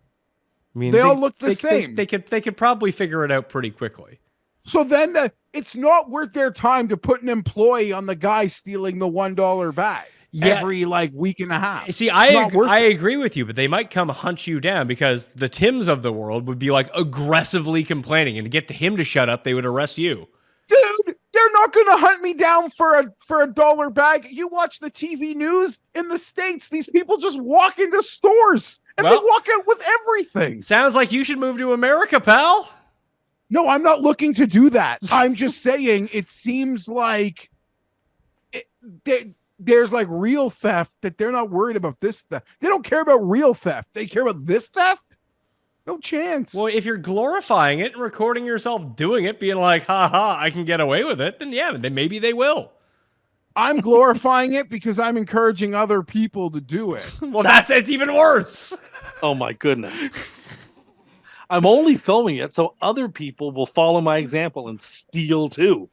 I mean, They all look the same. They could probably figure it out pretty quickly. So then it's not worth their time to put an employee on the guy stealing the $1 bag every like week and a half. See, It's I not worth it. agree with you, but they might come hunt you down because the Tims of the world would be like aggressively complaining, and to get to him to shut up, they would arrest you. Dude, they're not going to hunt me down for a $1 bag. You watch the TV news in the States, these people just walk into stores and Well- they walk out with everything. Sounds like you should move to America, pal. No, I'm not looking to do that. I'm just saying it seems like there's like real theft that they're not worried about this theft. They don't care about real theft. They care about this theft? No chance. Well, if you're glorifying it and recording yourself doing it, being like, ha ha, I can get away with it, then yeah, then maybe they will. I'm glorifying it because I'm encouraging other people to do it. Well, that's it's even worse. Oh my goodness. I'm only filming it so other people will follow my example and steal too.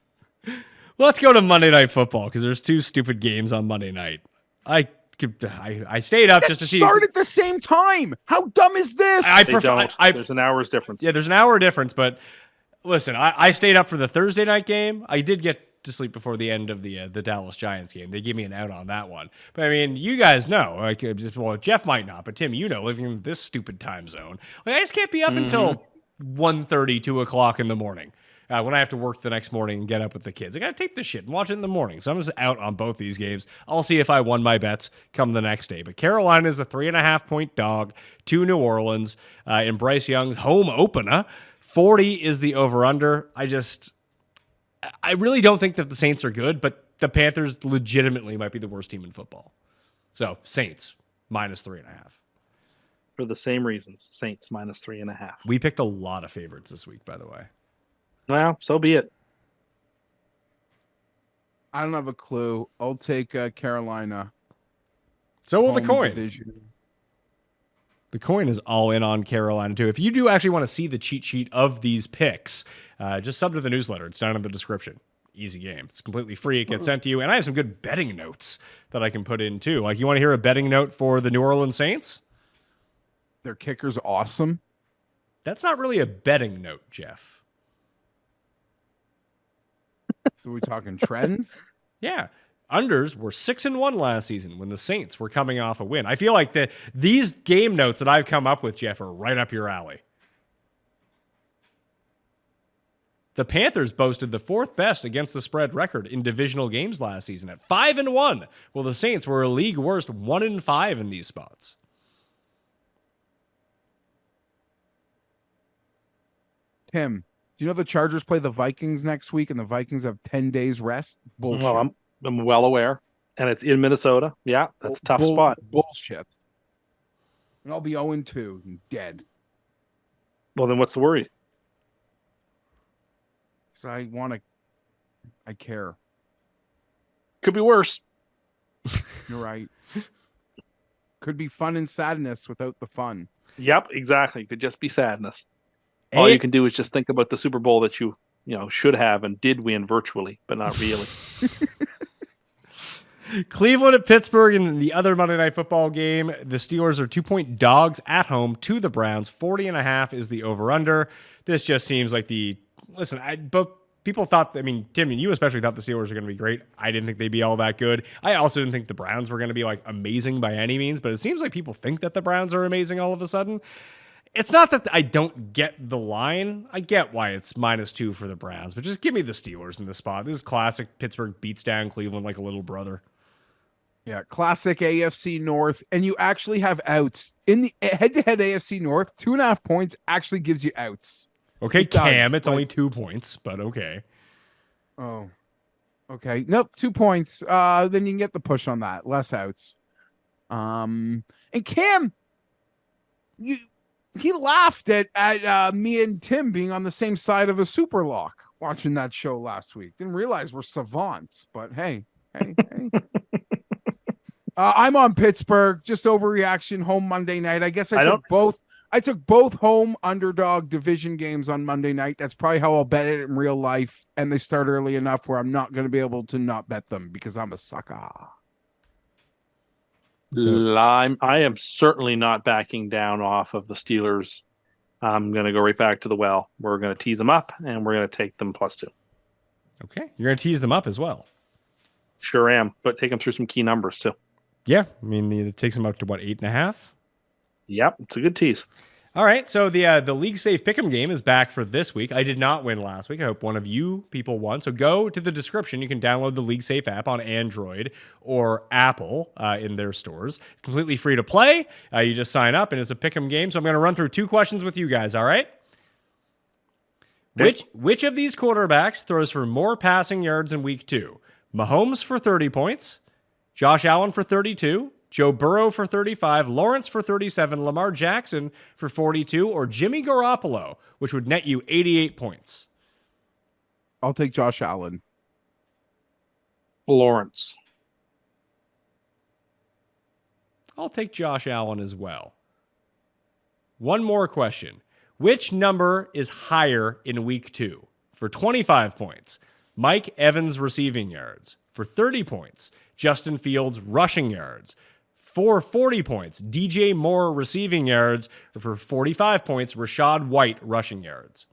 Let's go to Monday Night Football because there's 2 stupid games on Monday night. I stayed up just to see. Start at the same time. How dumb is this? They don't. There's an hour's difference. Yeah, there's an hour difference, but listen, I stayed up for the Thursday night game. I did get to sleep before the end of the Dallas Giants game. They gave me an out on that one. But I mean, you guys know, like, well, Jeff might not, but Tim, you know, living in this stupid time zone, like, I just can't be up until 1:30, 2 o'clock in the morning. When I have to work the next morning and get up with the kids, I got to tape this shit and watch it in the morning. So I'm just out on both these games. I'll see if I won my bets come the next day. But Carolina is a 3.5-point dog to New Orleans in Bryce Young's home opener. 40 is the over-under. I really don't think that the Saints are good, but the Panthers legitimately might be the worst team in football. So Saints minus 3.5. For the same reasons, Saints minus 3.5. We picked a lot of favorites this week, by the way. Well, so be it. I don't have a clue. I'll take Carolina. So will the Home coin. division. The coin is all in on Carolina, too. If you do actually want to see the cheat sheet of these picks, just sub to the newsletter. It's down in the description. Easy game. It's completely free. It gets sent to you. And I have some good betting notes that I can put in, too. Like, you want to hear a betting note for the New Orleans Saints? Their kicker's awesome. That's not really a betting note, Jeff. Are we talking trends? Yeah. Unders were 6-1 last season when the Saints were coming off a win. I feel like these game notes that I've come up with, Jeff, are right up your alley. The Panthers boasted the 4th best against the spread record in divisional games last season at 5-1, while the Saints were a league worst 1-5 in these spots. Tim, do you know the Chargers play the Vikings next week and the Vikings have 10 days rest? Bullshit. Well, I'm well aware. And it's in Minnesota. Yeah, that's a tough spot. Bullshit. And I'll be 0-2 and dead. Well, then what's the worry? Because I care. Could be worse. You're right. Could be fun and sadness without the fun. Yep, exactly. Could just be sadness. All you can do is just think about the Super Bowl that you should have and did win virtually, but not really. Cleveland at Pittsburgh in the other Monday Night Football game. The Steelers are 2-point dogs at home to the Browns. 40.5 is the over-under. This just seems like but people thought, Tim, and you especially thought the Steelers were going to be great. I didn't think they'd be all that good. I also didn't think the Browns were going to be like amazing by any means, but it seems like people think that the Browns are amazing all of a sudden. It's not that I don't get the line. I get why it's -2 for the Browns, but just give me the Steelers in this spot. This is classic. Pittsburgh beats down Cleveland like a little brother. Yeah, classic AFC North. And you actually have outs. In the head-to-head AFC North, 2.5 points actually gives you outs. Okay, it does, it's only 2 points, but okay. Oh, okay. Nope, 2 points. Then you can get the push on that. Less outs. And Cam, he laughed at me and Tim being on the same side of a super lock watching that show last week. Didn't realize we're savants, but hey. I'm on Pittsburgh. Just overreaction. Home Monday night. I guess I took both home underdog division games on Monday night. That's probably how I'll bet it in real life. And they start early enough where I'm not going to be able to not bet them because I'm a sucker. I am certainly not backing down off of the Steelers. I'm going to go right back to the well. We're going to tease them up, and we're going to take them +2. Okay. You're going to tease them up as well. Sure am, but take them through some key numbers, too. Yeah. It takes them up to, 8.5? Yep, it's a good tease. All right, so the League Safe Pick'em game is back for this week. I did not win last week. I hope one of you people won. So go to the description. You can download the League Safe app on Android or Apple in their stores. It's completely free to play. You just sign up, and it's a Pick'em game. So I'm going to run through 2 questions with you guys, all right? Which of these quarterbacks throws for more passing yards in Week 2? Mahomes for 30 points, Josh Allen for 32, Joe Burrow for 35, Lawrence for 37, Lamar Jackson for 42, or Jimmy Garoppolo, which would net you 88 points? I'll take Josh Allen. Lawrence. I'll take Josh Allen as well. One more question. Which number is higher in week 2? For 25 points, Mike Evans receiving yards. For 30 points, Justin Fields rushing yards. For 40 points, DJ Moore receiving yards. Or for 45 points, Rachaad White rushing yards.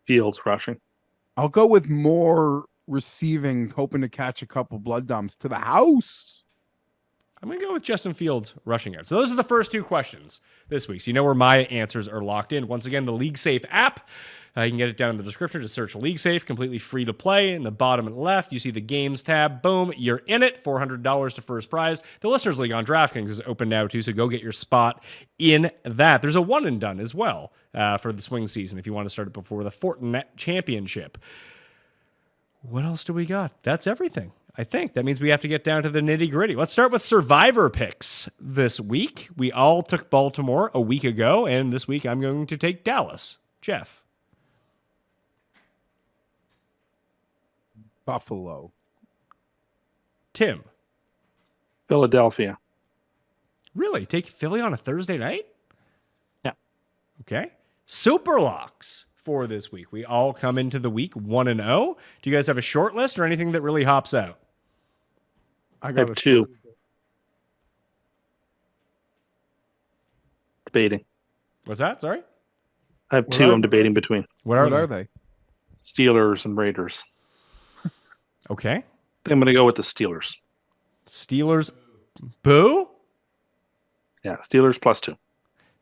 Fields rushing. I'll go with more receiving, hoping to catch a couple blood dumps to the house. I'm going to go with Justin Fields rushing yards. So those are the first 2 questions this week. So you know where my answers are locked in. Once again, the League Safe app. You can get it down in the description. Just search League Safe, completely free to play. In the bottom and left, you see the games tab. Boom, you're in it. $400 to first prize. The Listeners League on DraftKings is open now too, so go get your spot in that. There's a one and done as well for the swing season if you want to start it before the Fortinet Championship. What else do we got? That's everything. I think that means we have to get down to the nitty gritty. Let's start with survivor picks this week. We all took Baltimore a week ago, and this week I'm going to take Dallas. Geoff. Buffalo. Tim. Philadelphia. Really? Take Philly on a Thursday night? Yeah. Okay. Superlocks for this week. We all come into the week 1-0. Do you guys have a short list or anything that really hops out? I I got have 2. Debating. What's that? Sorry? I have 2 I'm debating between. What are they? Steelers and Raiders. Okay. I'm going to go with the Steelers. Steelers. Boo? Yeah, Steelers +2.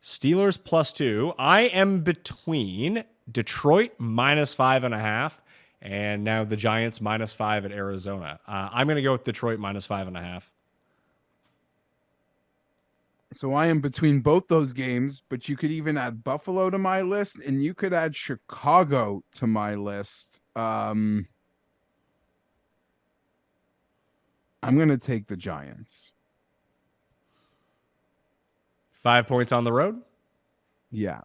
Steelers +2. I am between Detroit -5.5 and now the Giants -5 at Arizona. I'm going to go with Detroit -5.5. So I am between both those games, but you could even add Buffalo to my list, and you could add Chicago to my list. I'm going to take the Giants. 5 points on the road? Yeah.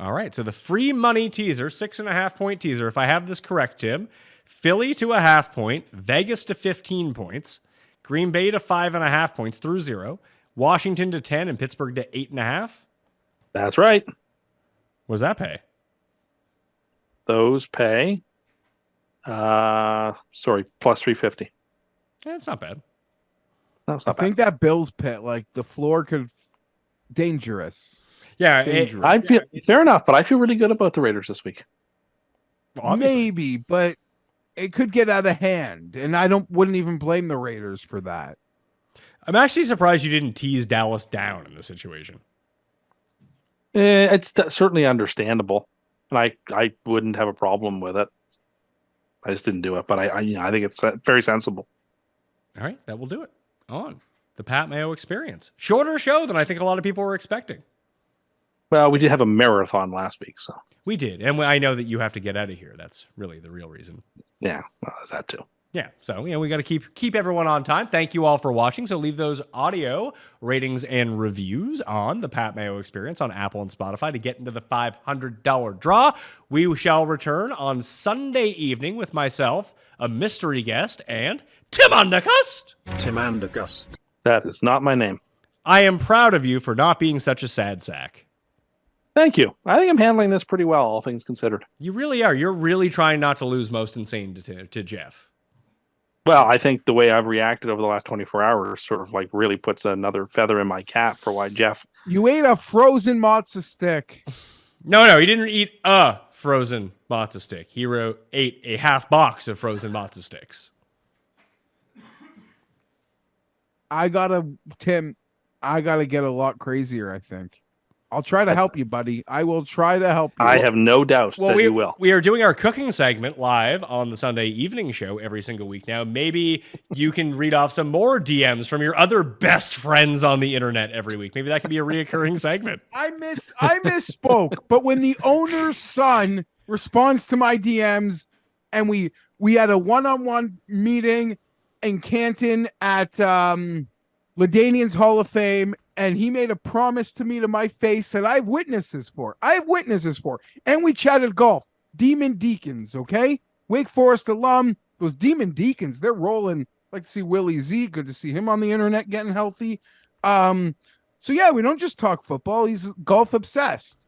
All right. So the free money teaser, 6.5 point teaser. If I have this correct, Tim, Philly to a 0.5 point, Vegas to 15 points, Green Bay to 5.5 points through 0, Washington to 10, and Pittsburgh to 8.5. That's right. What does that pay? Those pay, +350. Yeah, it's not bad. No, it's I not bad. think that Bills pit, like the floor could dangerous. Yeah, Dangerous. I feel fair enough, but I feel really good about the Raiders this week. obviously. Maybe, but it could get out of hand, and wouldn't even blame the Raiders for that. I'm actually surprised you didn't tease Dallas down in this situation. It's certainly understandable, and I wouldn't have a problem with it. I just didn't do it, but I think it's very sensible. All right, that will do it. On the Pat Mayo Experience. Shorter show than I think a lot of people were expecting. Well, we did have a marathon last week, so We did, and I know that you have to get out of here. That's really the real reason. yeah, well, there's that too. Yeah, so we got to keep everyone on time. Thank you all for watching. So leave those audio ratings and reviews on the Pat Mayo Experience on Apple and Spotify to get into the $500 draw. We shall return on Sunday evening with myself, a mystery guest, and Tim Undercust. Tim Andergust. That is not my name. I am proud of you for not being such a sad sack. Thank you. I think I'm handling this pretty well, all things considered. You really are. You're really trying not to lose most insane to Geoff. Well, I think the way I've reacted over the last 24 hours sort of like really puts another feather in my cap for why Geoff. You ate a frozen matzo stick. No, he didn't eat a frozen matzo stick. He ate a half box of frozen matzo sticks. Tim, I gotta get a lot crazier, I think. I'll try to help you, buddy. I will try to help you. I have no doubt that you will. We are doing our cooking segment live on the Sunday evening show every single week now. Maybe you can read off some more DMs from your other best friends on the internet every week. Maybe that could be a reoccurring segment. I misspoke, but when the owner's son responds to my DMs and we had a one-on-one meeting in Canton at Ladanian's Hall of Fame, and he made a promise to me to my face that I have witnesses for. And we chatted golf. Demon Deacons, okay? Wake Forest alum. Those Demon Deacons, they're rolling. Like to see Willie Z. Good to see him on the internet getting healthy. So yeah, we don't just talk football. He's golf obsessed.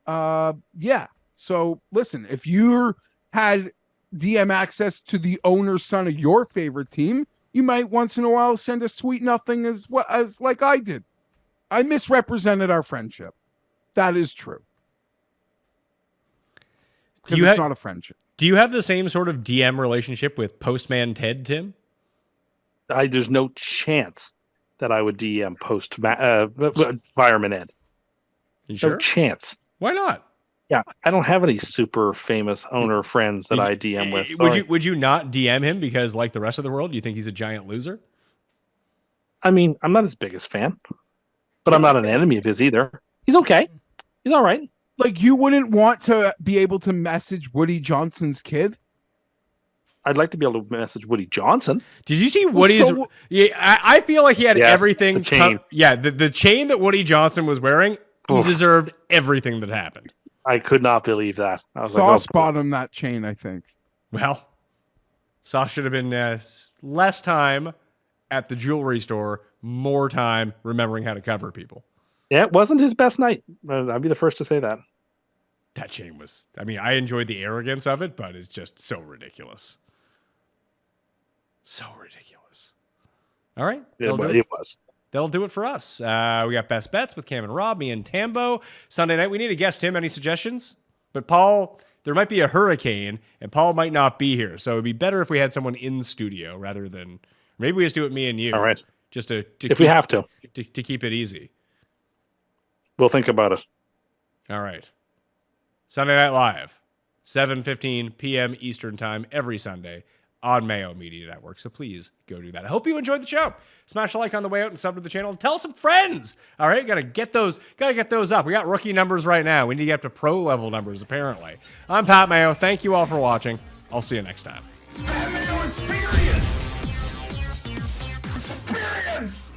Yeah. So listen, if you had DM access to the owner's son of your favorite team, you might once in a while send a sweet nothing as well as like I did. I misrepresented our friendship. That is true. Because it's not a friendship. Do you have the same sort of DM relationship with Postman Ted, Tim? There's no chance that I would DM Fireman Ed. You sure? No chance. Why not? Yeah, I don't have any super famous owner friends that I DM with. Would you not DM him because, like the rest of the world, you think he's a giant loser? I mean, I'm not his biggest fan, but I'm not an enemy of his either. He's okay. He's all right. Like, you wouldn't want to be able to message Woody Johnson's kid? I'd like to be able to message Woody Johnson. Did you see Woody's? Yeah, I feel like he had everything. The chain. The chain that Woody Johnson was wearing, he deserved everything that happened. I could not believe that. I was Sauce bought him that chain, I think. Well, Sauce should have been less time at the jewelry store, more time remembering how to cover people. Yeah, it wasn't his best night. I'd be the first to say that. That chain was, I mean, I enjoyed the arrogance of it, but it's just so ridiculous. So ridiculous. All right. It was. That'll do it for us. We got Best Bets with Cam and Rob, me and Tambo. Sunday night, we need a guest, Tim. Any suggestions? But Paul, there might be a hurricane, and Paul might not be here. So it'd be better if we had someone in studio rather than, maybe we just do it me and you. All right. Just to if we have to keep it easy. We'll think about it. All right. Sunday Night Live, 7:15 p.m. Eastern Time every Sunday on Mayo Media Network. So please go do that. I hope you enjoyed the show. Smash a like on the way out and sub to the channel. Tell some friends. All right, gotta get those up. We got rookie numbers right now. We need to get up to pro level numbers, apparently. I'm Pat Mayo. Thank you all for watching. I'll see you next time. Mayo experience! Experience!